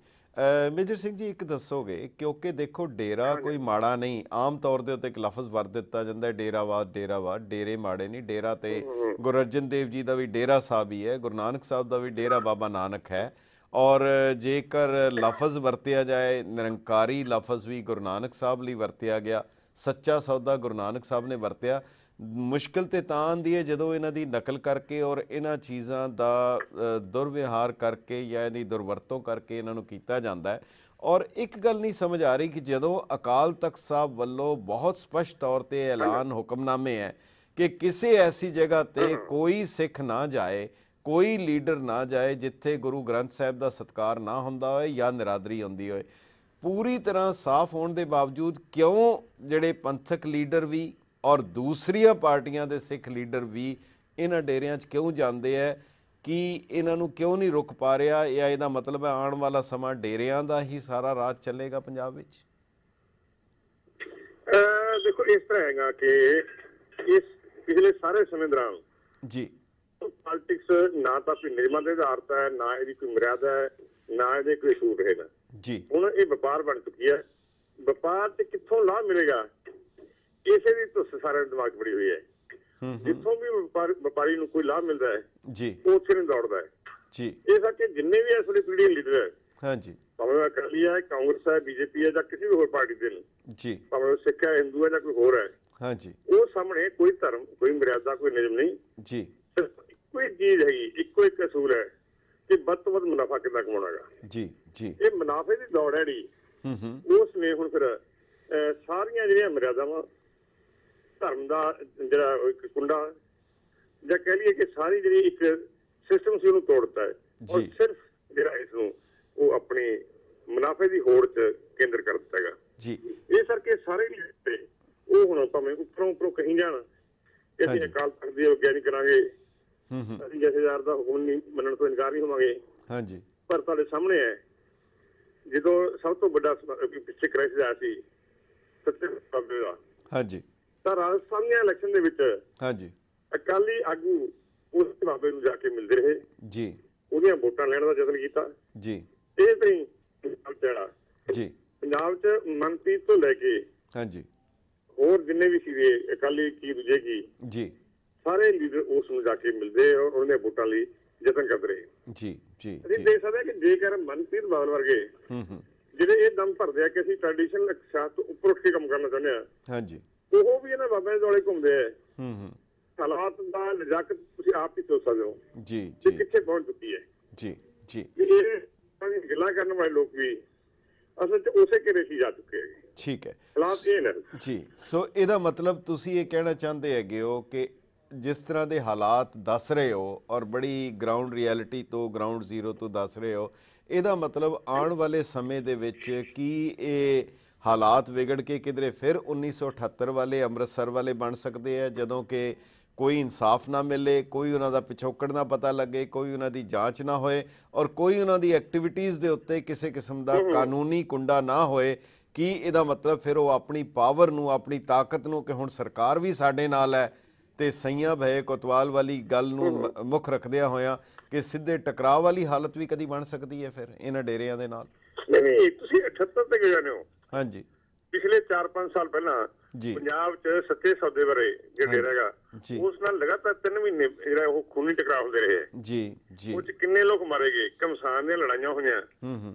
ਮੇਜਰ ਸਿੰਘ ਜੀ, ਇੱਕ ਦੱਸੋਗੇ, ਕਿਉਂਕਿ ਦੇਖੋ ਡੇਰਾ ਕੋਈ ਮਾੜਾ ਨਹੀਂ, ਆਮ ਤੌਰ ਦੇ ਉੱਤੇ ਇੱਕ ਲਫ਼ਜ਼ ਵਰਤ ਦਿੱਤਾ ਜਾਂਦਾ ਡੇਰਾਵਾਦ, ਡੇਰਾਵਾਦ। ਡੇਰੇ ਮਾੜੇ ਨਹੀਂ, ਡੇਰਾ ਤੇ ਗੁਰੂ ਅਰਜਨ ਦੇਵ ਜੀ ਦਾ ਵੀ ਡੇਰਾ ਸਾਹਿਬ ਹੀ ਹੈ, ਗੁਰੂ ਨਾਨਕ ਸਾਹਿਬ ਦਾ ਵੀ ਡੇਰਾ ਬਾਬਾ ਨਾਨਕ ਹੈ। ਔਰ ਜੇਕਰ ਲਫ਼ਜ਼ ਵਰਤਿਆ ਜਾਏ, ਨਿਰੰਕਾਰੀ ਲਫ਼ਜ਼ ਵੀ ਗੁਰੂ ਨਾਨਕ ਸਾਹਿਬ ਲਈ ਵਰਤਿਆ ਗਿਆ, ਸੱਚਾ ਸੌਦਾ ਗੁਰੂ ਨਾਨਕ ਸਾਹਿਬ ਨੇ ਵਰਤਿਆ। ਮੁਸ਼ਕਿਲ ਤੇ ਤਾਂ ਆਉਂਦੀ ਹੈ ਜਦੋਂ ਇਹਨਾਂ ਦੀ ਨਕਲ ਕਰਕੇ ਔਰ ਇਹਨਾਂ ਚੀਜ਼ਾਂ ਦਾ ਦੁਰਵਿਵਹਾਰ ਕਰਕੇ ਜਾਂ ਇਹਦੀ ਦੁਰਵਰਤੋਂ ਕਰਕੇ ਇਹਨਾਂ ਨੂੰ ਕੀਤਾ ਜਾਂਦਾ ਹੈ। ਔਰ ਇੱਕ ਗੱਲ ਨਹੀਂ ਸਮਝ ਆ ਰਹੀ ਕਿ ਜਦੋਂ ਅਕਾਲ ਤਖਤ ਸਾਹਿਬ ਵੱਲੋਂ ਬਹੁਤ ਸਪਸ਼ਟ ਤੌਰ ਤੇ ਐਲਾਨ ਹੁਕਮਨਾਮੇ ਹੈ ਕਿ ਕਿਸੇ ਐਸੀ ਜਗ੍ਹਾ ਤੇ ਕੋਈ ਸਿੱਖ ਨਾ ਜਾਏ, ਕੋਈ ਲੀਡਰ ਨਾ ਜਾਏ ਜਿੱਥੇ ਗੁਰੂ ਗ੍ਰੰਥ ਸਾਹਿਬ ਦਾ ਸਤਿਕਾਰ ਨਾ ਹੁੰਦਾ ਹੋਏ ਜਾਂ ਨਿਰਾਦਰੀ ਹੁੰਦੀ ਹੋਏ, ਪੂਰੀ ਤਰ੍ਹਾਂ ਸਾਫ਼ ਹੋਣ ਦੇ ਬਾਵਜੂਦ ਕਿਉਂ ਜਿਹੜੇ ਪੰਥਕ ਲੀਡਰ ਵੀ ਔਰ ਦੂਸਰੀਆਂ ਪਾਰਟੀਆਂ ਦੇ ਸਿੱਖ ਲੀਡਰ ਵੀ ਇਹਨਾਂ ਡੇਰਿਆਂ 'ਚ ਕਿਉਂ ਜਾਂਦੇ ਹੈ? ਕਿ ਇਹਨਾਂ ਨੂੰ ਕਿਉਂ ਨਹੀਂ ਰੁਕ ਪਾ ਰਿਹਾ? ਜਾਂ ਇਹਦਾ ਮਤਲਬ ਹੈ ਆਉਣ ਵਾਲਾ ਸਮਾਂ ਡੇਰਿਆਂ ਦਾ ਹੀ ਸਾਰਾ ਰਾਜ ਚੱਲੇਗਾ ਪੰਜਾਬ ਵਿੱਚ? ਦੇਖੋ, ਇਸ ਤਰ੍ਹਾਂ ਹੈਗਾ ਕਿ ਇਸ ਪਿਛਲੇ ਸਾਰੇ ਸਮੇਂ ਦੌਰਾਨ ਜੀ ਪੋਲਿਟਿਕਸ ਨਾ ਤਾਂ ਕੋਈ ਨਿਯਮਾਂ ਦੇ ਆਧਾਰਿਤ ਹੈ, ਨਾ ਇਹਦੀ ਕੋਈ ਮਰਿਆਦਾ ਹੈ, ਨਾ ਇਹਦੇ ਕੋਈ ਅਸੂਲ ਰਹੇ ਨੇ ਜੀ। ਹੁਣ ਇਹ ਵਪਾਰ ਬਣ ਚੁੱਕੀ ਹੈ। ਵਪਾਰ ਤੇ ਕਿੱਥੋਂ ਲਾਭ ਮਿਲੇਗਾ, ਇਸੇ ਦੀ ਧੁੱਸ ਸਾਰੇ ਦਿਮਾਗ ਬੜੀ ਹੋਈ ਹੈ। ਜਿੱਥੋਂ ਵੀ ਵਪਾਰੀ ਨੂੰ ਕੋਈ ਲਾਭ ਮਿਲਦਾ ਹੈ ਜੀ, ਉਹ ਉੱਥੇ ਨੂੰ ਦੌੜਦਾ ਹੈ ਜੀ। ਇਸ ਕਰਕੇ ਜਿੰਨੇ ਵੀ ਇਸ ਵੇਲੇ ਪੀੜ੍ਹੀ ਲੀਡਰ ਹੈ, ਹਾਂਜੀ, ਭਾਵੇਂ ਅਕਾਲੀ ਹੈ, ਕਾਂਗਰਸ ਹੈ, ਬੀਜੇਪੀ ਹੈ ਜਾਂ ਕਿਸੇ ਵੀ ਹੋਰ ਪਾਰਟੀ ਦੇ ਜੀ, ਭਾਵੇਂ ਸਿੱਖ ਹੈ, ਹਿੰਦੂ ਹੈ ਜਾਂ ਕੋਈ ਹੋਰ ਹੈ, ਹਾਂਜੀ, ਉਹ ਸਾਹਮਣੇ ਕੋਈ ਧਰਮ, ਕੋਈ ਮਰਿਆਦਾ, ਕੋਈ ਨਿਯਮ ਨਹੀਂ ਜੀ। ਇੱਕੋ ਹੀ ਚੀਜ਼ ਹੈਗੀ, ਇੱਕੋ ਇੱਕ ਅਸੂਲ ਹੈ ਕਿ ਵੱਧ ਤੋਂ ਵੱਧ ਮੁਨਾਫਾ ਕਿੱਦਾਂ ਕਮਾਉਣਾਗਾ ਜੀ ਜੀ। ਇਹ ਮੁਨਾਫੇ ਦੀ ਦੌੜ ਹੈ ਜਿਹੜੀ, ਉਸ ਨੇ ਹੁਣ ਫਿਰ ਸਾਰੀਆਂ ਜਿਹੜੀਆਂ ਮਰਿਆਦਾਵਾਂ, ਧਰਮ ਦਾ ਜਿਹੜਾ ਇੱਕ ਕੁੰਡਾ ਜਾਂ ਕਹਿ ਲਈਏ ਕਿ ਸਾਰੀ ਜਿਹੜੀ ਇੱਕ ਸਿਸਟਮ ਸੀ ਉਹਨੂੰ ਤੋੜਤਾ ਹੈ ਔਰ ਸਿਰਫ ਜਿਹੜਾ ਇਸ ਨੂੰ ਉਹ ਆਪਣੇ ਮੁਨਾਫੇ ਦੀ ਹੋੜ 'ਚ ਕੇਂਦਰ ਕਰ ਦਿੱਤਾ ਹੈਗਾ ਜੀ। ਇਸ ਕਰਕੇ ਸਾਰੇ ਉਹ ਹੁਣ ਭਾਵੇਂ ਉੱਪਰੋਂ ਕਹੀ ਜਾਣ ਕਿ ਅਸੀਂ ਅਕਾਲ ਤਖਤ ਦੀ ਆਗਿਆ ਨਹੀਂ ਕਰਾਂਗੇ, ਅਸੀਂ ਜਥੇਦਾਰ ਦਾ ਹੁਕਮ ਨਹੀਂ ਮੰਨਣ ਤੋਂ ਇਨਕਾਰ ਨਹੀਂ ਹੋਵਾਂਗੇ, ਹਾਂਜੀ, ਪਰ ਤੁਹਾਡੇ ਸਾਹਮਣੇ ਹੈ ਜਦੋਂ ਸਭ ਤੋਂ ਵੱਡਾ ਪਿੱਛੇ ਕ੍ਰਾਈਸਿਸ ਆਇਆ ਸੀ ਸੱਤੇ ਬਾਬੇ ਦਾ, ਹਾਂਜੀ, ਤਾਂ ਰਾਜਸਥਾਨ ਦੀਆਂ ਇਲੈਕਸ਼ਨ ਦੇ ਵਿੱਚ ਹਾਂਜੀ ਅਕਾਲੀ ਆਗੂ ਉਸ ਬਾਬੇ ਨੂੰ ਜਾ ਕੇ ਮਿਲਦੇ ਰਹੇ ਜੀ, ਉਹਦੀਆਂ ਵੋਟਾਂ ਲੈਣ ਦਾ ਯਤਨ ਕੀਤਾ ਜੀ। ਇਹ ਤਰ੍ਹਾਂ ਜਿਹੜਾ ਜੀ ਪੰਜਾਬ 'ਚ ਮੰਤਰੀ ਤੋਂ ਲੈ ਕੇ ਹਾਂਜੀ ਹੋਰ ਜਿੰਨੇ ਵੀ ਸੀਗੇ ਅਕਾਲੀ ਕੀ ਦੂਜੇ ਕੀ ਜੀ, ਸਾਰੇ ਲੀਡਰ ਉਸ ਨੂੰ ਜਾ ਕੇ ਮਿਲਦੇ ਔਰ ਉਹਨਾਂ ਵੋਟਾਂ ਲਈ ਯਤਨ ਕਰਦੇ ਰਹੇ ਜੀ ਜੀ। ਅਸੀਂ ਦੇਖ ਸਕਦੇ ਕਿ ਜੇਕਰ ਮਨਪ੍ਰੀਤ ਬਾਦਲ ਵਰਗੇ ਜਿਹੜੇ ਇਹ ਦਮ ਭਰਦੇ ਆ ਕਿ ਅਸੀਂ ਟ੍ਰੈਡੀਸ਼ਨਲ ਸਿਆਸਤ ਤੋਂ ਉੱਪਰ ਉੱਠ ਕੇ ਕੰਮ ਕਰਨਾ ਚਾਹੁੰਦੇ ਹਾਂ, ਹਾਂਜੀ, ਉਹ ਵੀ ਇਹਨਾਂ ਬਾਬਿਆਂ ਦੇ ਦੁਆਲੇ ਘੁੰਮਦੇ ਆ। ਹਾਲਾਤ ਦਾ ਨਜ਼ਾਕਤ ਤੁਸੀਂ ਆਪ ਹੀ ਸੋਚ ਸਕਦੇ ਹੋ ਜੀ ਜੀ, ਕਿੱਥੇ ਪਹੁੰਚ ਚੁੱਕੀ ਹੈ ਜੀ ਜੀ। ਇਹ ਗੱਲਾਂ ਕਰਨ ਵਾਲੇ ਲੋਕ ਵੀ ਅਸਲ 'ਚ ਉਸੇ ਘੇਰੇ 'ਚ ਜਾ ਚੁੱਕੇ ਹੈ। ਠੀਕ ਹੈ, ਹਾਲਾਤ ਇਹ ਨੇ ਜੀ। ਸੋ ਇਹਦਾ ਮਤਲਬ ਤੁਸੀਂ ਇਹ ਕਹਿਣਾ ਚਾਹੁੰਦੇ ਹੈਗੇ ਹੋ ਕਿ ਜਿਸ ਤਰ੍ਹਾਂ ਦੇ ਹਾਲਾਤ ਦੱਸ ਰਹੇ ਹੋ ਔਰ ਬੜੀ ਗਰਾਊਂਡ ਰਿਐਲਿਟੀ ਤੋਂ, ਗਰਾਊਂਡ ਜ਼ੀਰੋ ਤੋਂ ਦੱਸ ਰਹੇ ਹੋ, ਇਹਦਾ ਮਤਲਬ ਆਉਣ ਵਾਲੇ ਸਮੇਂ ਦੇ ਵਿੱਚ ਕੀ ਇਹ ਹਾਲਾਤ ਵਿਗੜ ਕੇ ਕਿਧਰੇ ਫਿਰ 1978 ਵਾਲੇ ਅੰਮ੍ਰਿਤਸਰ ਵਾਲੇ ਬਣ ਸਕਦੇ ਆ, ਜਦੋਂ ਕਿ ਕੋਈ ਇਨਸਾਫ ਨਾ ਮਿਲੇ, ਕੋਈ ਉਹਨਾਂ ਦਾ ਪਿਛੋਕੜ ਨਾ ਪਤਾ ਲੱਗੇ, ਕੋਈ ਉਹਨਾਂ ਦੀ ਜਾਂਚ ਨਾ ਹੋਏ ਔਰ ਕੋਈ ਉਹਨਾਂ ਦੀ ਐਕਟੀਵਿਟੀਜ਼ ਦੇ ਉੱਤੇ ਕਿਸੇ ਕਿਸਮ ਦਾ ਕਾਨੂੰਨੀ ਕੁੰਡਾ ਨਾ ਹੋਏ? ਕੀ ਇਹਦਾ ਮਤਲਬ ਫਿਰ ਉਹ ਆਪਣੀ ਪਾਵਰ ਨੂੰ, ਆਪਣੀ ਤਾਕਤ ਨੂੰ, ਕਿ ਹੁਣ ਸਰਕਾਰ ਵੀ ਸਾਡੇ ਨਾਲ ਹੈ, ਤੇ ਸਈਆਂ ਭਏ ਕੋਤਵਾਲ ਵਾਲੀ ਗੱਲ ਨੂੰ ਮੁੱਖ ਰੱਖਦਿਆਂ ਹੋਇਆਂ ਕਿ ਸਿੱਧੇ ਟਕਰਾਅ ਵਾਲੀ ਹਾਲਤ ਵੀ ਕਦੀ ਬਣ ਸਕਦੀ ਹੈ ਫਿਰ ਇਹਨਾਂ ਡੇਰਿਆਂ ਦੇ ਨਾਲ? ਨਹੀਂ, ਤੁਸੀਂ 78 ਤੇ ਗਏ ਜਾਂਦੇ ਹੋ। ਹਾਂਜੀ, ਪਿਛਲੇ 4-5 ਸਾਲ ਪਹਿਲਾਂ ਪੰਜਾਬ 'ਚ ਸੱਚੇ ਸੌਦੇ ਬਾਰੇ ਜਿਹੜਾ ਡੇਰਾ ਹੈਗਾ ਉਸ ਨਾਲ ਲਗਾਤਾਰ 3 ਮਹੀਨੇ ਜਿਹੜਾ ਉਹ ਖੂਨੀ ਟਕਰਾਅ ਹੁੰਦੇ ਰਹੇ ਜੀ ਜੀ। ਉਹ 'ਚ ਕਿੰਨੇ ਲੋਕ ਮਾਰੇ ਗਏ, ਘਮਸਾਨ ਦੀਆਂ ਲੜਾਈਆਂ ਹੋਈਆਂ।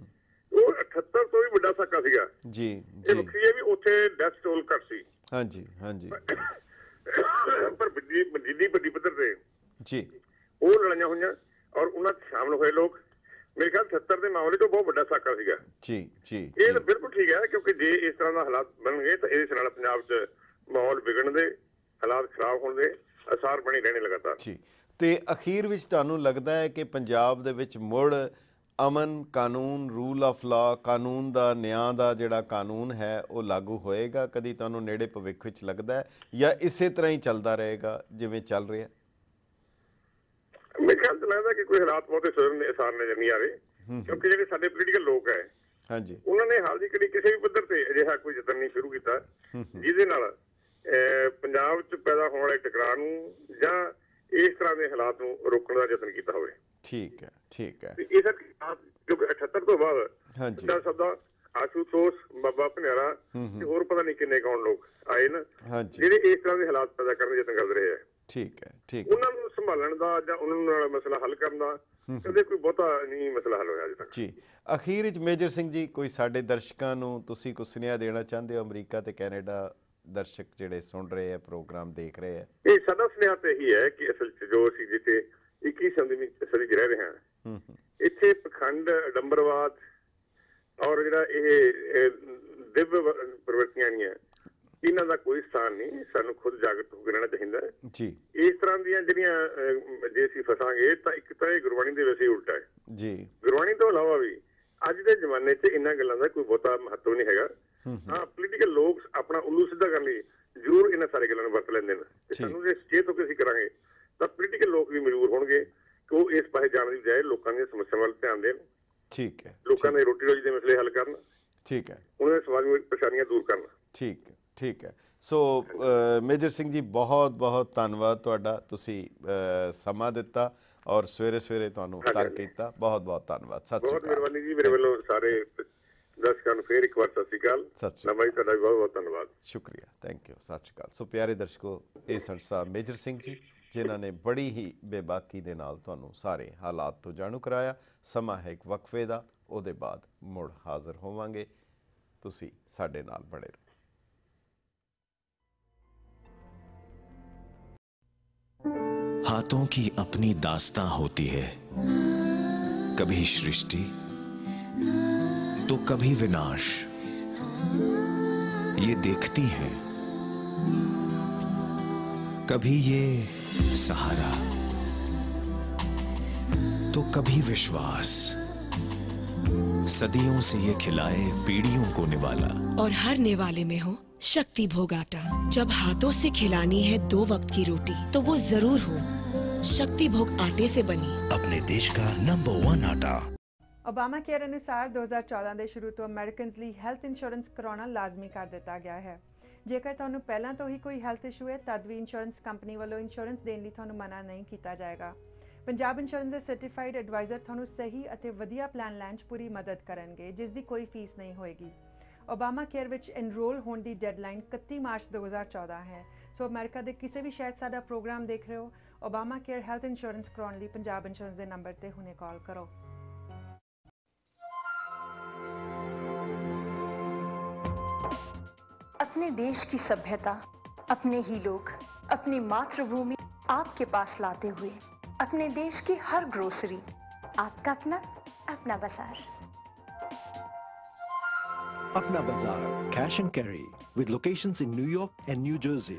ਉਹ 78 ਤੋਂ ਵੀ ਵੱਡਾ ਸਾਕਾ ਸੀਗਾ ਜੀ। ਇਹ ਵੱਖਰੀ ਹੈ ਵੀ ਉੱਥੇ ਡੈਥ ਟੋਲ ਘੱਟ ਸੀ। ਹਾਂਜੀ ਹਾਂਜੀ। ਪਰ ਜਿੰਨੀ ਵੱਡੀ ਪੱਧਰ ਤੇ ਜੀ ਉਹ ਲੜਾਈਆਂ ਹੋਈਆਂ ਔਰ ਉਹਨਾਂ 'ਚ ਸ਼ਾਮਲ ਹੋਏ ਲੋਕ, ਮੇਰੇ ਖਿਆਲ 78 ਦੇ ਮਾਮਲੇ 'ਚ ਬਹੁਤ ਵੱਡਾ ਸਾਕਾ ਸੀਗਾ। ਜੀ ਜੀ। ਇਹ ਤਾਂ ਬਿਲਕੁਲ ਠੀਕ ਹੈ, ਕਿਉਂਕਿ ਜੇ ਇਸ ਤਰ੍ਹਾਂ ਦਾ ਹਾਲਾਤ ਬਣ ਗਏ ਤਾਂ ਇਸ ਨਾਲ ਪੰਜਾਬ 'ਚ ਮਾਹੌਲ ਵਿਗੜਨ ਦੇ, ਹਾਲਾਤ ਖਰਾਬ ਹੋਣ ਦੇ ਅਸਾਰ ਬਣੇ ਰਹਿਣੇ ਲਗਾਤਾਰ। ਜੀ। ਤੇ ਅਖੀਰ ਵਿੱਚ ਤੁਹਾਨੂੰ ਲੱਗਦਾ ਹੈ ਕਿ ਪੰਜਾਬ ਦੇ ਵਿੱਚ ਮੁੜ ਅਮਨ ਕਾਨੂੰਨ, ਰੂਲ ਆਫ ਲਾ, ਕਾਨੂੰਨ ਦਾ, ਨਿਆਂ ਦਾ ਜਿਹੜਾ ਕਾਨੂੰਨ ਹੈ ਉਹ ਲਾਗੂ ਹੋਏਗਾ? ਕਦੀ ਤੁਹਾਨੂੰ ਨੇੜੇ ਭਵਿੱਖ ਵਿੱਚ ਲੱਗਦਾ ਹੈ ਜਾਂ ਇਸੇ ਤਰ੍ਹਾਂ ਹੀ ਚੱਲਦਾ ਰਹੇਗਾ ਜਿਵੇਂ ਚੱਲ ਰਿਹਾ? ਮੇਰੇ ਖਿਆਲ ਤਾਂ ਲੱਗਦਾ ਕਿ ਕੋਈ ਹਾਲਾਤ ਬਹੁਤੇ ਸੁਧਰਨ ਦੇ ਅਸਾਰ ਨਜ਼ਰ ਨਹੀਂ ਆ ਰਹੇ, ਕਿਉਂਕਿ ਜਿਹੜੇ ਸਾਡੇ ਪੋਲੀਟੀਕਲ ਲੋਕ ਹੈ ਹਾਂਜੀ ਉਹਨਾਂ ਨੇ ਹਾਲ ਦੀ ਘੜੀ ਕਿਸੇ ਵੀ ਪੱਧਰ ਤੇ ਅਜਿਹਾ ਕੋਈ ਯਤਨ ਨਹੀਂ ਸ਼ੁਰੂ ਕੀਤਾ ਜਿਹਦੇ ਨਾਲ ਪੰਜਾਬ 'ਚ ਪੈਦਾ ਹੋਣ ਵਾਲੇ ਟਕਰਾਅ ਨੂੰ ਜਾਂ ਇਸ ਤਰ੍ਹਾਂ ਦੇ ਹਾਲਾਤ ਨੂੰ ਰੋਕਣ ਦਾ ਯਤਨ ਕੀਤਾ ਹੋਵੇ। ਠੀਕ ਹੈ, ਠੀਕ ਹੈ। ਇਹ ਸਰ ਕਿਉਂਕਿ 78 ਤੋਂ ਬਾਅਦ ਹਾਂਜੀ ਸਦਾ ਆਸ਼ੂਤੋਸ਼, ਬਾਬਾ ਭਨਿਆਰਾ ਤੇ ਹੋਰ ਪਤਾ ਨਹੀਂ ਕਿੰਨੇ ਕੌਣ ਲੋਕ ਆਏ ਨਾ ਜਿਹੜੇ ਇਸ ਤਰ੍ਹਾਂ ਦੇ ਹਾਲਾਤ ਪੈਦਾ ਕਰਨ ਦਾ ਯਤਨ ਕਰਦੇ ਰਹੇ ਹੈ। ਠੀਕ ਹੈ, ਠੀਕ। ਉਹਨਾਂ ਨੂੰ ਸੰਭਾਲਣ ਦਾ ਜਾਂ ਉਹਨਾਂ ਨਾਲ ਮਸਲਾ ਹੱਲ ਕਰਨ ਦਾ ਕਦੇ ਕੋਈ ਬਹੁਤਾ ਨਹੀਂ ਮਸਲਾ ਹੱਲ ਹੋਇਆ ਅਜੇ ਤੱਕ। ਜੀ। ਅਖੀਰ ਵਿੱਚ ਮੇਜਰ ਸਿੰਘ ਜੀ, ਕੋਈ ਸਾਡੇ ਦਰਸ਼ਕਾਂ ਨੂੰ ਤੁਸੀਂ ਕੋਈ ਸੁਨੇਹਾ ਦੇਣਾ ਚਾਹੁੰਦੇ ਹੋ? ਅਮਰੀਕਾ ਤੇ ਕੈਨੇਡਾ ਦਰਸ਼ਕ ਜਿਹੜੇ ਸੁਣ ਰਹੇ ਆ, ਪ੍ਰੋਗਰਾਮ ਦੇਖ ਰਹੇ ਆ। ਇਹ ਸਾਡਾ ਸੁਨੇਹਾ ਤਾਂ ਇਹੀ ਹੈ ਕਿ ਅਸਲ 'ਚ ਜੋ ਅਸੀਂ ਜਿੱਥੇ 21ਵੀਂ ਸਦੀ 'ਚ ਰਹਿ ਰਹੇ ਹਾਂ, ਇੱਥੇ ਪਖੰਡ, ਅਡੰਬਰਵਾਦ ਔਰ ਜਿਹੜਾ ਇਹ ਦਿਵ ਪ੍ਰਵਿਰਤੀਆਂ ਨਹੀਂ ਹੈ, ਇਹਨਾਂ ਦਾ ਕੋਈ ਸਥਾਨ ਨਹੀਂ। ਸਾਨੂੰ ਖੁਦ ਜਾਗਰੂਕ ਹੋ ਕੇ ਰਹਿਣਾ ਚਾਹੀਦਾ ਹੈ ਜੀ। ਇਸ ਤਰ੍ਹਾਂ ਦੀਆਂ ਜਿਹੜੀਆਂ ਜੇ ਅਸੀਂ ਫਸਾਂਗੇ ਤਾਂ ਇੱਕ ਤਾਂ ਇਹ ਗੁਰਬਾਣੀ ਦੇ ਵੈਸੇ ਉਲਟਾ ਹੈ ਜੀ। ਗੁਰਬਾਣੀ ਤੋਂ ਇਲਾਵਾ ਵੀ ਅੱਜ ਦੇ ਜ਼ਮਾਨੇ 'ਚ ਇਹਨਾਂ ਗੱਲਾਂ ਦਾ ਕੋਈ ਬਹੁਤਾ ਮਹੱਤਵ ਨਹੀਂ ਹੈਗਾ। ਹਾਂ, ਪੋਲੀਟੀਕਲ ਲੋਕ ਆਪਣਾ ਉੱਲੂ ਸਿੱਧਾ ਕਰਨ ਲਈ ਜ਼ਰੂਰ ਇਹਨਾਂ ਸਾਰੇ ਗੱਲਾਂ ਨੂੰ ਵਰਤ ਲੈਂਦੇ ਨੇ। ਸਾਨੂੰ ਜੇ ਸਚੇਤ ਹੋ ਕੇ ਅਸੀਂ ਕਰਾਂਗੇ ਤਾਂ ਪੋਲੀਟੀਕਲ ਲੋਕ ਵੀ ਮਜਬੂਰ ਹੋਣਗੇ ਕਿ ਉਹ ਇਸ ਪਾਸੇ ਜਾਣ ਦੀ ਬਜਾਏ ਲੋਕਾਂ ਦੀਆਂ ਸਮੱਸਿਆਵਾਂ ਵੱਲ ਧਿਆਨ ਦੇਣ। ਠੀਕ ਹੈ। ਲੋਕਾਂ ਦੇ ਰੋਟੀ ਰੋਜੀ ਦੇ ਮਸਲੇ ਹੱਲ ਕਰਨ। ਠੀਕ ਹੈ। ਉਹਨਾਂ ਦੇ ਸਮਾਜ ਵਿੱਚ ਪਰੇਸ਼ਾਨੀਆਂ ਦੂਰ ਕਰਨ। ਠੀਕ ਹੈ, ਠੀਕ ਹੈ। ਸੋ ਮੇਜਰ ਸਿੰਘ ਜੀ, ਬਹੁਤ ਬਹੁਤ ਧੰਨਵਾਦ ਤੁਹਾਡਾ, ਤੁਸੀਂ ਸਮਾਂ ਦਿੱਤਾ ਔਰ ਸਵੇਰੇ ਸਵੇਰੇ ਤੁਹਾਨੂੰ ਤਰ ਕੀਤਾ। ਬਹੁਤ ਬਹੁਤ ਧੰਨਵਾਦ। ਸਤਿ ਸ਼੍ਰੀ ਅਕਾਲ। ਬਹੁਤ ਮਿਹਰਬਾਨੀ ਜੀ, ਮੇਰੇ ਵੱਲੋਂ ਸਾਰੇ ਦਰਸ਼ਕਾਂ ਨੂੰ ਫੇਰ ਇੱਕ ਵਾਰ ਸਤਿ ਸ਼੍ਰੀ ਅਕਾਲ। ਨਵਾਂ ਜੀ ਤੁਹਾਡਾ ਬਹੁਤ ਬਹੁਤ ਧੰਨਵਾਦ। ਸ਼ੁਕਰੀਆ, ਥੈਂਕ ਯੂ, ਸਤਿ ਸ਼੍ਰੀ ਅਕਾਲ। ਸੋ ਪਿਆਰੇ ਦਰਸ਼ਕੋ, ਇਹ ਸਨ ਸਾਹਿਬ ਮੇਜਰ ਸਿੰਘ ਜੀ, ਜਿਨ੍ਹਾਂ ਨੇ ਬੜੀ ਹੀ ਬੇਬਾਕੀ ਦੇ ਨਾਲ ਤੁਹਾਨੂੰ ਸਾਰੇ ਹਾਲਾਤ ਤੋਂ ਜਾਣੂ ਕਰਾਇਆ। ਸਮਾਂ ਹੈ ਇੱਕ ਵਕਫੇ ਦਾ, ਉਹਦੇ ਬਾਅਦ ਮੁੜ ਹਾਜ਼ਰ ਹੋਵਾਂਗੇ। ਤੁਸੀਂ ਸਾਡੇ ਨਾਲ ਬਣੇ ਰਹੋ। हाथों की अपनी दास्तां होती है, कभी सृष्टि तो कभी विनाश। ये देखती है, कभी ये सहारा तो कभी विश्वास। सदियों से ये खिलाए पीढ़ियों को निवाला, और हर निवाले में हो शक्ति भोग आटा। जब हाथों से खिलानी है 2 वक्त की रोटी तो वो जरूर हो शक्ति भोग आटे से बनी, अपने देश का नंबर 1 आटा। ओबामा केयर अनुसार 2014 ਦੇ ਸ਼ੁਰੂ ਤੋਂ ਅਮਰੀਕਨਸ ਲਈ ਹੈਲਥ ਇੰਸ਼ੋਰੈਂਸ ਕਰਾਉਣਾ ਲਾਜ਼ਮੀ ਕਰ ਦਿੱਤਾ ਗਿਆ ਹੈ। ਜੇਕਰ ਤੁਹਾਨੂੰ ਪਹਿਲਾਂ ਤੋਂ ਹੀ ਕੋਈ ਹੈਲਥ ਇਸ਼ੂ ਹੈ ਤਦ ਵੀ ਇੰਸ਼ੋਰੈਂਸ ਕੰਪਨੀ ਵੱਲੋਂ ਇੰਸ਼ੋਰੈਂਸ ਦੇਣ ਲਈ ਤੁਹਾਨੂੰ ਮਨਾ ਨਹੀਂ ਕੀਤਾ ਜਾਏਗਾ। ਪੰਜਾਬ ਇੰਸ਼ੋਰੈਂਸ ਦੇ ਸਰਟੀਫਾਈਡ ਐਡਵਾਈਜ਼ਰ ਤੁਹਾਨੂੰ ਸਹੀ ਅਤੇ ਵਧੀਆ ਪਲਾਨ ਲੈਣ 'ਚ ਪੂਰੀ ਮਦਦ ਕਰਨਗੇ, ਜਿਸ ਦੀ ਕੋਈ ਫੀਸ ਨਹੀਂ ਹੋਏਗੀ। ओबामा केयर विच एनरोल होने की डेडलाइन 31 मार्च 2014 है। सो अमेरिका के किसी भी शहर साडा प्रोग्राम देख रहे हो, ओबामा केयर हैल्थ इंश्योरेंस कराने लिए पंजाब इंश्योरेंस के नंबर पर हुणे कॉल करो। अपने देश की सभ्यता, अपने ही लोग, अपनी मातृभूमि आपके पास लाते हुए, अपने देश की हर ग्रोसरी आपका अपना बाजार। Apna Bazaar, cash and carry, with locations in New York and New Jersey.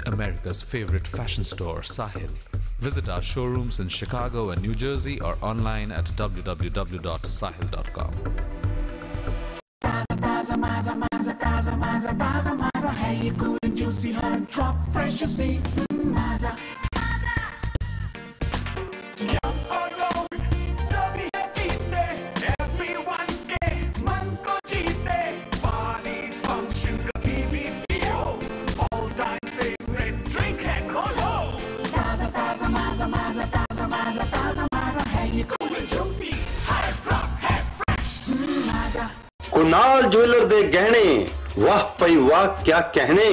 America's favorite fashion store, Sahil. Visit our showrooms in Chicago and New Jersey or online at www.sahil.com. है ये cool and juicy hard drop fresh you see Maza Young or old सभी है पीते everyone के मन को जीते party function कभी भी पियो all time favorite drink है खोलो Maza Maza Maza Maza Maza Maza Maza Maza है ये cool and juicy hard drop है fresh Maza कुनाल ज्वेलर दे गहने वाह पई वाह क्या कहने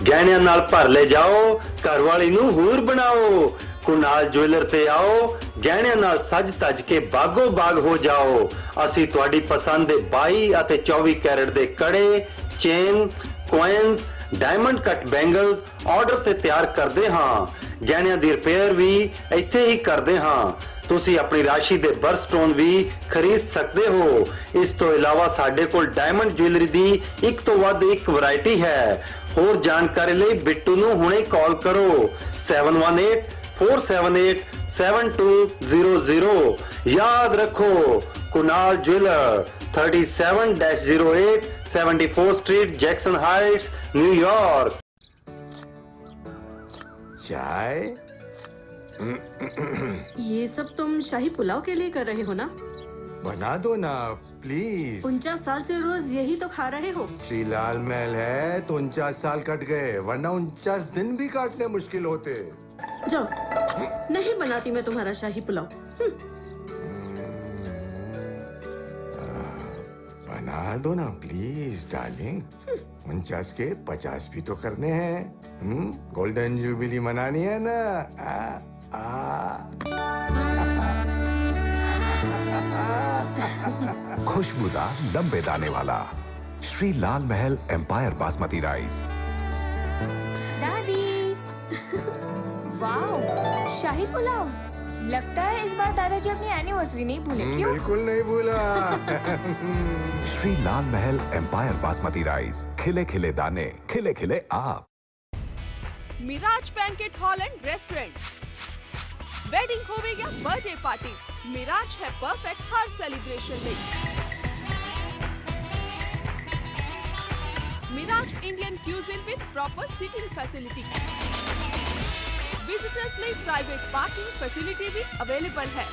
गहणियां नाल भर ले जाओ घर वाली नूं हूर बनाओ कुनाल ज्वेलर ते आओ गहणियां नाल सज तज के बागो बाग हो जाओ असी तुहाडी पसंद दे 22 ਅਤੇ 24 कैरेट दे कड़े chain coins diamond cut bangles order ते तैयार करदे हां गहणियां दी रिपेयर भी ਇੱਥੇ ਹੀ ਕਰਦੇ ਹਾਂ ਤੁਸੀਂ ਆਪਣੀ ਰਾਸ਼ੀ ਦੇ ਬਰਸਟੋਨ ਵੀ ਖਰੀਦ ਸਕਦੇ ਹੋ ਇਸ ਤੋਂ ਇਲਾਵਾ ਸਾਡੇ ਕੋਲ ਡਾਇਮੰਡ ਜੁਐਲਰੀ ਦੀ ਇੱਕ ਤੋਂ ਵੱਧ ਇੱਕ ਵੈਰਾਈਟੀ ਹੈ ਹੋਰ ਜਾਣਕਾਰੀ ਲਈ ਬਿੱਟੂ ਨੂੰ ਹੁਣੇ ਕਾਲ ਕਰੋ 7184787200 याद रखो Kunal jeweller 37-08 74 street Jackson Heights New York चाय ये सब तुम शाही पुलाव के लिए कर रहे हो ना? बना दो ना प्लीज 49 साल से रोज यही तो खा रहे हो। श्री लाल महल है तो 49 साल कट गए वरना 49 दिन भी काटने मुश्किल होते। जाओ नहीं बनाती मैं तुम्हारा शाही पुलाव। बना दो ना प्लीज डार्लिंग 49 के 50 भी तो करने हैं गोल्डन जुबिली मनानी है ना खुशबूदार लंबे दाने वाला श्री लाल महल एम्पायर बासमती राइस। दादी वाओ शाही पुलाव लगता है इस बार दादाजी अपनी एनिवर्सरी नहीं भूले क्यों? बिल्कुल नहीं भूला श्री लाल महल एम्पायर बासमती राइस खिले खिले दाने खिले खिले आप। Mirage banquet hall and restaurant wedding होवे या बर्थडे पार्टी मिराज है परफेक्ट हर सेलिब्रेशन में। Mirage Indian cuisine with proper sitting facility visitors में प्राइवेट पार्किंग फैसिलिटी भी अवेलेबल है।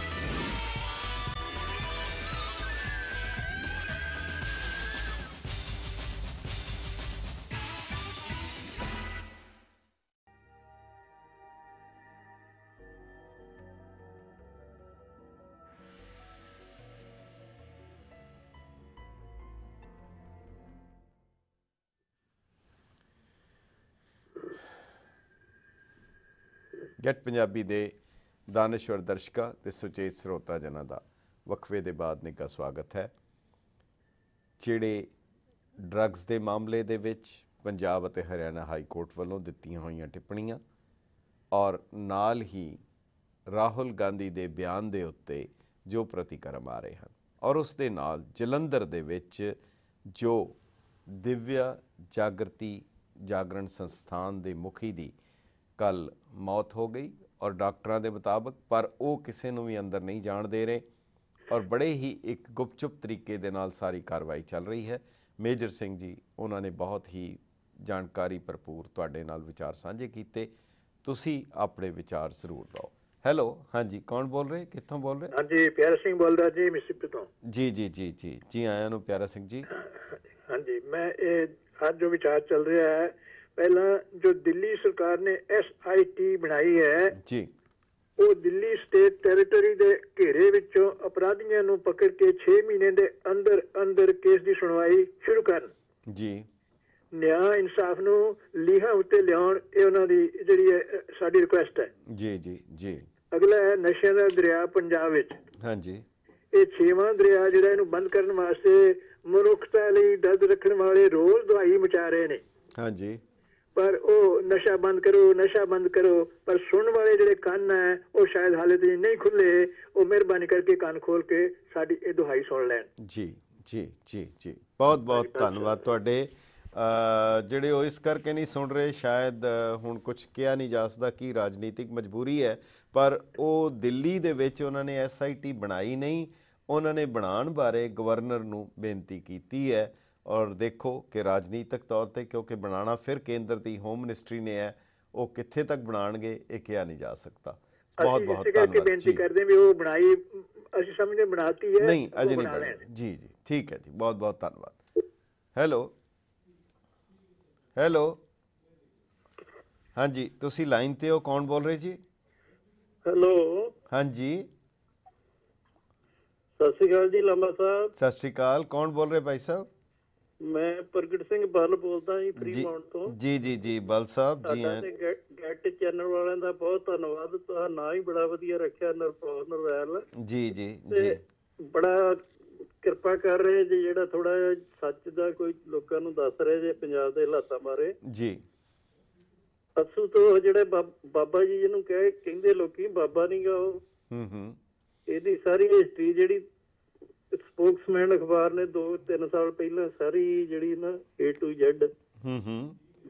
ਗੈਟ ਪੰਜਾਬੀ ਦੇ ਦਾਨਿਸ਼ਵਰ ਦਰਸ਼ਕਾਂ ਤੇ ਸੁਚੇਤ ਸਰੋਤਾ ਜਨਾਂ ਦਾ ਵਕਫੇ ਦੇ ਬਾਅਦ ਨਿੱਘਾ ਸਵਾਗਤ ਹੈ। ਜਿਹੜੇ ਡਰੱਗਸ ਦੇ ਮਾਮਲੇ ਦੇ ਵਿੱਚ ਪੰਜਾਬ ਅਤੇ ਹਰਿਆਣਾ ਹਾਈ ਕੋਰਟ ਵੱਲੋਂ ਦਿੱਤੀਆਂ ਹੋਈਆਂ ਟਿੱਪਣੀਆਂ ਔਰ ਨਾਲ ਹੀ ਰਾਹੁਲ ਗਾਂਧੀ ਦੇ ਬਿਆਨ ਦੇ ਉੱਤੇ ਜੋ ਪ੍ਰਤੀਕਰਮ ਆ ਰਹੇ ਹਨ ਔਰ ਉਸ ਦੇ ਨਾਲ ਜਲੰਧਰ ਦੇ ਵਿੱਚ ਜੋ ਦਿਵਿਆ ਜਾਗਰਣ ਸੰਸਥਾਨ ਦੇ ਮੁਖੀ ਦੀ ਕੱਲ मौत हो गई और डॉक्टरों के मुताबिक पर वो किसी को भी अंदर नहीं जान दे रहे और बड़े ही एक गुपचुप तरीके दे नाल सारी कार्रवाई चल रही है। मेजर सिंह जी उन्होंने बहुत ही जानकारी भरपूर तुहाडे नाल विचार साझे कीते तुसी अपने विचार जरूर दो। हेलो हाँ जी कौन बोल रहे कितों बोल रहे? हाँ जी प्यारा सिंह बोल रहा जी मिसिप तो। जी जी जी जी जी आया नू प्यारा सिंह जी। हाँ जी मैं आज जो विचार चल रहा है पहला जो दिल्ली सरकार ने SIT बनाई है जी वो दिल्ली स्टेट टेरिटरी दे घेरे विचों अपराधियों नूं पकड़ के 6 महीने दे अंदर अंदर केस दी सुनवाई शुरू करन जी न्याय इंसाफ नूं लीहां उत्ते लियाउण ये उन्हां दी जिहड़ी साडी रिक्वेस्ट है। जी जी जी अगला है नशे दा दरिया पंजाब विच। हाँ जी ये 6वां दरिया जिहड़ा इहनूं बंद करन वास्ते मनुखता लई दर्द रखण वाले रोज दवाई मचा रहे ने। हाँ जी पर वो नशा बंद करो पर सुनने वाले ਜਿਹੜੇ ਕੰਨ ਹੈ ਉਹ ਸ਼ਾਇਦ ਹਾਲੇ ਤੱਕ ਨਹੀਂ ਖੁੱਲੇ ਉਹ ਮਿਹਰਬਾਨੀ ਕਰਕੇ ਕੰਨ ਖੋਲ ਕੇ ਸਾਡੀ ਇਹ ਦੁਹਾਈ ਸੁਣ ਲੈਣ। ਜੀ ਜੀ ਜੀ ਜੀ ਬਹੁਤ ਬਹੁਤ ਧੰਨਵਾਦ ਤੁਹਾਡੇ ਜਿਹੜੇ ਉਹ ਇਸ ਕਰਕੇ ਨਹੀਂ ਸੁਣ ਰਹੇ ਸ਼ਾਇਦ ਹੁਣ ਕੁਝ ਕਿਹਾ ਨਹੀਂ ਜਾ ਸਕਦਾ ਕਿ ਰਾਜਨੀਤਿਕ ਮਜਬੂਰੀ ਹੈ ਪਰ ਉਹ ਦਿੱਲੀ ਦੇ ਵਿੱਚ ਉਹਨਾਂ ਨੇ SIT ਬਣਾਈ ਨਹੀਂ ਉਹਨਾਂ ਨੇ ਬਣਾਉਣ ਬਾਰੇ ਗਵਰਨਰ ਨੂੰ ਬੇਨਤੀ ਕੀਤੀ ਹੈ ਔਰ ਦੇਖੋ ਕਿ ਰਾਜਨੀਤਿਕ ਤੌਰ ਤੇ, ਕਿਉਂਕਿ ਬਣਾਉਣਾ ਫਿਰ ਕੇਂਦਰ ਦੀ ਹੋਮ ਮਿਨਿਸਟਰੀ ਨੇ ਹੈ, ਉਹ ਕਿੱਥੇ ਤੱਕ ਬਣਾਉਣਗੇ ਇਹ ਕਿਹਾ ਨਹੀਂ ਜਾ ਸਕਦਾ। ਬਹੁਤ ਬਹੁਤ ਧੰਨਵਾਦ। ਬੇਨਤੀ ਕਰਦੇ ਵੀ ਉਹ ਬਣਾਈ, ਅਸੀਂ ਸਮਝਦੇ ਬਣਾਤੀ ਹੈ, ਨਹੀਂ ਅਜੇ ਨਹੀਂ ਬਣੀ। ਜੀ ਜੀ ਠੀਕ ਹੈ ਜੀ, ਬਹੁਤ ਬਹੁਤ ਧੰਨਵਾਦ। ਹੈਲੋ ਹੈਲੋ, ਹਾਂਜੀ ਤੁਸੀਂ ਲਾਈਨ ਤੇ ਹੋ, ਕੌਣ ਬੋਲ ਰਹੇ ਜੀ? ਹੈਲੋ ਹਾਂਜੀ ਸਤਿ ਸ਼੍ਰੀ ਅਕਾਲ ਜੀ ਲਾਂਬਾ ਸਾਹਿਬ। ਸਤਿ ਸ਼੍ਰੀ ਅਕਾਲ, ਕੌਣ ਬੋਲ ਰਹੇ ਭਾਈ ਸਾਹਿਬ? ਮੈਂ ਪ੍ਰਗਟ ਸਿੰਘ ਬੱਲ ਬੋਲਦਾ ਜੀ, ਫਰੀਮਾਉਂਟ ਤੋਂ। ਜੀ ਜੀ ਜੀ ਬਲ ਸਾਹਿਬ ਜੀ। ਗੈਟ ਚੈਨਲ ਵਾਲਿਆਂ ਦਾ ਬਹੁਤ ਧੰਨਵਾਦ, ਤੁਹਾਡਾ ਨਾਂ ਹੀ ਬੜਾ ਵਧੀਆ ਰੱਖਿਆ, ਨਰਵੈਲ ਜੀ ਜੀ ਜੀ। ਬੜਾ ਕਿਰਪਾ ਕਰ ਰਹੇ ਜੀ, ਜਿਹੜਾ ਥੋੜਾ ਸੱਚ ਦਾ ਕੋਈ ਲੋਕਾਂ ਨੂੰ ਦੱਸ ਰਹੇ ਜੇ ਪੰਜਾਬ ਦੇ ਹਾਲਾਤਾਂ ਬਾਰੇ ਜੀ। ਅਸੂ ਤੋਂ ਜਿਹੜੇ ਬਾਬਾ ਜੀ ਜਿਹਨੂੰ ਕਹਿੰਦੇ ਲੋਕੀ, ਬਾਬਾ ਨੀ ਗਾ ਉਹ। ਇਹਦੀ ਸਾਰੀ ਹਿਸਟਰੀ ਜਿਹੜੀ ਸਪੋਕਸਮੈਨ ਅਖਬਾਰ ਨੇ 2-3 ਸਾਲ ਪਹਿਲਾਂ ਸਾਰੀ ਜਿਹੜੀ ਨਾ A to Z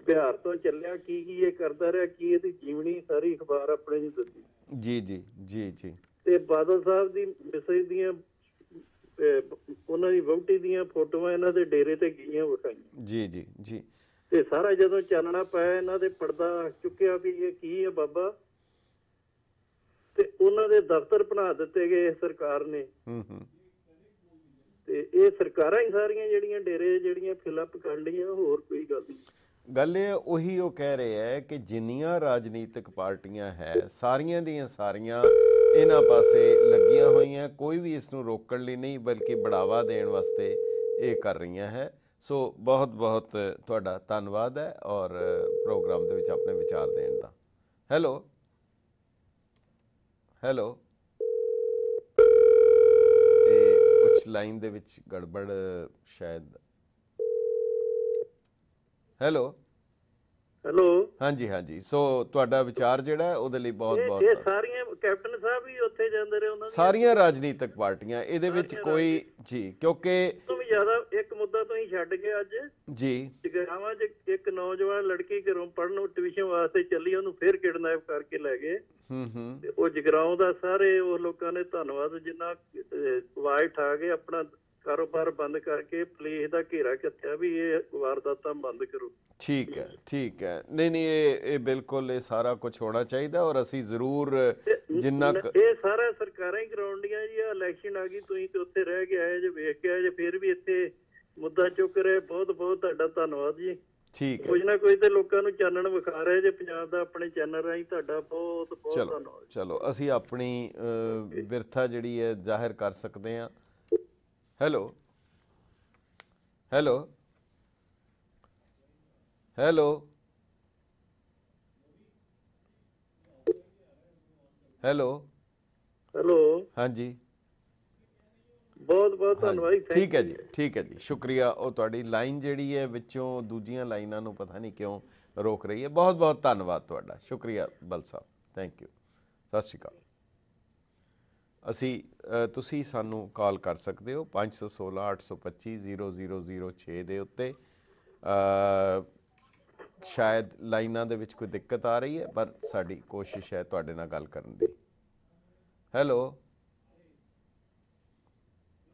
ਬਿਹਾਰ ਤੋਂ ਚੱਲਿਆ, ਕੀ ਕੀ ਇਹ ਕਰਦਾ ਰਿਹਾ, ਕੀ ਇਹਦੀ ਜੀਵਨੀ ਸਾਰੀ ਅਖਬਾਰ ਆਪਣੇ ਜੀ ਦੱਸੀ। ਜੀ ਜੀ ਜੀ ਜੀ। ਤੇ ਬਾਦਲ ਸਾਹਿਬ ਦੀ ਮੈਸੇਜ ਦੀਆਂ ਉਹਨਾਂ ਦੀ ਵਹੁਟੀ ਦੀਆਂ ਫੋਟੋਆਂ ਇਹਨਾਂ ਦੇ ਡੇਰੇ ਤੇ ਗਈਆਂ ਵਿਖਾਈਆਂ। ਜੀ ਜੀ ਜੀ। ਤੇ ਸਾਰਾ ਜਦੋਂ ਚਾਨਣਾ ਪਾਇਆ, ਇਹਨਾਂ ਦੇ ਪਰਦਾ ਚੁੱਕਿਆ ਵੀ ਇਹ ਕੀ ਹੈ ਬਾਬਾ, ਤੇ ਉਹਨਾਂ ਦੇ ਦਫ਼ਤਰ ਬਣਾ ਦਿੱਤੇ ਗਏ ਸਰਕਾਰ ਨੇ। ਤੇ ਇਹ ਸਰਕਾਰਾਂ ਹੀ ਸਾਰੀਆਂ ਜਿਹੜੀਆਂ ਡੇਰੇ ਜਿਹੜੀਆਂ ਫਿਲਅਪ ਕਰ ਲਈਆਂ, ਹੋਰ ਕੋਈ ਗੱਲ ਨਹੀਂ। ਗੱਲ ਇਹ ਉਹੀ ਉਹ ਕਹਿ ਰਹੇ ਹੈ ਕਿ ਜਿੰਨੀਆਂ ਰਾਜਨੀਤਿਕ ਪਾਰਟੀਆਂ ਹੈ ਸਾਰੀਆਂ ਦੀਆਂ ਸਾਰੀਆਂ ਇਹਨਾਂ ਪਾਸੇ ਲੱਗੀਆਂ ਹੋਈਆਂ, ਕੋਈ ਵੀ ਇਸ ਨੂੰ ਰੋਕਣ ਲਈ ਨਹੀਂ ਬਲਕਿ ਬੜਾਵਾ ਦੇਣ ਵਾਸਤੇ ਇਹ ਕਰ ਰਹੀਆਂ ਹੈ। ਸੋ ਬਹੁਤ ਬਹੁਤ ਤੁਹਾਡਾ ਧੰਨਵਾਦ ਹੈ ਔਰ ਪ੍ਰੋਗਰਾਮ ਦੇ ਵਿੱਚ ਆਪਣੇ ਵਿਚਾਰ ਦੇਣ ਦਾ। ਹੈਲੋ ਹੈਲੋ, ਇਹ ਕੁਛ ਲਾਈਨ ਦੇ ਵਿੱਚ ਗੜਬੜ ਸ਼ਾਇਦ। ਹੈਲੋ ਹੈਲੋ, ਹਾਂਜੀ ਹਾਂਜੀ। ਸੋ ਤੁਹਾਡਾ ਵਿਚਾਰ ਜਿਹੜਾ ਉਹਦੇ ਲਈ ਬਹੁਤ ਬਹੁਤ। ਇਹ ਸਾਰੀਆਂ ਕੈਪਟਨ ਸਾਹਿਬ ਵੀ ਉੱਥੇ ਜਾਂਦੇ ਰਹੇ, ਉਹਨਾਂ ਸਾਰੀਆਂ ਰਾਜਨੀਤਿਕ ਪਾਰਟੀਆਂ ਇਹਦੇ ਵਿੱਚ ਕੋਈ ਜੀ, ਕਿਉਂਕਿ ਤੋਂ ਵੀ ਜ਼ਿਆਦਾ ਇੱਕ ਮੁੱਦਾ ਤੁਸੀਂ ਛੱਡ ਕੇ ਅੱਜ ਜੀ ਜਗਰਾਵਾਂ 'ਚ ਇੱਕ ਨੌਜਵਾਨ ਲੜਕੀ ਘਰੋਂ ਪੜ੍ਹਨ ਟਿਊਸ਼ਨ ਵਾਸਤੇ ਚੱਲੀ, ਉਹਨੂੰ ਫਿਰ ਕਿਡਨੈਪ ਕਰਕੇ ਲੈ ਗਏ। ਤੇ ਉਹ ਜਗਰਾਉਂ ਦਾ ਸਾਰੇ ਉਹ ਲੋਕਾਂ ਨੇ ਧੰਨਵਾਦ, ਜਿੰਨਾ ਆਵਾਜ਼ ਉਠਾ ਕੇ ਆਪਣਾ ਕਾਰੋਬਾਰ ਬੰਦ ਕਰਕੇ ਪੁਲਿਸ ਦਾ ਘੇਰਾ ਘੱਤਿਆ ਵੀ ਇਹ ਵਾਰਦਾਤਾਂ ਬੰਦ ਕਰੋ। ਠੀਕ ਹੈ ਠੀਕ ਹੈ। ਨਹੀਂ ਨਹੀਂ, ਇਹ ਬਿਲਕੁਲ ਇਹ ਸਾਰਾ ਕੁਝ ਹੋਣਾ ਚਾਹੀਦਾ ਔਰ ਅਸੀਂ ਜ਼ਰੂਰ ਜਿੰਨਾ ਇਹ ਸਾਰਾ ਸਰਕਾਰਾਂ ਹੀ ਕਰਾਉਂਦੀਆਂ ਜੀ। ਇਲੈਕਸ਼ਨ ਆ ਗਈ, ਤੁਸੀਂ ਤੇ ਉੱਥੇ ਰਹਿ ਕੇ ਆਏ ਜੇ, ਵੇਖ ਕੇ ਆਏ ਜੇ, ਫਿਰ ਵੀ ਇੱਥੇ ਮੁੱਦਾ ਚੁੱਕ ਰਹੇ। ਬਹੁਤ ਬਹੁਤ ਤੁਹਾਡਾ ਧੰਨਵਾਦ ਜੀ। ਠੀਕ ਹੈ। ਕੁਝ ਨਾ ਕੁਝ ਤੇ ਲੋਕਾਂ ਨੂੰ ਚਾਨਣ ਵਿਖਾ ਰਹੇ ਜੇ ਪੰਜਾਬ ਦਾ ਆਪਣੇ ਚੈਨਲ ਰਾਹੀਂ, ਤੁਹਾਡਾ ਬਹੁਤ ਬਹੁਤ ਧੰਨਵਾਦ। ਚਲੋ ਅਸੀਂ ਆਪਣੀ ਬਿਰਥਾ ਜਿਹੜੀ ਹੈ ਜ਼ਾਹਿਰ ਕਰ ਸਕਦੇ ਹਾਂ। Hello hello hello hello hello, ਹਾਂਜੀ ਬਹੁਤ ਬਹੁਤ ਧੰਨਵਾਦ। ਠੀਕ ਹੈ ਜੀ ਠੀਕ ਹੈ ਜੀ, ਸ਼ੁਕਰੀਆ। ਉਹ ਤੁਹਾਡੀ ਲਾਈਨ ਜਿਹੜੀ ਹੈ ਵਿੱਚੋਂ ਦੂਜੀਆਂ ਲਾਈਨਾਂ ਨੂੰ ਪਤਾ ਨਹੀਂ ਕਿਉਂ ਰੋਕ ਰਹੀ ਹੈ। ਬਹੁਤ ਬਹੁਤ ਧੰਨਵਾਦ ਤੁਹਾਡਾ, ਸ਼ੁਕਰੀਆ ਬਲ ਸਾਹਿਬ, ਥੈਂਕ ਯੂ, ਸਤਿ ਸ਼੍ਰੀ ਅਕਾਲ। ਤੁਸੀਂ ਸਾਨੂੰ ਕਾਲ ਕਰ ਸਕਦੇ ਹੋ 516 825 0006 ਦੇ ਉੱਤੇ। ਸ਼ਾਇਦ ਲਾਈਨਾਂ ਦੇ ਵਿੱਚ ਕੋਈ ਦਿੱਕਤ ਆ ਰਹੀ ਹੈ, ਪਰ ਸਾਡੀ ਕੋਸ਼ਿਸ਼ ਹੈ ਤੁਹਾਡੇ ਨਾਲ ਗੱਲ ਕਰਨ ਦੀ। ਹੈਲੋ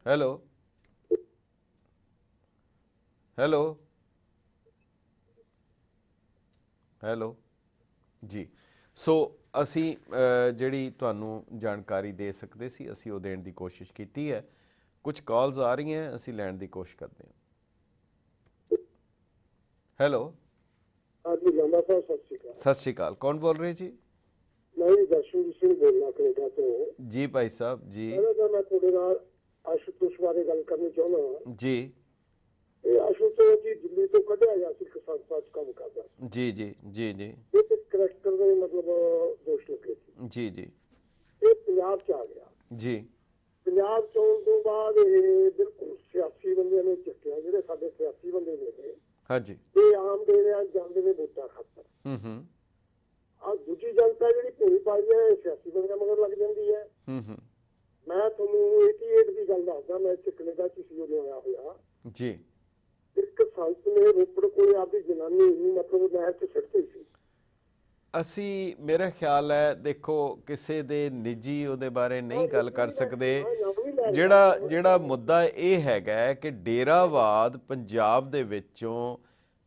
ਹੈਲੋ ਹੈਲੋ ਹੈਲੋ ਜੀ। ਸੋ ਅਸੀਂ ਜਿਹੜੀ ਤੁਹਾਨੂੰ ਜਾਣਕਾਰੀ ਦੇ ਸਕਦੇ ਸੀ ਅਸੀਂ ਉਹ ਦੇਣ ਦੀ ਕੋਸ਼ਿਸ਼ ਕੀਤੀ ਹੈ। ਕੁਝ ਕਾਲਸ ਆ ਰਹੀਆਂ, ਅਸੀਂ ਲੈਣ ਦੀ ਕੋਸ਼ਿਸ਼ ਕਰਦੇ ਹਾਂ। ਹੈਲੋ ਹਾਂਜੀ ਲਾਂਬਾ ਸਾਹਿਬ, ਸਤਿ ਸ਼੍ਰੀ ਅਕਾਲ। ਸਤਿ ਸ਼੍ਰੀ ਅਕਾਲ, ਕੌਣ ਬੋਲ ਰਹੇ ਜੀ? ਮੈਂ ਦਰਸ਼ਨ ਸਿੰਘ ਬੋਲਣਾ ਕੈਨੇਡਾ ਤੋਂ। ਜੀ ਭਾਈ ਸਾਹਿਬ ਜੀ। ਪਹਿਲਾਂ ਮੈਂ ਤੁਹਾਡੇ ਨਾਲ ਆਸ਼ੂਤੋਸ਼ ਬਾਰੇ ਗੱਲ ਕਰਨੀ ਚਾਹੁੰਦਾ ਹਾਂ ਜੀ। ਇਹ ਆਸ਼ੂਤੋਸ਼ ਜੀ ਦਿੱਲੀ ਤੋਂ ਕੱਢਿਆ ਗਿਆ ਸੀ, ਸੰਸਥਾ 'ਚ ਕੰਮ ਕਰਦਾ। ਜੀ ਜੀ ਜੀ ਜੀ। ਇਹ ਤੇ ਕਰੈਕਟਰ ਦੇ ਮਤਲਬ ਦੋਸ਼ ਲੱਗੇ ਸੀ। ਜੀ ਜੀ। ਇਹ ਪੰਜਾਬ 'ਚ ਆ ਗਿਆ ਜੀ। ਪੰਜਾਬ 'ਚ ਆਉਣ ਤੋਂ ਬਾਅਦ ਇਹ ਬਿਲਕੁਲ ਸਿਆਸੀ ਬੰਦਿਆਂ ਨੇ ਚੱਕਿਆ, ਜਿਹੜੇ ਸਾਡੇ ਸਿਆਸੀ ਬੰਦੇ ਨੇ। ਹਾਂਜੀ। ਇਹ ਆਮ ਦੇ ਰਿਹਾ ਜਾਂਦੇ ਨੇ ਵੋਟਾਂ ਖਾਤਰ। ਆ ਦੂਜੀ ਜਨਤਾ ਜਿਹੜੀ ਭੂਮੀ ਪਾਈ ਹੈ, ਸਿਆਸੀ ਬੰਦਿਆਂ ਮਗਰ ਲੱਗ ਜਾਂਦੀ ਹੈ। ਮੈਂ ਤੁਹਾਨੂੰ 88 ਦੀ ਗੱਲ ਦੱਸਦਾ, ਮੈਂ ਇੱਥੇ ਕੈਨੇਡਾ 'ਚ ਸੀ ਉਦੋਂ ਆਇਆ ਹੋਇਆ ਜੀ। ਇੱਕ ਸੰਤ ਨੇ ਰੋਪੜ ਕੋਲ ਆਪਦੀ ਜਨਾਨੀ ਨੂੰ ਮਤਲਬ ਨਹਿਰ 'ਚ ਸੁੱਟਤੀ ਸੀ। ਅਸੀਂ ਮੇਰਾ ਖਿਆਲ ਹੈ ਦੇਖੋ ਕਿਸੇ ਦੇ ਨਿੱਜੀ ਉਹਦੇ ਬਾਰੇ ਨਹੀਂ ਗੱਲ ਕਰ ਸਕਦੇ, ਜਿਹੜਾ ਮੁੱਦਾ ਇਹ ਹੈਗਾ ਹੈ ਕਿ ਡੇਰਾਵਾਦ ਪੰਜਾਬ ਦੇ ਵਿੱਚੋਂ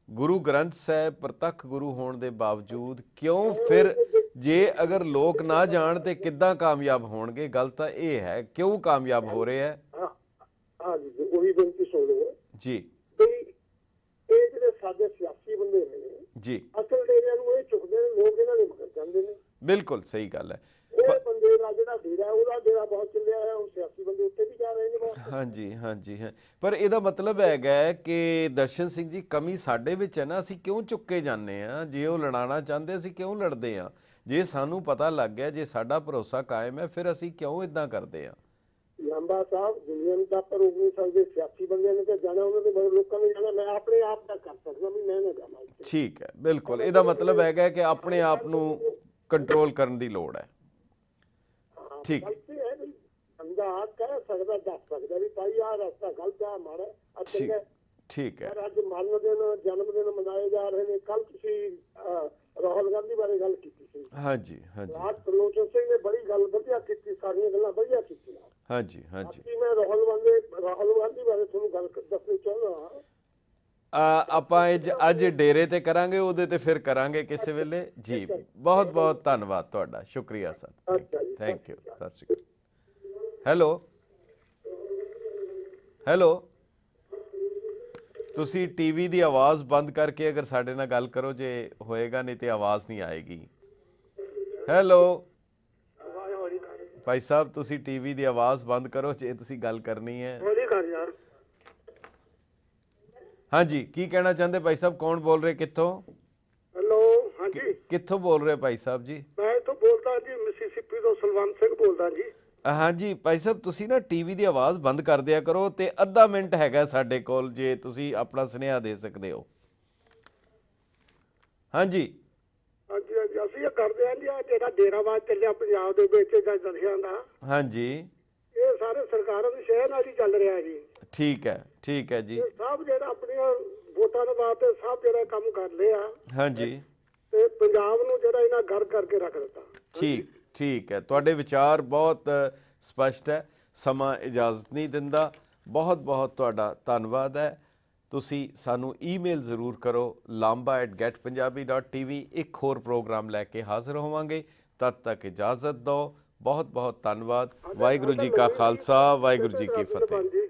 ਗੁਰੂ ਗ੍ਰੰਥ ਸਾਹਿਬ ਪ੍ਰਤੱਖ ਗੁਰੂ ਹੋਣ ਦੇ ਬਾਵਜੂਦ ਕਿਉਂ ਫਿਰ ਜੇ ਅਗਰ ਲੋਕ ਨਾ ਜਾਣ ਤੇ ਕਿੱਦਾਂ ਕਾਮਯਾਬ ਹੋਣਗੇ? ਗੱਲ ਤਾਂ ਇਹ ਹੈ, ਕਿਉਂ ਕਾਮਯਾਬ ਹੋ ਰਹੇ ਹੈ? ਹਾਂ ਜੀ, ਉਹੀ ਬੇਨਤੀ ਸੁਣ ਲਓ ਜੀ। ਇਹ ਜਿਹੜੇ ਸਾਡੇ ਸਿਆਸੀ ਬੰਦੇ ਨੇ ਜੀ, ਅਸਲ ਡੇਰਿਆਂ ਨੂੰ ਇਹ ਚੁੱਕਦੇ ਨੇ, ਲੋਕ ਇਹਨਾਂ ਦੇ ਮਗਰ ਜਾਂਦੇ ਨੇ। ਬਿਲਕੁਲ ਸਹੀ ਗੱਲ ਹੈ। ਇਹ ਬੰਦੇ ਦਾ ਜਿਹੜਾ ਡੇਰਾ ਉਹਦਾ ਡੇਰਾ ਬਹੁਤ ਚੱਲਿਆ ਹੈ, ਉਹ ਸਿਆਸੀ ਬੰਦੇ ਉੱਤੇ ਵੀ ਜਾ ਰਹੇ ਨੇ ਬਹੁਤ। ਹਾਂਜੀ ਹਾਂਜੀ ਹਾਂ, ਪਰ ਇਹਦਾ ਮਤਲਬ ਹੈਗਾ ਕਿ ਦਰਸ਼ਨ ਸਿੰਘ ਜੀ ਕਮੀ ਸਾਡੇ ਵਿੱਚ ਹੈ ਨਾ, ਅਸੀਂ ਕਿਉਂ ਚੁੱਕੇ ਜਾਂਦੇ ਆ? ਜੇ ਉਹ ਲੜਾਉਣਾ ਚਾਹੁੰਦੇ ਅਸੀਂ ਕਿਉਂ ਲੜਦੇ ਆ? ਜੇ ਸਾਨੂੰ ਪਤਾ ਲੱਗ ਗਿਆ, ਜੇ ਸਾਡਾ ਭਰੋਸਾ ਕਾਇਮ ਹੈ, ਫਿਰ ਅਸੀਂ ਕਿਉਂ ਇਦਾਂ ਕਰਦੇ ਆ? ਲੰਬਾ ਸਾਹਿਬ ਦੁਨੀਆ ਨੂੰ ਤਾਂ ਪਰ ਰੋਕ ਨਹੀਂ ਸਕਦੇ, ਸਿਆਸੀ ਬੰਦਿਆਂ ਨੇ ਤਾਂ ਜਾਣਾ, ਉਹਨਾਂ ਦੇ ਮਗਰ ਲੋਕਾਂ ਨੇ ਜਾਣਾ। ਮੈਂ ਆਪਣੇ ਆਪ ਦਾ ਕਰ ਸਕਦਾ ਵੀ ਮੈਂ ਨਾ ਜਾਵਾਂ। ਠੀਕ ਹੈ, ਬਿਲਕੁਲ। ਇਹਦਾ ਮਤਲਬ ਹੈਗਾ ਕਿ ਆਪਣੇ ਆਪ ਨੂੰ ਕੰਟਰੋਲ ਕਰਨ ਦੀ ਲੋੜ ਹੈ। ਠੀਕ ਬੰਦਾ ਕਹਿ ਸਕਦਾ, ਦੱਸ ਸਕਦਾ ਵੀ ਭਾਈ ਆਹ ਰਸਤਾ ਗਲਤ ਆ, ਮਾੜਾ ਅੱਛਾ। ਠੀਕ ਹੈ। ਅੱਜ ਮਰਨ ਦਿਨ ਜਨਮ ਦਿਨ ਮਨਾਏ ਜਾ ਰਹੇ ਨੇ। ਕੱਲ ਤੁਸੀਂ ਰਾਹੁਲ ਗਾਂਧੀ ਬਾਰੇ ਗੱਲ ਕੀਤੀ ਸੀ। ਹਾਂਜੀ ਹਾਂਜੀ। ਰਾਜ ਤਰਲੋਚਨ ਸਿੰਘ ਨੇ ਬੜੀ ਗੱਲ ਵਧੀਆ ਕੀਤੀ, ਸਾਰੀਆਂ ਗੱਲਾਂ ਵਧੀਆ ਕੀਤੀਆਂ। ਹਾਂਜੀ ਹਾਂਜੀ। ਮੈਂ ਰਾਹੁਲ ਗਾਂਧੀ ਬਾਰੇ ਤੁਹਾਨੂੰ ਗੱਲ ਦੱਸਣੀ ਚਾਹੁੰਦਾ। ਆਪਾਂ ਅੱਜ ਡੇਰੇ ਤੇ ਕਰਾਂਗੇ, ਉਹਦੇ ਤੇ ਫਿਰ ਕਰਾਂਗੇ ਕਿਸੇ ਵੇਲੇ ਜੀ। ਬਹੁਤ ਬਹੁਤ ਧੰਨਵਾਦ ਤੁਹਾਡਾ, ਸ਼ੁਕਰੀਆ ਸਰ, ਥੈਂਕ ਯੂ, ਸਤਿ ਸ਼੍ਰੀ ਅਕਾਲ। ਹੈਲੋ ਹੈਲੋ, ਤੁਸੀਂ ਟੀਵੀ ਦੀ ਆਵਾਜ਼ ਬੰਦ ਕਰਕੇ ਅਗਰ ਸਾਡੇ ਨਾਲ ਗੱਲ ਕਰੋ ਜੇ ਹੋਏਗਾ, ਨਹੀਂ ਤੇ ਆਵਾਜ਼ ਨਹੀਂ ਆਏਗੀ। ਹੈਲੋ ਭਾਈ ਸਾਹਿਬ, ਤੁਸੀਂ ਟੀਵੀ ਦੀ ਆਵਾਜ਼ ਬੰਦ ਕਰੋ ਜੇ ਤੁਸੀਂ ਗੱਲ ਕਰਨੀ ਹੈ। ਹਾਂਜੀ, ਕੀ ਕਹਿਣਾ ਚਾਹੁੰਦੇ ਭਾਈ ਸਾਹਿਬ? ਕੌਣ ਬੋਲ ਰਹੇ, ਕਿੱਥੋਂ? ਹੈਲੋ, ਹਾਂਜੀ, ਕਿੱਥੋਂ ਬੋਲ ਰਹੇ ਭਾਈ ਸਾਹਿਬ ਜੀ? ਮੈਂ ਇੱਥੋਂ ਬੋਲਦਾ ਜੀ, ਮਿਸੀਸਿਪੀ ਤੋਂ ਸਲਵੰਤ ਸਿੰਘ ਬੋਲਦਾ ਜੀ। ਹਾਂਜੀ ਭਾਈ ਸਾਹਿਬ, ਤੁਸੀਂ ਨਾ ਟੀਵੀ ਦੀ ਆਵਾਜ਼ ਬੰਦ ਕਰ ਦਿਆ ਕਰੋ, ਤੇ ਅੱਧਾ ਮਿੰਟ ਹੈਗਾ ਸਾਡੇ ਕੋਲ, ਜੇ ਤੁਸੀਂ ਆਪਣਾ ਸੁਨੇਹਾ ਦੇ ਸਕਦੇ ਹੋ। ਹਾਂਜੀ ਹਾਂਜੀ ਹਾਂਜੀ, ਅਸੀਂ ਇਹ ਕਰਦੇ ਹਾਂ ਜੀ। ਆ ਜਿਹੜਾ ਡੇਰਾਵਾਦ ਚੱਲਿਆ ਪੰਜਾਬ ਦੇ ਵਿੱਚ ਦਰਸ਼ਕਾਂ ਦਾ, ਹਾਂਜੀ, ਇਹ ਸਾਰੇ ਸਰਕਾਰਾਂ ਦੀ ਸ਼ਹਿਰ ਨਾਲ ਹੀ ਚੱਲ ਰਿਹਾ ਜੀ। ਠੀਕ ਹੈ, ਠੀਕ ਹੈ ਜੀ। ਸਭ ਜਿਹੜਾ ਆਪਣੀਆਂ ਵੋਟਾਂ ਦੇ ਵਾਸਤੇ ਸਭ ਜਿਹੜਾ ਕੰਮ ਕਰ ਲਿਆ। ਹਾਂਜੀ, ਤੇ ਪੰਜਾਬ ਨੂੰ ਜਿਹੜਾ ਇਹਨਾਂ ਗਰ ਕਰਕੇ ਰੱਖ ਦਿੱਤਾ। ਠੀਕ ਠੀਕ ਹੈ, ਤੁਹਾਡੇ ਵਿਚਾਰ ਬਹੁਤ ਸਪਸ਼ਟ ਹੈ। ਸਮਾਂ ਇਜਾਜ਼ਤ ਨਹੀਂ ਦਿੰਦਾ। ਬਹੁਤ ਬਹੁਤ ਤੁਹਾਡਾ ਧੰਨਵਾਦ ਹੈ। ਤੁਸੀਂ ਸਾਨੂੰ ਈਮੇਲ ਜ਼ਰੂਰ ਕਰੋ lamba@getpunjabi.tv। ਇੱਕ ਹੋਰ ਪ੍ਰੋਗਰਾਮ ਲੈ ਕੇ ਹਾਜ਼ਰ ਹੋਵਾਂਗੇ, ਤਦ ਤੱਕ ਇਜਾਜ਼ਤ ਦਿਓ। ਬਹੁਤ ਬਹੁਤ ਧੰਨਵਾਦ। ਵਾਹਿਗੁਰੂ ਜੀ ਕਾ ਖਾਲਸਾ, ਵਾਹਿਗੁਰੂ ਜੀ ਕੀ ਫਤਿਹ।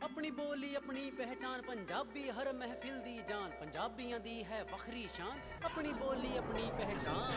अपनी बोली अपनी पहचान, पंजाबी हर महफिल दी जान, पंजाबियां दी है वखरी शान। अपनी बोली अपनी पहचान।